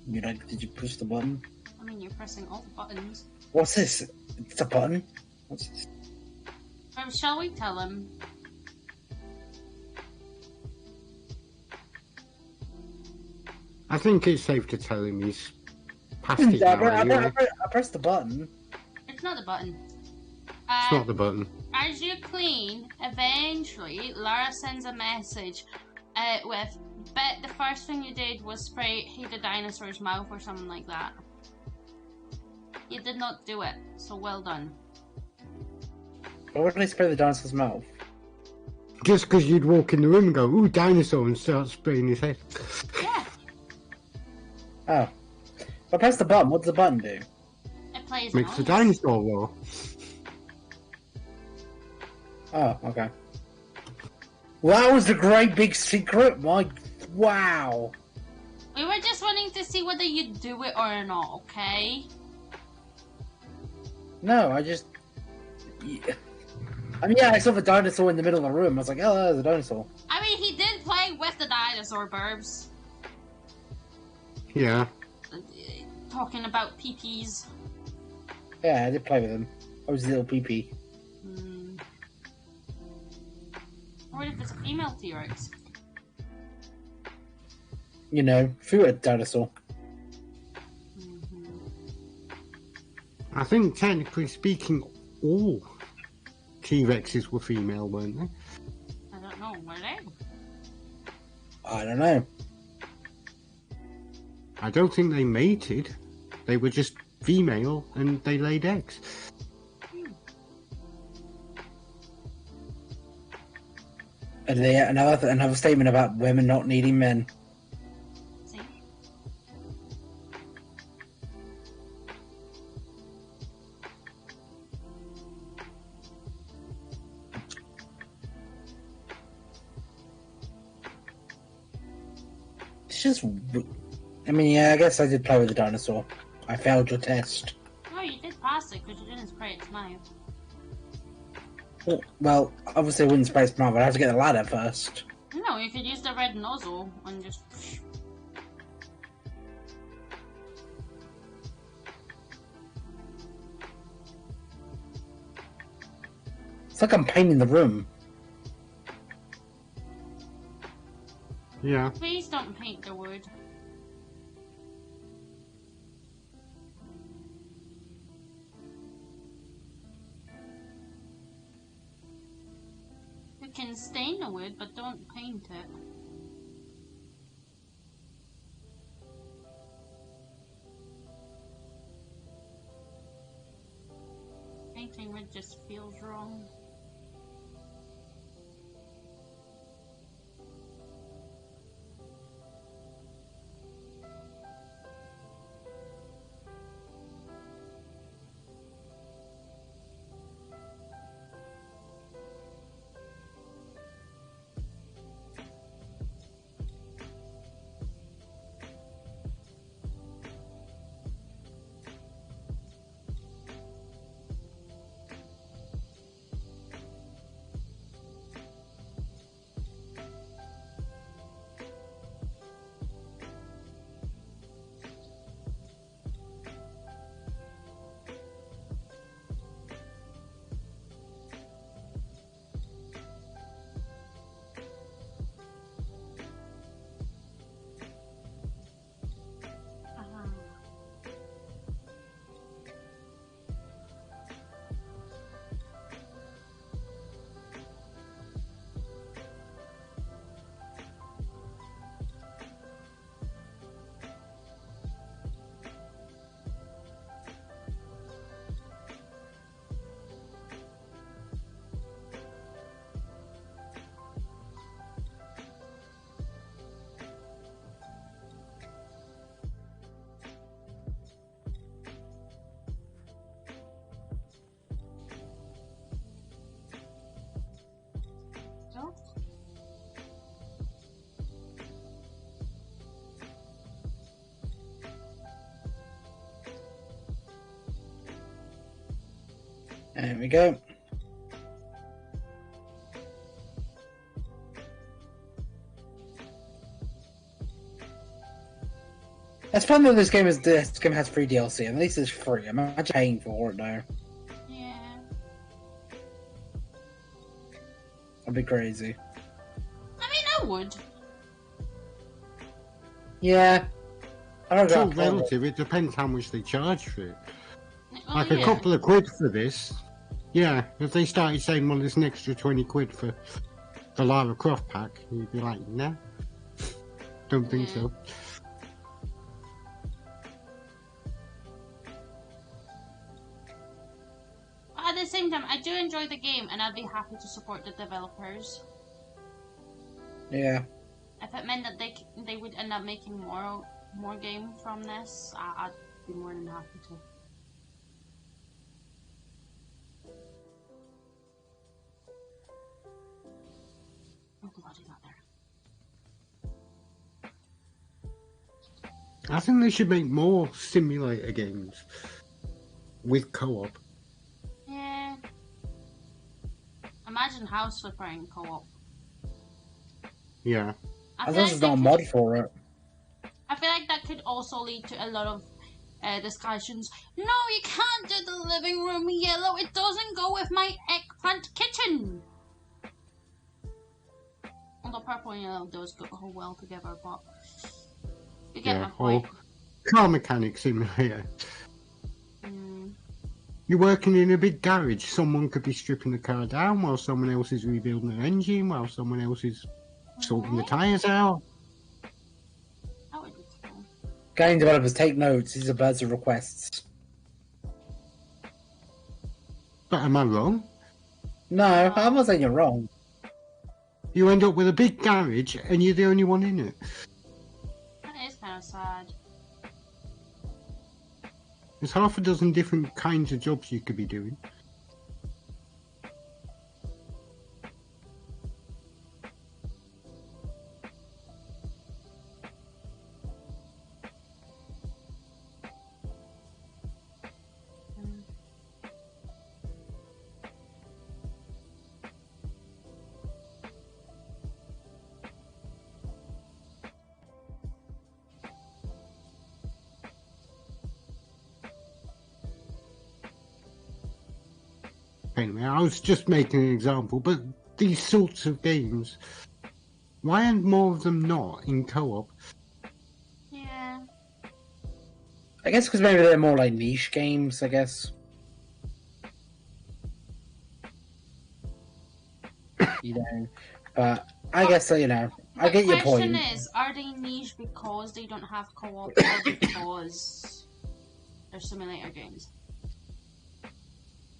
You know, did you push the button? I mean, you're pressing all the buttons. What's this? It's a button? What's this? Barbs, shall we tell him? I think it's safe to tell him he's past it now anyway. I pressed the button. It's not the button. It's not the button. As you clean, eventually, Lara sends a message with, bet the first thing you did was spray the dinosaur's mouth or something like that. You did not do it, so well done. Why would I spray the dinosaur's mouth? Just because you'd walk in the room and go, ooh, dinosaur, and start spraying his head. Yeah, Oh. If I press the button, what does the button do? it plays Makes the noise. dinosaur roar. Oh, okay. Well, that was the great big secret. Wow. We were just wanting to see whether you do it or not, okay? No, I just... I mean, yeah, I saw the dinosaur in the middle of the room. I was like, oh, there's a dinosaur. I mean, he did play with the dinosaur, Burbs. Yeah. Talking about peepees. Yeah, I did play with him. I was a little pee-pee. What if it's a female T-Rex? You know, fruit dinosaur. I think, technically speaking, all T-Rexes were female, weren't they? I don't know, were they? I don't know. I don't think they mated. They were just female and they laid eggs. And then another statement about women not needing men. See? It's just... I mean, yeah, I guess I did play with the dinosaur. I failed your test. No, you did pass it because you didn't spray its mouth. Well, obviously I wouldn't spray its mouth. I'd have to get the ladder first. No, you could use the red nozzle and just... It's like I'm painting the room. Yeah. Please don't paint the wood. You can stain the wood, but don't paint it. Painting wood just feels wrong. There we go. It's fun that this game has free DLC. At least it's free. Imagine paying for it now. Yeah. That'd be crazy. I mean, I would. Yeah. I It's all don't know. relative. It depends how much they charge for it. Oh, Like yeah. a couple of quid for this. Yeah, if they started saying, well, there's an extra 20 quid for the Lara Croft pack, you'd be like, no. Don't think Yeah. so. But at the same time, I do enjoy the game, and I'd be happy to support the developers. Yeah. If it meant that they would end up making more game from this, I'd be more than happy to. Oh god, he's not there. I think they should make more simulator games with co-op. Yeah. Imagine House Flipper in co-op. Yeah. I thought there's not a mod for it. I feel like that could also lead to a lot of discussions. No, you can't do the living room yellow. It doesn't go with my eggplant kitchen. Although purple and yellow does go well together, but you get my point. Car mechanic simulator. Mm. You're working in a big garage. Someone could be stripping the car down while someone else is rebuilding an engine, while someone else is sorting the tyres out. That would be cool. Game developers, take notes. These are birds of requests. But am I wrong? No, I'm not saying you're wrong. You end up with a big garage and you're the only one in it. That is kind of sad. There's half a dozen different kinds of jobs you could be doing. Mm. Anyway, I was just making an example, but these sorts of games, why aren't more of them not in co-op? Yeah. I guess because maybe they're more like niche games, I guess. You know, but I guess, you know, I get your The point. question is, are they niche because they don't have co-op or because they're simulator games?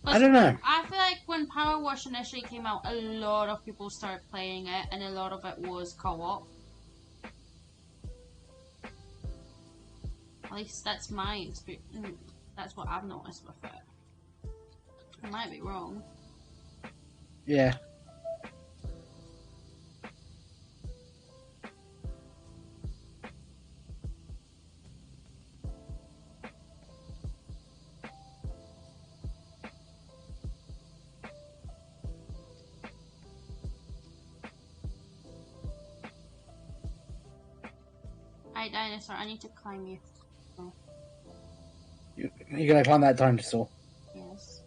I don't know. I feel like when Power Wash initially came out, a lot of people started playing it, and a lot of it was co-op. At least that's my experience. That's what I've noticed with it. I might be wrong. Yeah. Alright, dinosaur, I need to climb you. You're gonna climb that dinosaur. Yes.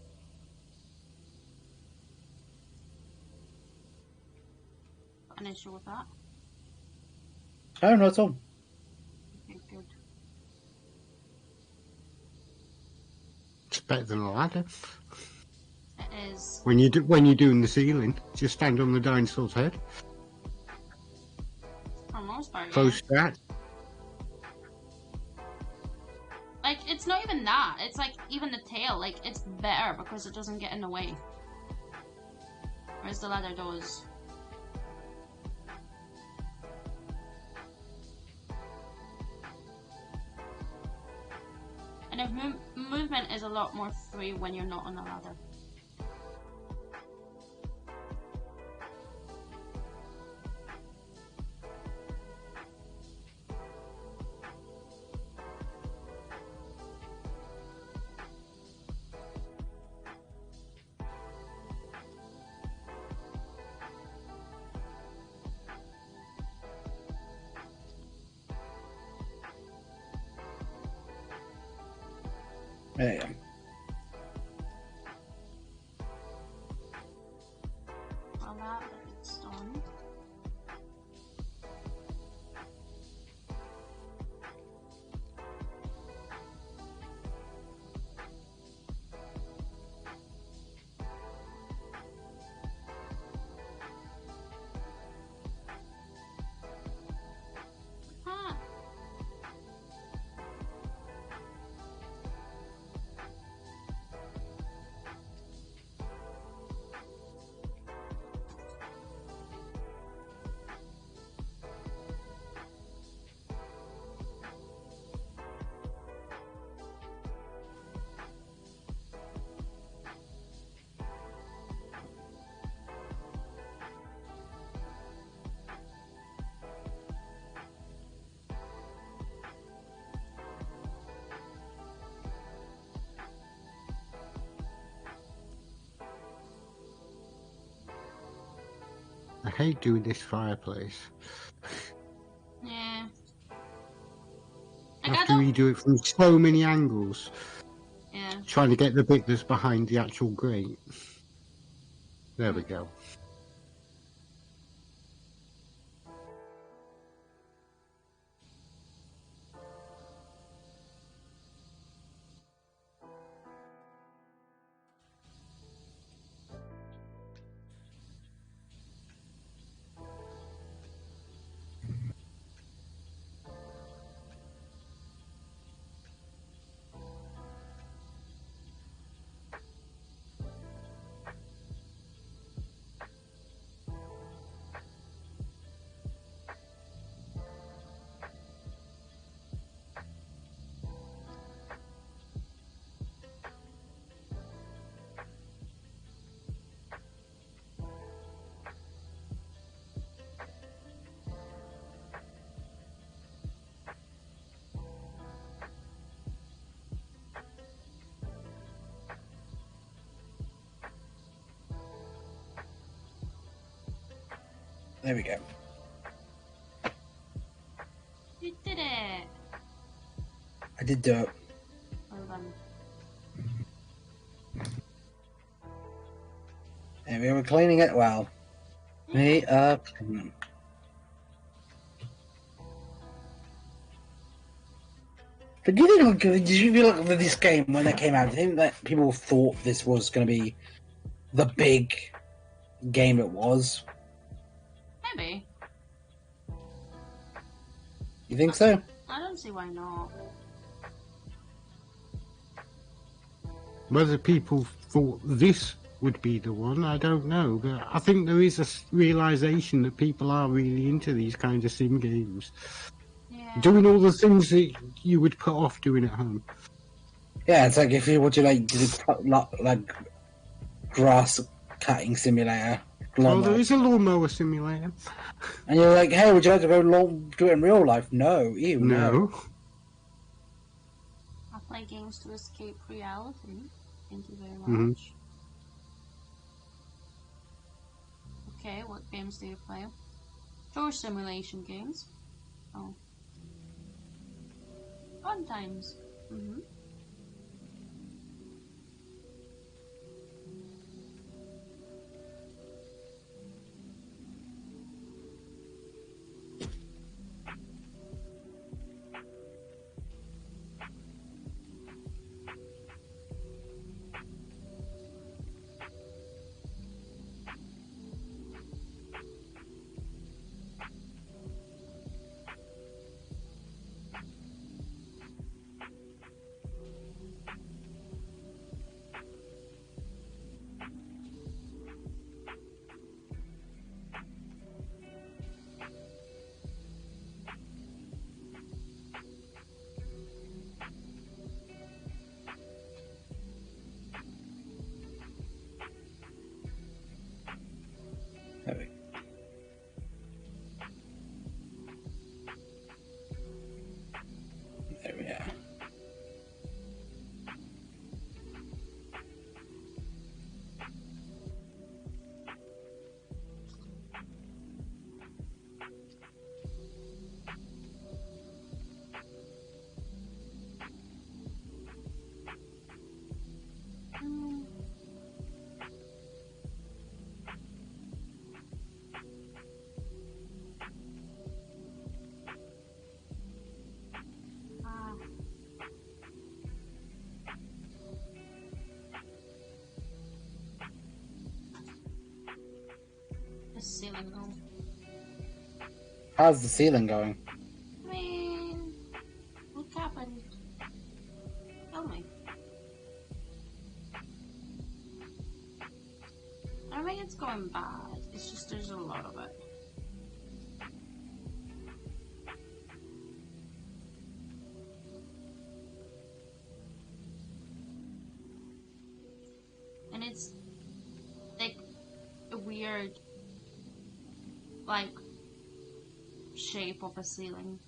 Got an issue with that? No, not at all. Okay, good. It's better than a ladder. It is. When you're doing the ceiling, just stand on the dinosaur's head. For the most part, yeah. Close that. Like, it's not even that. It's like, even the tail, like, it's better because it doesn't get in the way. Whereas the ladder does. And if movement is a lot more free when you're not on a ladder. There you go. Well, that bit's done. Huh. I hate doing this fireplace. Yeah. I Like, I have to don't. redo it from so many angles, Yeah. trying to get the bit that's behind the actual grate. There we go. There we go. You did it. I did do it. Well done. And we were cleaning it well. Me up. But did you feel like with this game when it came out? Do you think that people thought this was going to be the big game it was? Maybe. You think so? I don't see why not. Whether people thought this would be the one, I don't know. But I think there is a realization that people are really into these kinds of sim games. Yeah. Doing all the things that you would put off doing at home. Yeah, it's like if you want to like grass cutting simulator. Oh, Lawnmower. there is a lawnmower simulator. And you're like, hey, would you like to go do it in real life? No. Ew, no. I play games to escape reality. Thank you very much. Mhm. Okay, what games do you play? Door simulation games. Oh. Fun times. Mm-hmm. the ceiling go? How's the ceiling going? I mean, what happened? Tell me. I don't think it's going bad. It's just there's a lot of it. And it's like a weird, like, shape of a ceiling.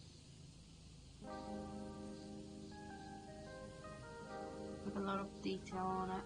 With a lot of detail on it.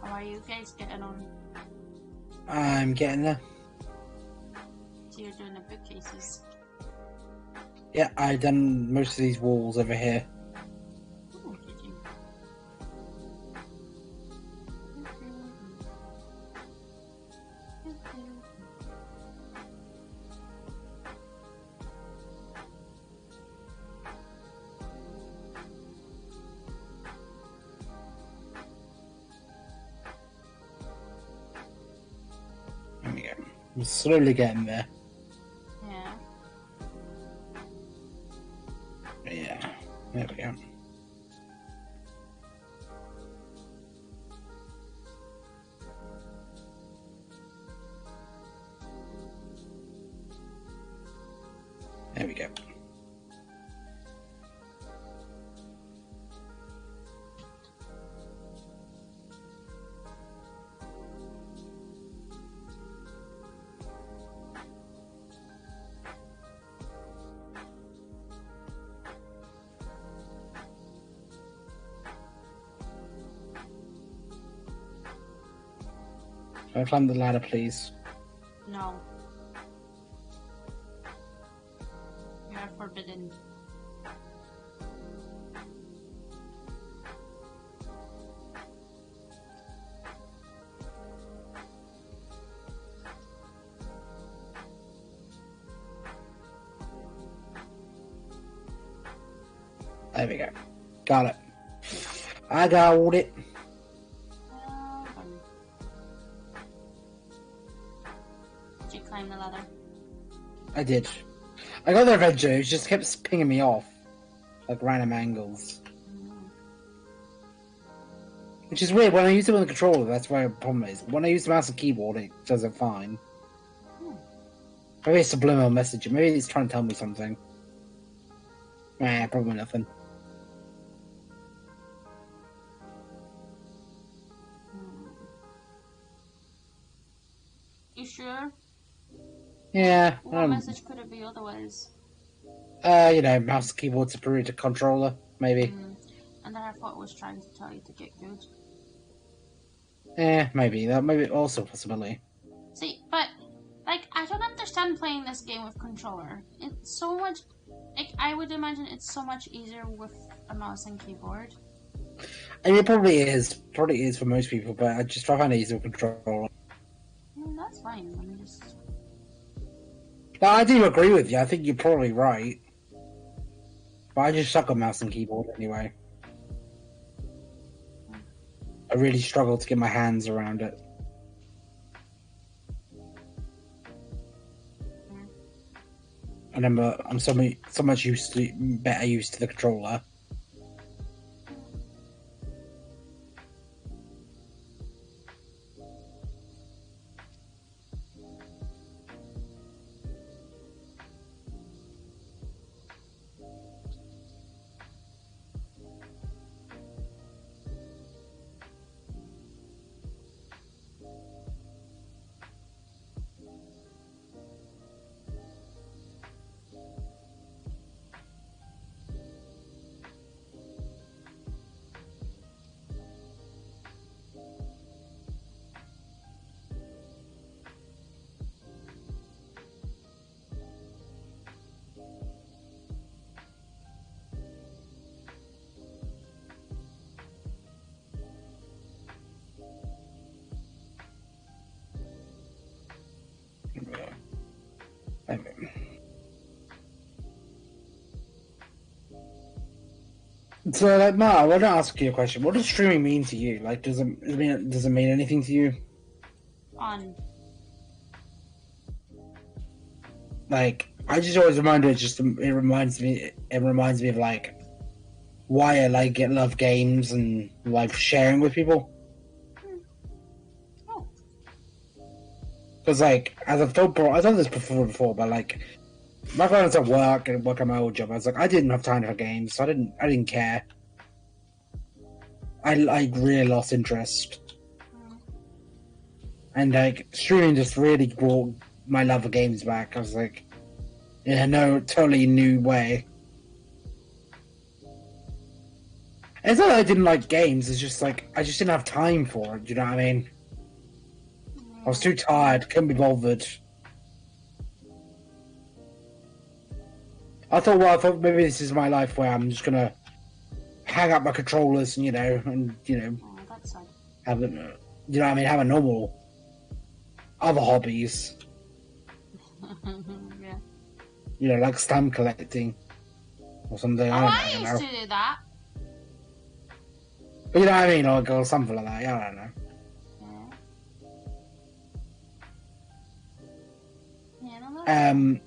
How are you guys getting on? I'm getting there. So you're doing the bookcases. Yeah, I done most of these walls over here. Oh, did you? There we go. I'm slowly getting there. Yeah. Yeah, there we go. There we go. Can I climb the ladder, please? No. You are forbidden. There we go. Got it. I got it. Did you climb the ladder? I did. I got there eventually. It just kept pinging me off, like random angles. Which is weird. When I use it on the controller, that's where the problem is. When I use the mouse and keyboard, it does it fine. Maybe it's a subliminal message. Maybe it's trying to tell me something. Nah, probably nothing. You sure? Yeah. What message could it be otherwise? You know, mouse and keyboard superior to controller, maybe. And then I thought it was trying to tell you to get good. Maybe. That maybe also a possibility. See, but, like, I don't understand playing this game with controller. It's so much... Like, I would imagine it's so much easier with a mouse and keyboard. I mean, it probably is. Probably is for most people, but I just find it easier with controller. That's fine. Let me just... No, I do agree with you. I think you're probably right. But I just suck on mouse and keyboard anyway. I really struggle to get my hands around it. And I'm so much better used to the controller. So, like, Mark, I want to ask you a question. What does streaming mean to you? Like, does it mean anything to you? On. Like, I just always remind it. It reminds me of like why I love games and like sharing with people. Oh. Because like, as I've told this before, but like, back when I was at work and working my old job, I was like, I didn't have time for games, so I didn't care. I really lost interest. And like streaming just really brought my love of games back. I was like, in a totally new way. And it's not that I didn't like games, it's just like I just didn't have time for it, do you know what I mean? I was too tired, couldn't be bothered. I thought maybe this is my life where I'm just gonna hang up my controllers and Oh, that's sad. have a normal other hobbies. Yeah. Like stamp collecting or something. Oh, I I don't used know. to do that. But you know what I mean, or something like that. Yeah, I don't know. Yeah. Yeah, no,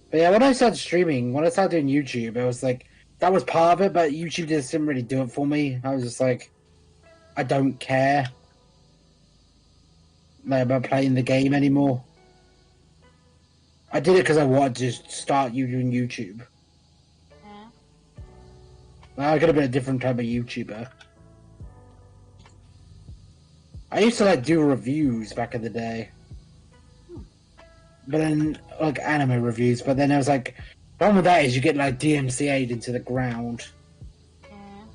But yeah, when I started doing YouTube, it was like that was part of it, but YouTube just didn't really do it for me. I was just like, I don't care about playing the game anymore. I did it because I wanted to start doing YouTube. Yeah. I could have been a different type of YouTuber. I used to like do reviews back in the day. But then, like, anime reviews, but then I was like, the problem with that is you get, like, DMCA'd into the ground. Yeah.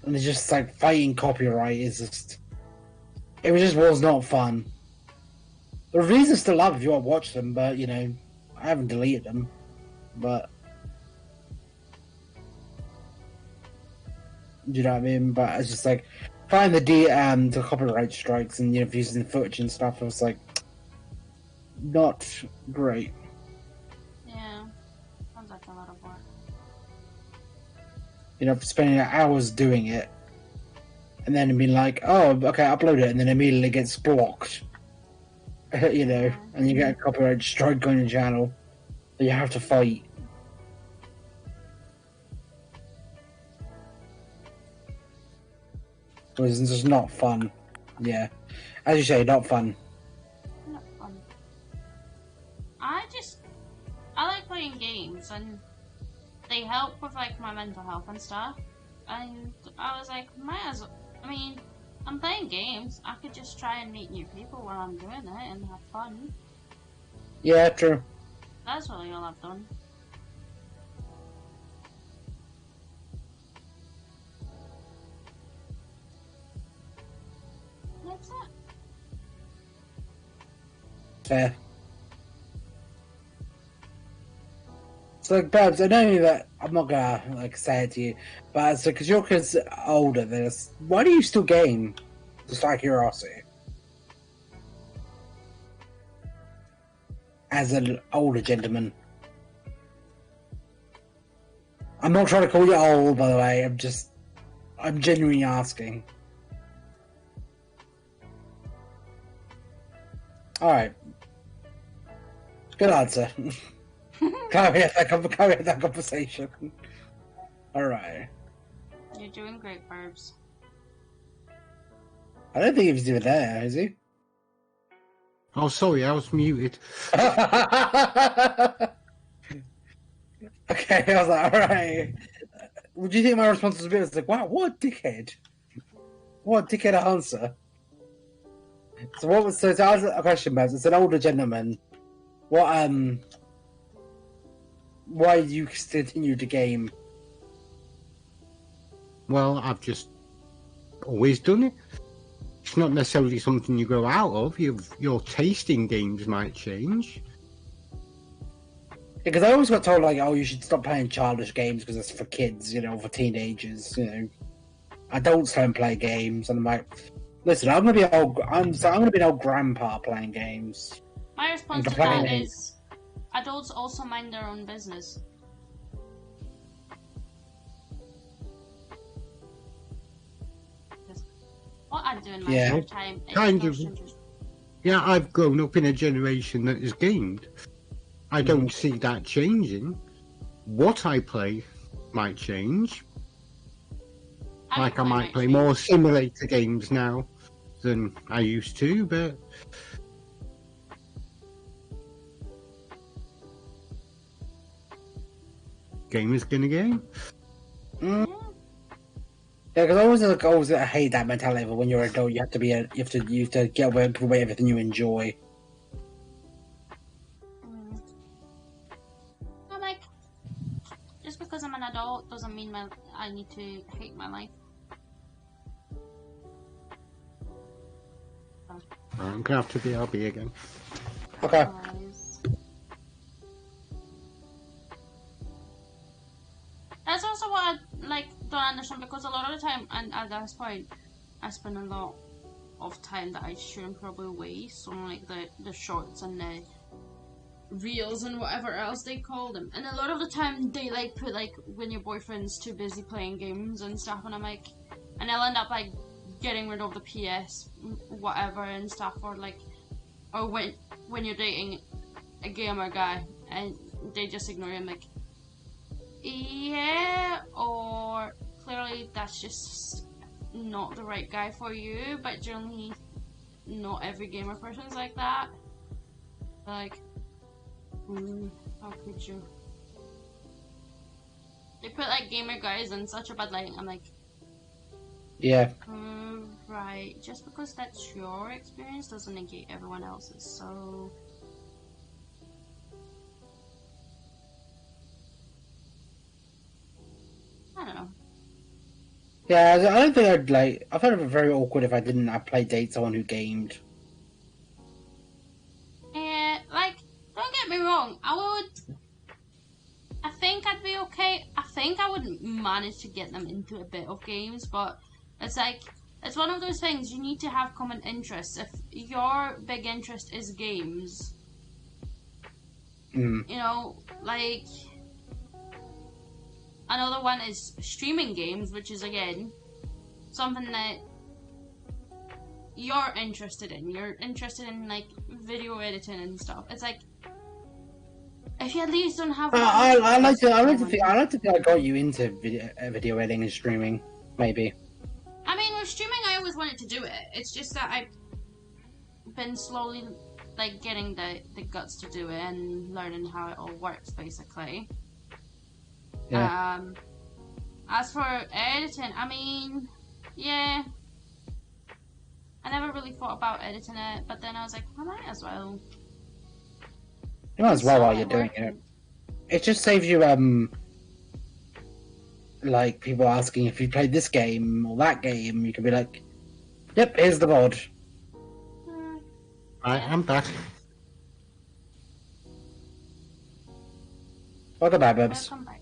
And it's just, like, fighting copyright is just... It was not fun. The reviews are still up if you want to watch them, but, I haven't deleted them. But... Do you know what I mean? But it's just, like, find the copyright strikes and, using footage and stuff, I was like... Not great. Yeah. Sounds like a lot of work. Spending hours doing it, and then being like, "Oh, okay, upload it," and then immediately gets blocked. And you get a copyright strike on your channel that you have to fight. It was just not fun. Yeah, as you say, not fun. Not fun. I like playing games and they help with like my mental health and stuff. And I was like, I'm playing games. I could just try and meet new people while I'm doing it and have fun. Yeah, true. That's really all I've done. That's it. Fair. So, like, Babs, I know that I'm not gonna say it to you, but because your kid's older than us, why do you still game? Just out of curiosity. As an older gentleman. I'm not trying to call you old, by the way. I'm genuinely asking. Alright. Good answer. Carry out that conversation. Alright. You're doing great, Barbs. I don't think he's even there, is he? Oh, sorry, I was muted. Okay, I was like, alright. What do you think my response was? I was like, wow, what a dickhead. What a dickhead answer. So to answer a question, Babs, it's an older gentleman. Why do you continue to game? Well, I've just always done it. It's not necessarily something you grow out of. Your taste in games might change. Because I always got told, like, oh, you should stop playing childish games because it's for kids, for teenagers, Adults don't play games. And I'm like, listen, I'm gonna be an old grandpa playing games. My response to that is, adults also mind their own business. What I do in my Yeah. spare time is Kind of. just Yeah, I've grown up in a generation that has gamed. I don't see that changing. What I play might change. Like I might play more simulator games now than I used to, but game is gonna game. Yeah, because always I hate that mentality. But when you're an adult, you have to get away, give away everything you enjoy. I'm like, just because I'm an adult doesn't mean I need to hate my life. I'm gonna have to BRB again. Okay. That's also what I don't understand, because a lot of the time, and at this point, I spend a lot of time that I shouldn't probably waste on like the shorts and the reels and whatever else they call them. And a lot of the time they put when your boyfriend's too busy playing games and stuff, and I'm like, and I'll end up getting rid of the PS whatever and stuff, or when you're dating a gamer guy and they just ignore him, like, yeah, or clearly that's just not the right guy for you. But generally not every gamer person's like that. Like, how could you? They put gamer guys in such a bad light. I'm like, yeah. Right, just because that's your experience doesn't negate everyone else's, so I don't know. Yeah, I don't think I found it very awkward if I didn't play date someone who gamed. Yeah, don't get me wrong, I think I'd be okay. I think I would manage to get them into a bit of games, but it's one of those things, you need to have common interests. If your big interest is games, you know, another one is streaming games, which is again something that you're interested in. You're interested in video editing and stuff. It's if you at least don't have. I like to think I got you into video editing and streaming. Maybe. I mean, with streaming, I always wanted to do it. It's just that I've been slowly getting the guts to do it and learning how it all works, basically. Yeah. As for editing, I mean, yeah, I never really thought about editing it, but then I was like, I might as well. You might as well while you're doing it. It just saves you people asking if you played this game or that game. You can be like, "Yep, here's the mod." I am back. Welcome back, Bubs. Welcome back.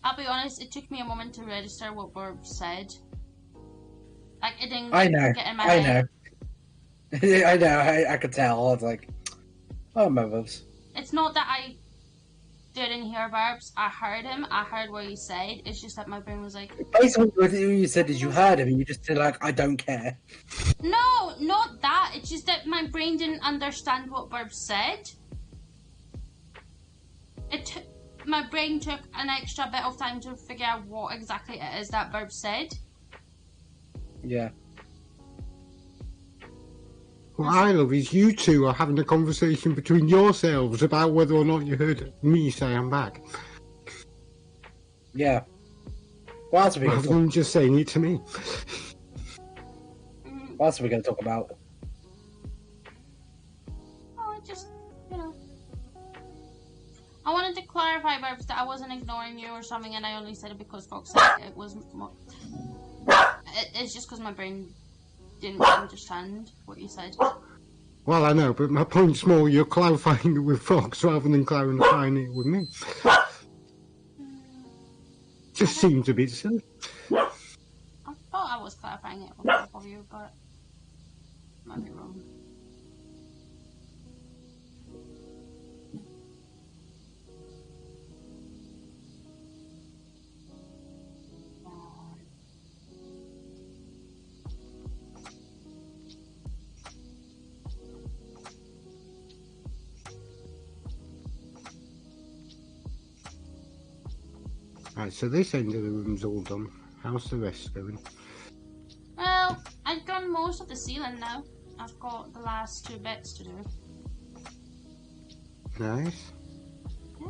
I'll be honest, it took me a moment to register what Burb said. It didn't get in my head. I know. I could tell. I was like, oh, my Bubs. It's not that I didn't hear Barb's. I heard him. I heard what he said. It's just that my brain was like... Basically, what you said is you heard him and you just said, I don't care. No, not that. It's just that my brain didn't understand what Burb said. My brain took an extra bit of time to figure out what exactly it is that Burb said. Yeah. What I love is you two are having a conversation between yourselves about whether or not you heard me say I'm back. Yeah. What else are we going to Rather than just saying it to me. What else are we going to talk about? Oh, just, I wanted to clarify, Burbs, that I wasn't ignoring you or something, and I only said it because Fox said it was more... It's just because my brain didn't understand what you said. Well, I know, but my point's more you're clarifying it with Fox rather than clarifying it with me. Just seems a bit silly. I thought I was clarifying it with both of you, but I might be wrong. Right, so this end of the room's all done. How's the rest going? Well, I've done most of the ceiling now. I've got the last 2 bits to do. Nice. Yeah.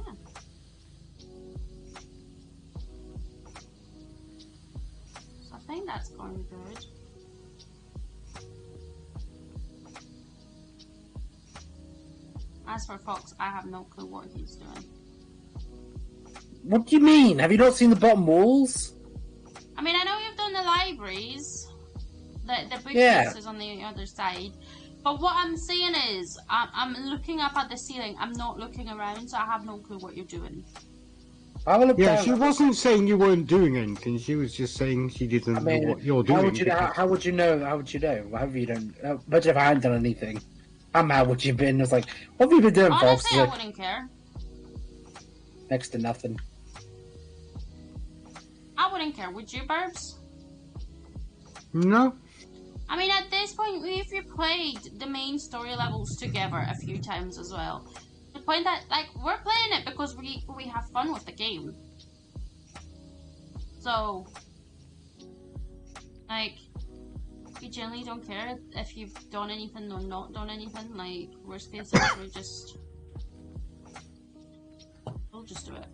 So I think that's going good. As for Fox, I have no clue what he's doing. What do you mean? Have you not seen the bottom walls? I mean, I know you've done the libraries, the bookcases on the other side, but what I'm saying is, I'm looking up at the ceiling. I'm not looking around, so I have no clue what you're doing. I will look Yeah, down. she wasn't saying you weren't doing anything. She was just saying she didn't know what you're doing. How would you know? How would you know? How would you know? However you don't. Imagine if I hadn't done anything. How mad would you have been? It's like, what have you been doing, Fox? Honestly, I Like, wouldn't care. next to nothing. I wouldn't care. Would you, Burbs? No. I mean, at this point, we've replayed the main story levels together a few times as well. The point that, like, we're playing it because we have fun with the game. So, like, we generally don't care if you've done anything or not done anything. Like, worst case, we'll just do it.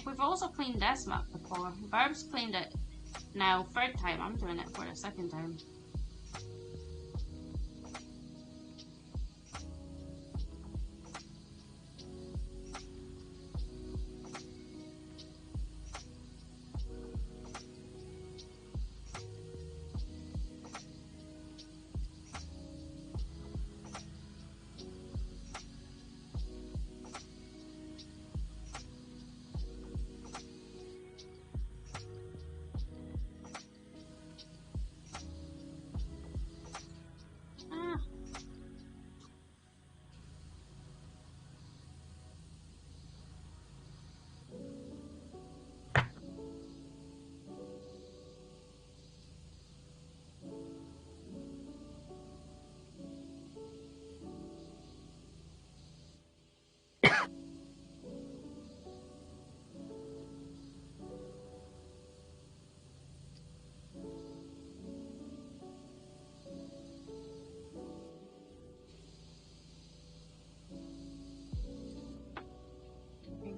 We've also cleaned this map before. Barb's cleaned it now 3rd time. I'm doing it for the 2nd time.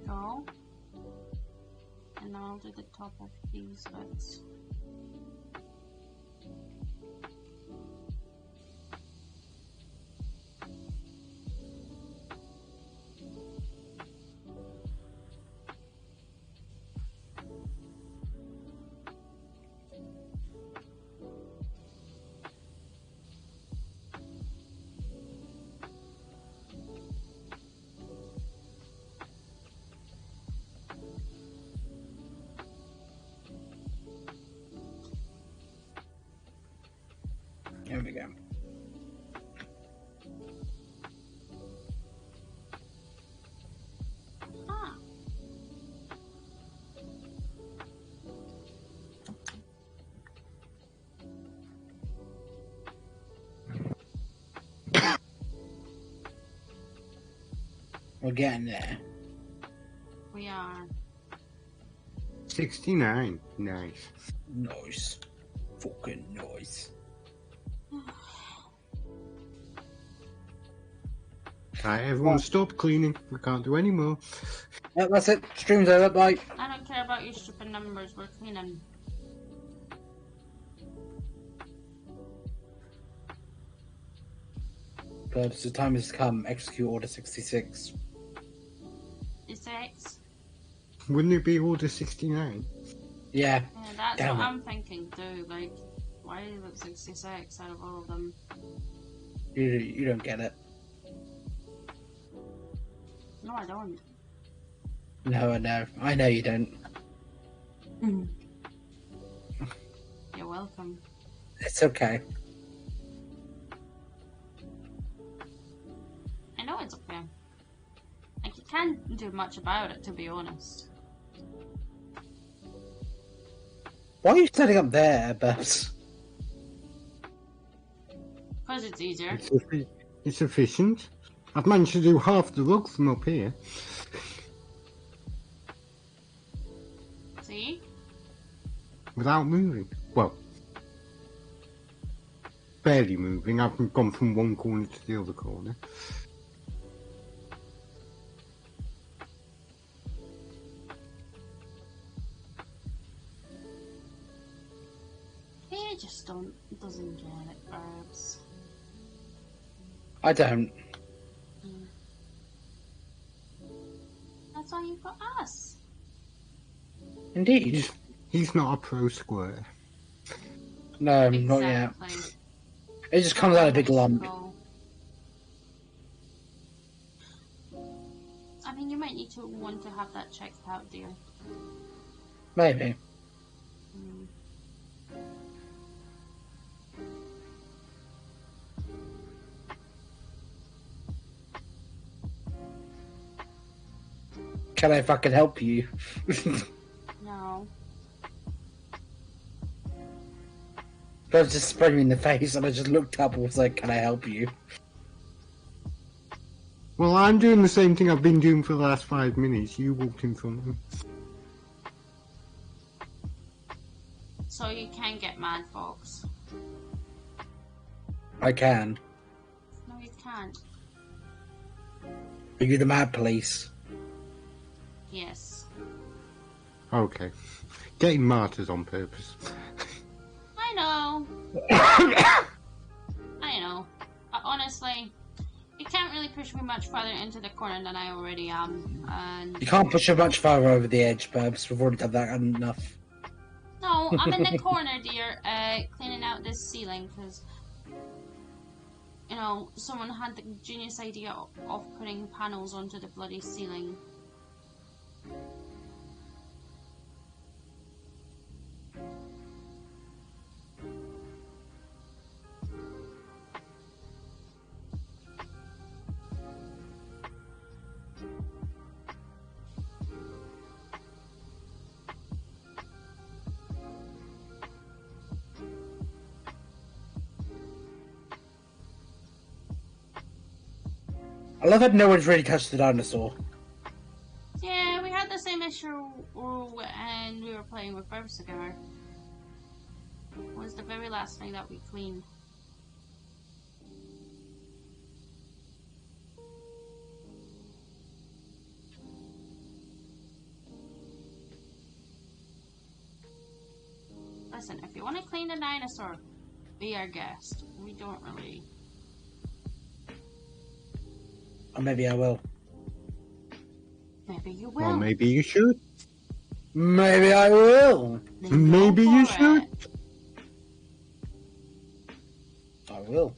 Go. And I'll do the top of these bits. There we go. Ah. We're getting there. We are. 69. Nice. Nice. Fucking nice. Right, everyone stop cleaning. We can't do any more. Yep, that's it. Stream's over. Bye. I don't care about your stupid numbers. We're cleaning. But the time has come. Execute Order 66. The 6. Wouldn't it be Order 69? Yeah. Yeah, that's Damn what it. I'm thinking too. Like, why is it 66 out of all of them? You don't get it. No, I don't. No, I know. I know you don't. You're welcome. It's okay. I know it's okay. Like, you can't do much about it, to be honest. Why are you standing up there, Babs? Because it's easier. It's efficient. I've managed to do half the rug from up here. See? Without moving. Well, barely moving. I've gone from one corner to the other corner. He just doesn't get it, Barbs. I don't. That's why you've got us. Indeed. He's not a pro square. No, not yet. Exactly. It just comes out a big lump. I mean, you might need to want to have that checked out, dear. Maybe. Mm. Can I fucking help you? No. Babs just sprang me in the face and I just looked up and was like, can I help you? Well, I'm doing the same thing I've been doing for the last 5 minutes. You walked in front of me. So you can get Mad Fox. I can. No, you can't. Are you the mad police? Yes. Okay. Getting martyrs on purpose. I know. I know. Honestly, you can't really push me much further into the corner than I already am. And You can't push her much farther over the edge, Babs. We've already done that enough. no, I'm in the corner, dear, cleaning out this ceiling because, you know, someone had the genius idea of putting panels onto the bloody ceiling. I love that no one's really touched the dinosaur. Yeah, we had the same issue when we were playing with Burbs together. It was the very last thing that we cleaned. Listen, if you want to clean the dinosaur, be our guest. We don't really... Or maybe I will. Maybe you will. Well, maybe you should. Maybe I will. Then Maybe go you for should. it. I will.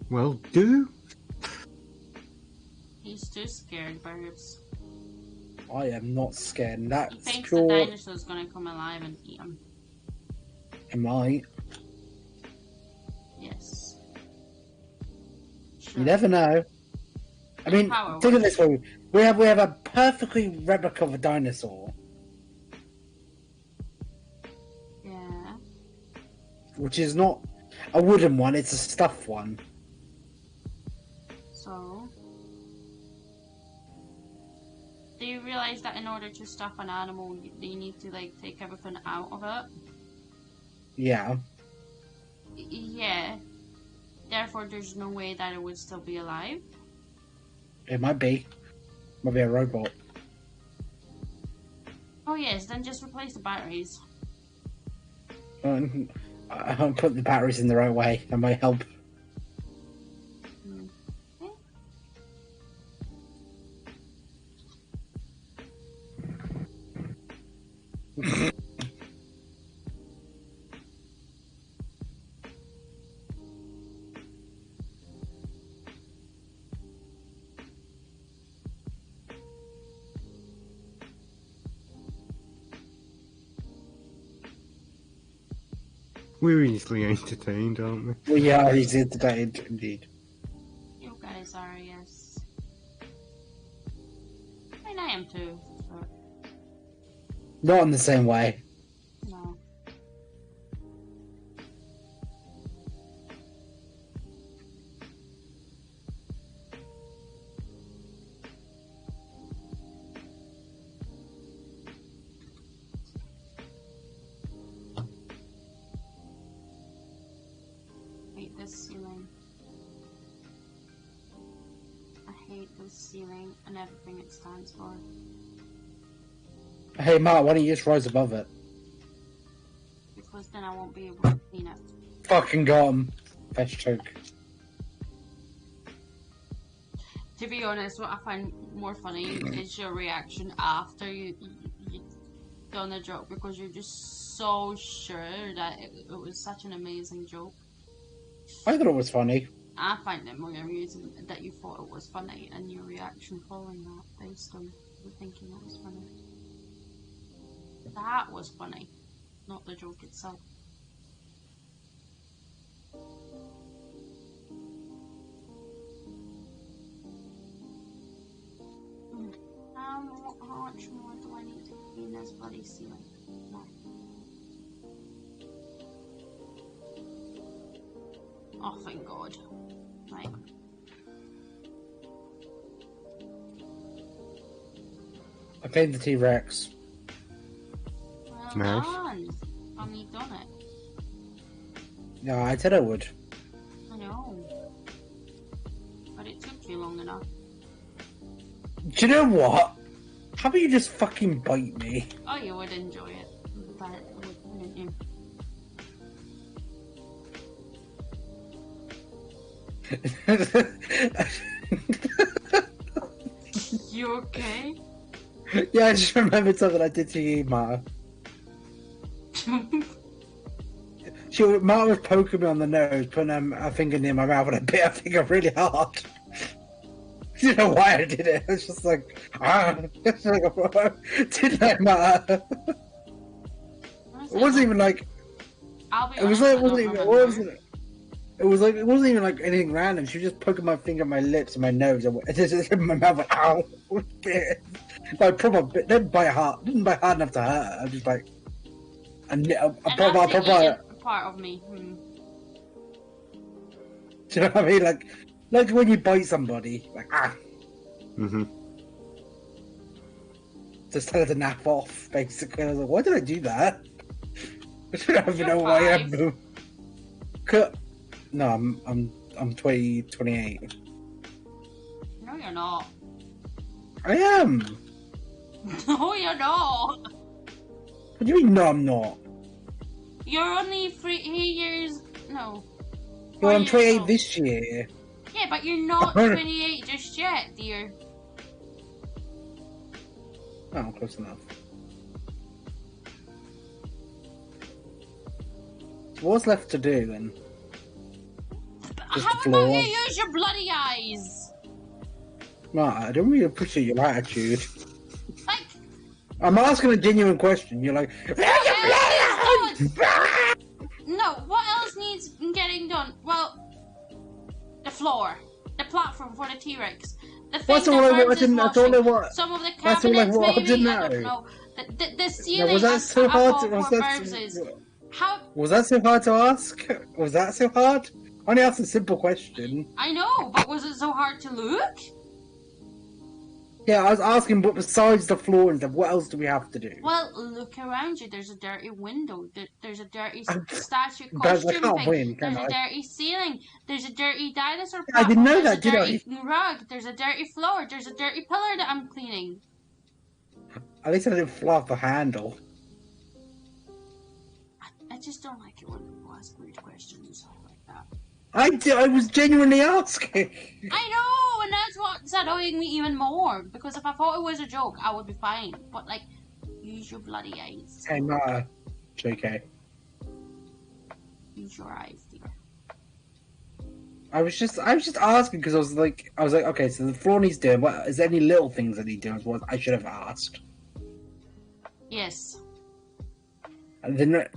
Well, do. He's too scared, Burbs. I am not scared. He That's thinks the pure. dinosaur's gonna come alive and eat him. Am I? Yes. Sure. You never know. I mean, Power think of wash. this way: we have a perfectly replica of a dinosaur, Yeah. which is not a wooden one; it's a stuffed one. So, do you realize that in order to stuff an animal, you need to like take everything out of it? Yeah. Yeah. Therefore, there's no way that it would still be alive. It might be. Might be a robot. Oh yes, then just replace the batteries. I'll put the batteries in the right way. That might help. Hmm. Okay. We're easily entertained, aren't we? Well, yeah, he's entertained indeed. You guys are, yes. I mean, I am too. But... Not in the same way. No. I hate this ceiling. I hate this ceiling and everything it stands for. Hey, Mark, why don't you just rise above it? Because then I won't be able to clean it. Fucking got him. Fetch choke. To be honest, what I find more funny is your reaction after you done the joke, because you're just so sure that it was such an amazing joke. I thought it was funny. I find it more amusing that you thought it was funny and your reaction following that based on you thinking it was funny. That was funny, not the joke itself. How much more do I need to clean this bloody ceiling? No. Oh, thank God. Right. I played the T-Rex. Well Nice. done. Finally done it. No, I said I would. I know. But it took you long enough. Do you know what? How about you just fucking bite me? Oh, you would enjoy it. But wouldn't you? You okay? Yeah, I just remembered something I did to you, Mark. Mark was poking me on the nose, putting a finger near my mouth, and I bit her finger really hard. I don't know why I did it. It's just like, It's like, didn't that matter? It wasn't even like. I'll be It was honest, like, I it don't wasn't. remember. It was like, it wasn't even like anything random. She was just poking my finger, my lips, and my nose, and my mouth went, ow. Like, proper, didn't bite hard enough to hurt her. I'm just like, a Enough to eat a part of me. Do you know what I mean? Like when you bite somebody, like, just tell her to nap off, basically. I was like, why did I do that? I don't even know why I moved. No, I'm 28. No, you're not. I am. No, you're not. What do you mean? No, I'm not. You're only 3 years. No. Well, I'm 4 years 28 old. this year. Yeah, but you're not 28 just yet, dear. Oh, close enough. So what's left to do then? Just How the about floor. you use your bloody eyes? No, I don't really appreciate your attitude. Like, I'm asking a genuine question. You're like, no, what else needs getting done? Well, the floor, the platform for the T-Rex, the thing That's all that I Burns wanted. is That's all I washing, want. some of the That's all I cabinets wanted maybe, to I don't know. know. The ceiling was that that's so up hard? above Was where that Burns is. so, How? was that so hard to ask? Was that so hard? I only asked a simple question. I know, but was it so hard to look? Yeah, I was asking, but besides the floor and stuff, what else do we have to do? Well, look around you. There's a dirty window. There's a dirty statue Guys, I costume can't thing. win, can There's a I? dirty ceiling. There's a dirty dinosaur I platform. didn't know There's that, did a I? dirty rug. There's a dirty floor. There's a dirty pillar that I'm cleaning. At least I didn't fly off the handle. I just don't like it when people ask weird questions like that. I was genuinely asking. I know, and that's what's annoying me even more. Because if I thought it was a joke, I would be fine. But like, use your bloody eyes. Hey, no, JK. Use your eyes, dear. I was just asking because I was like, okay, so the floor needs doing. What is there any little things that need doing? Is what I should have asked. Yes. And then.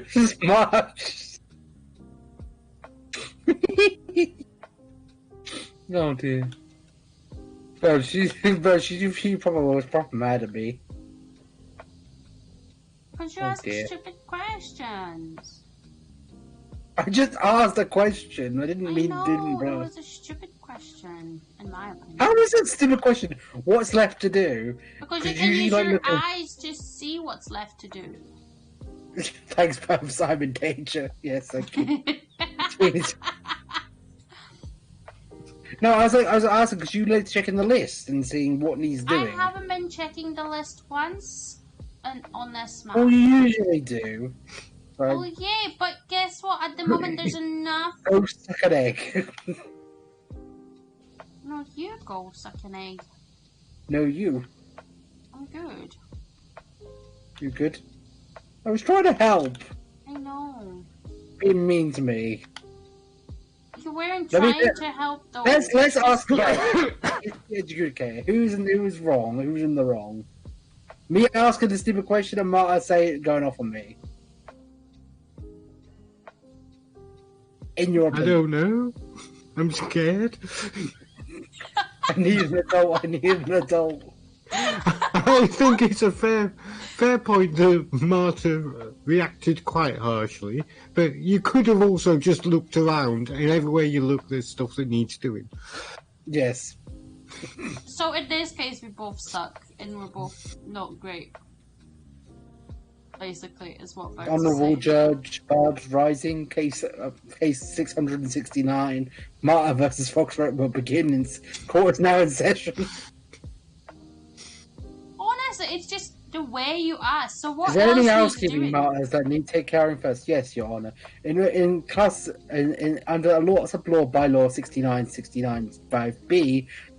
Smart. Oh dear. Bro, she probably was proper mad at me. Because you Oh, ask dear. stupid questions. I just asked a question. I didn't I mean know, didn't, it bro. was a stupid question, in my opinion. How is that a stupid question? What's left to do? Because you 'Cause can usually, use like, your looking- eyes to see what's left to do. Thanks, perhaps I'm in danger. Yes, thank you. Please. No, I was asking because you like checking the list and seeing what needs I doing. haven't been checking the list once on this map. Oh, you usually do. Oh yeah, but guess what? At the moment there's enough. Go suck an egg. No, you go suck an egg. No, you. I'm good. You good? I was trying to help. I know. Being mean to me. You weren't Let me trying get- to help though. Let's ask about okay. Who's wrong? Who's in the wrong? Me asking the stupid question and Marta saying going off on me. In your I opinion, don't know. I'm scared. I need an adult. I need an adult. I think it's a fair point that Marta reacted quite harshly, but you could have also just looked around, and everywhere you look, there's stuff that needs doing. Yes. So in this case, we both suck and we're both not great. Basically, is what Barb's Honourable saying. Judge Barb's Rising case 669. Marta versus Foxtrot will begin. Court is now in session. Honestly, it's just the way you ask. So what Is there else any needs housekeeping doing? matters that need to take care of first? Yes, Your Honour. In under a law sub-law bylaw 69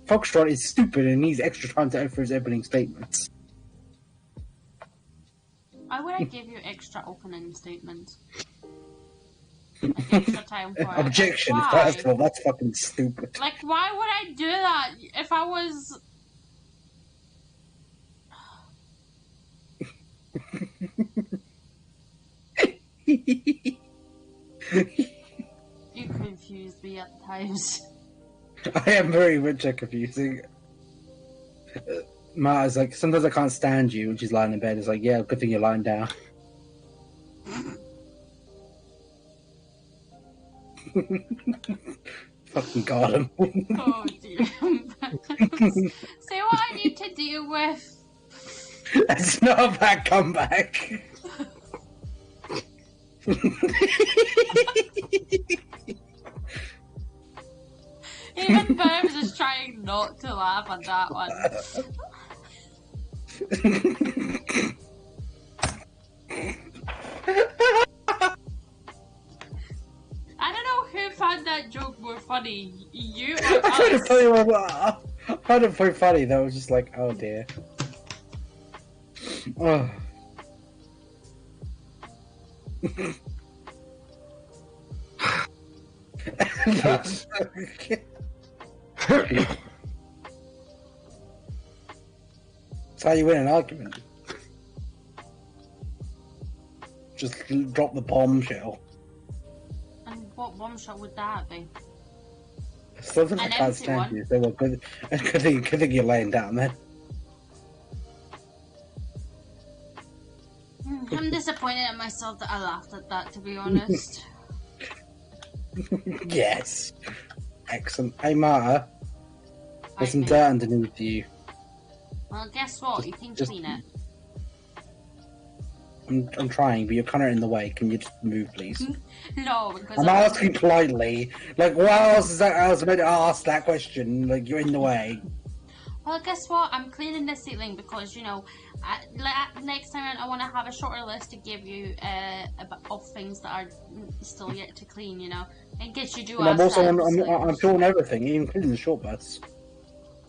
Foxtrot is stupid and needs extra time to enter his opening statements. Why would I give you extra opening statements? Like extra time for it. Objection, Like, why? first of all, that's fucking stupid. Like, why would I do that if I was... You confused me at times. I am very rich and confusing. Marta's like, sometimes I can't stand you, and she's lying in bed. It's like, yeah, good thing you're lying down. Fucking got him. Oh dear. See what I need to deal with. That's not a bad comeback. Even Burns is trying not to laugh at that one. I don't know who found that joke more funny, you or I tried to us. tell you what. I found it very funny though. I was just like, oh dear. Oh. That's how you win an argument. Just drop the bombshell. And what bombshell would that be? Something I An can't empty stand one. you. So well, good thing you're laying down then. I'm disappointed at myself that I laughed at that, to be honest. Yes. Excellent. Hey Marta, there's some Right, dirt underneath you. well, guess what? You can just- clean it. I'm trying, but you're kind of in the way. Can you just move, please? No, because I'm asking politely. Like, what else is that? I was meant to ask that question. Like, you're in the way. Well, guess what? I'm cleaning the ceiling because, you know, next time I want to have a shorter list to give you of things that are still yet to clean, you know. In case you do And I'm ask also that, I'm filming everything, including the short bus.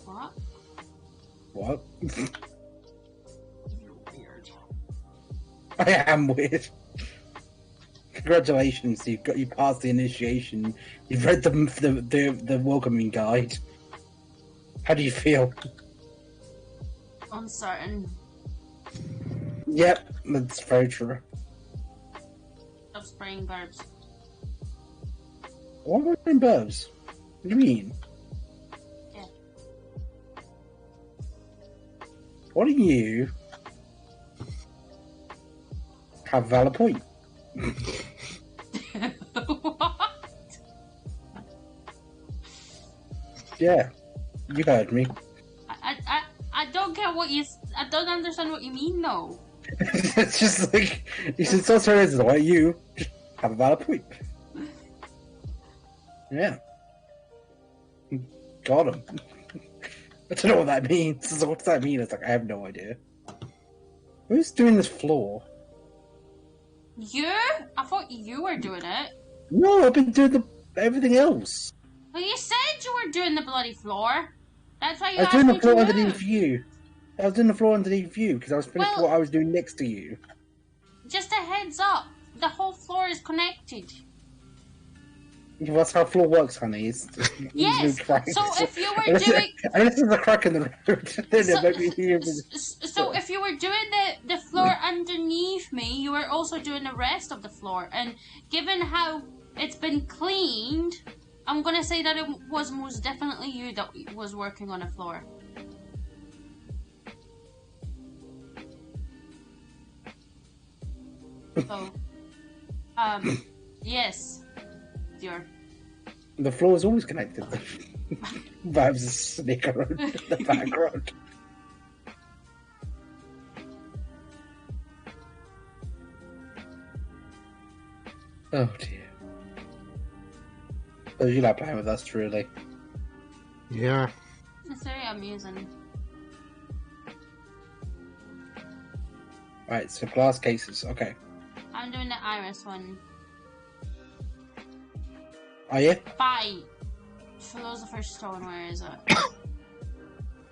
What? What? You're weird. I am weird. Congratulations, you passed the initiation. You've read the welcoming guide. How do you feel? Uncertain. Yep, that's very true. Stop spraying verbs. What am I doing, Burbs? What do you mean? What do you have a valid point? What? Yeah, you heard me. I don't get what you. I don't understand what you mean, though. It's just like you said. So sorry, this is why you have a valid point. Yeah, got him. I don't know what that means. So what does that mean? It's like I have no idea. Who's doing this floor? You? I thought you were doing it. No, I've been doing everything else. Well, you said you were doing the bloody floor. That's why you I was asked doing me the floor to underneath move. you. I was doing the floor underneath you because I was finished Well- what I was doing next to you. Just a heads up. The whole floor is connected. Well, that's how floor works, honey. It's Yes. no cracks. So if you were Unless doing... unless there's a crack in the road, then So, it might be here. so if you were doing the floor underneath me, you were also doing the rest of the floor. And given how it's been cleaned, I'm going to say that it was most definitely you that was working on the floor. So, yes, dear. The floor is always connected. Vibes a snake around the background. Oh dear. Oh, you like playing with us, truly. Yeah. It's very amusing. Right, so glass cases. Okay. I'm doing the iris one. Are you? Bye. Philosopher's Stone, where is it?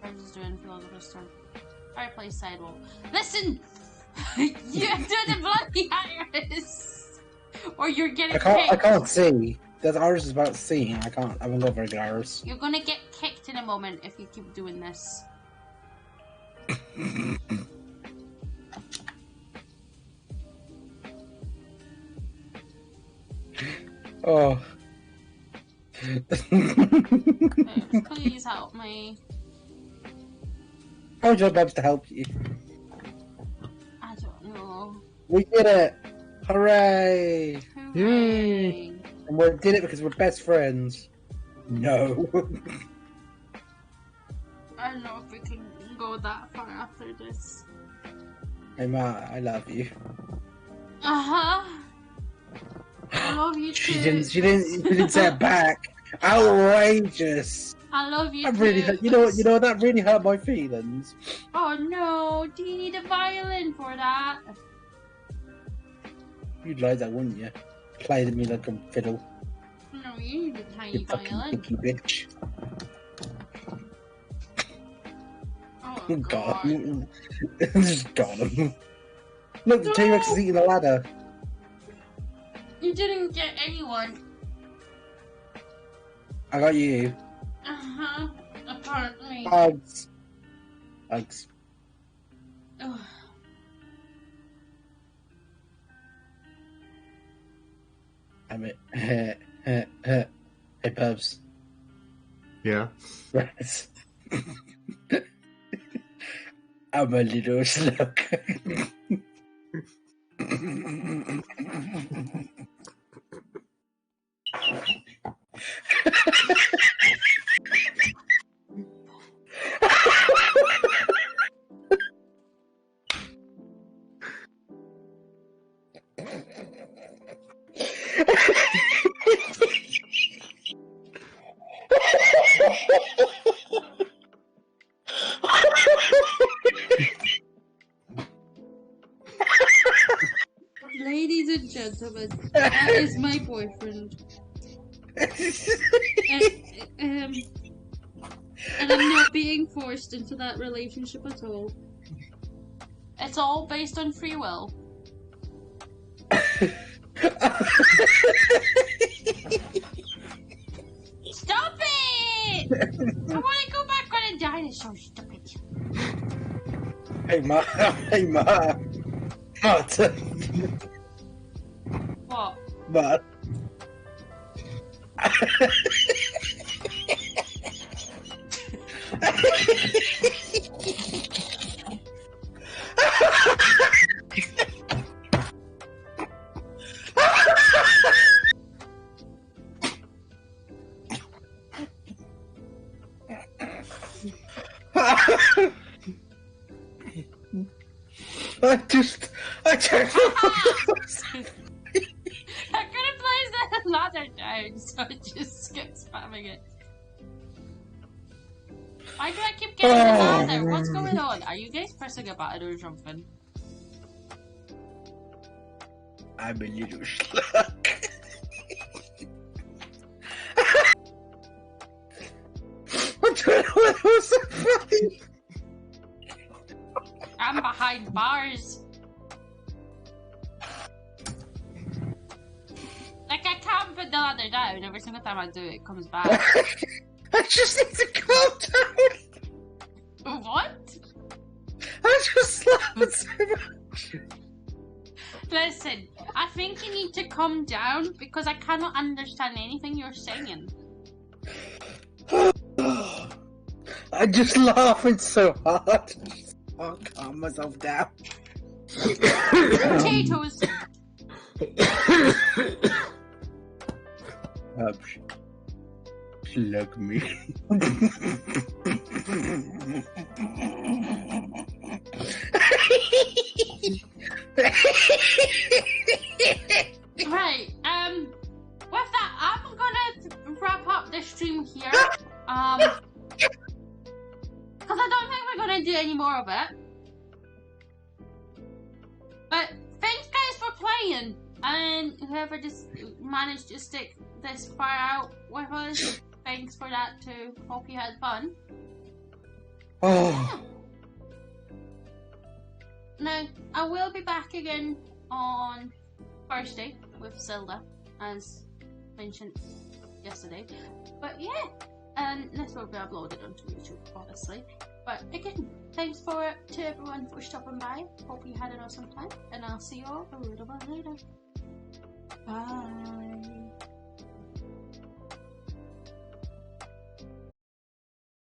I'm just doing Philosopher's Stone. Fireplace sidewall. Listen! You're doing the bloody iris! Or you're getting I kicked. can't see. That iris is about seeing. I haven't got very good iris. You're gonna get kicked in a moment if you keep doing this. Oh. Please help me. How would you like Babs to help you? I don't know. We did it! Hooray! Hooray. And we did it because we're best friends. No. I don't know if we can go that far after this. Hey Ma, I love you. Uh-huh. I love you too. She didn't say it back. Outrageous. I love you That too. really hurt, you know that really hurt my feelings. Oh no, do you need a violin for that? You'd like that, wouldn't you? Played at me like a fiddle. No, you need a tiny You fucking violin. picky bitch. Oh God. god. Just got him. Look, the T-Rex is eating the ladder. You didn't get anyone. I got you. Uh-huh. Apparently. Hugs. Hugs. Ugh. Damn it. Hey, Pubs. Yeah. Right. I'm a little slug. Ladies and gentlemen, that is my boyfriend. And I'm not being forced into that relationship at all. It's all based on free will. Stop it! I want to go back on a dinosaur, stupid. Hey Ma, hey Ma. What? What? Ma. I don't I couldn't place the ladder down, so I just kept spamming it. Why do I keep getting the ladder? What's going on? Are you guys pressing a button or something? I'm a little schluck. What was so funny? I'm behind bars. Like, I can't put the ladder down. Every single time I do it, it comes back. I just need to calm down. What? I just laughing so much. Listen, I think you need to calm down because I cannot understand anything you're saying. I'm just laughing so hard. I'll calm myself down. Potatoes. Slug me. Right, with that, I'm gonna wrap up the stream here. Because I don't think we're gonna do any more of it. But thanks guys for playing, and whoever just managed to stick this far out with us, thanks for that too. Hope you had fun. Oh. Now, I will be back again on Thursday with Zelda, as mentioned yesterday. But yeah, and this will be uploaded onto YouTube, obviously. But again, thanks to everyone for stopping by. Hope you had an awesome time, and I'll see you all a little bit later. Bye.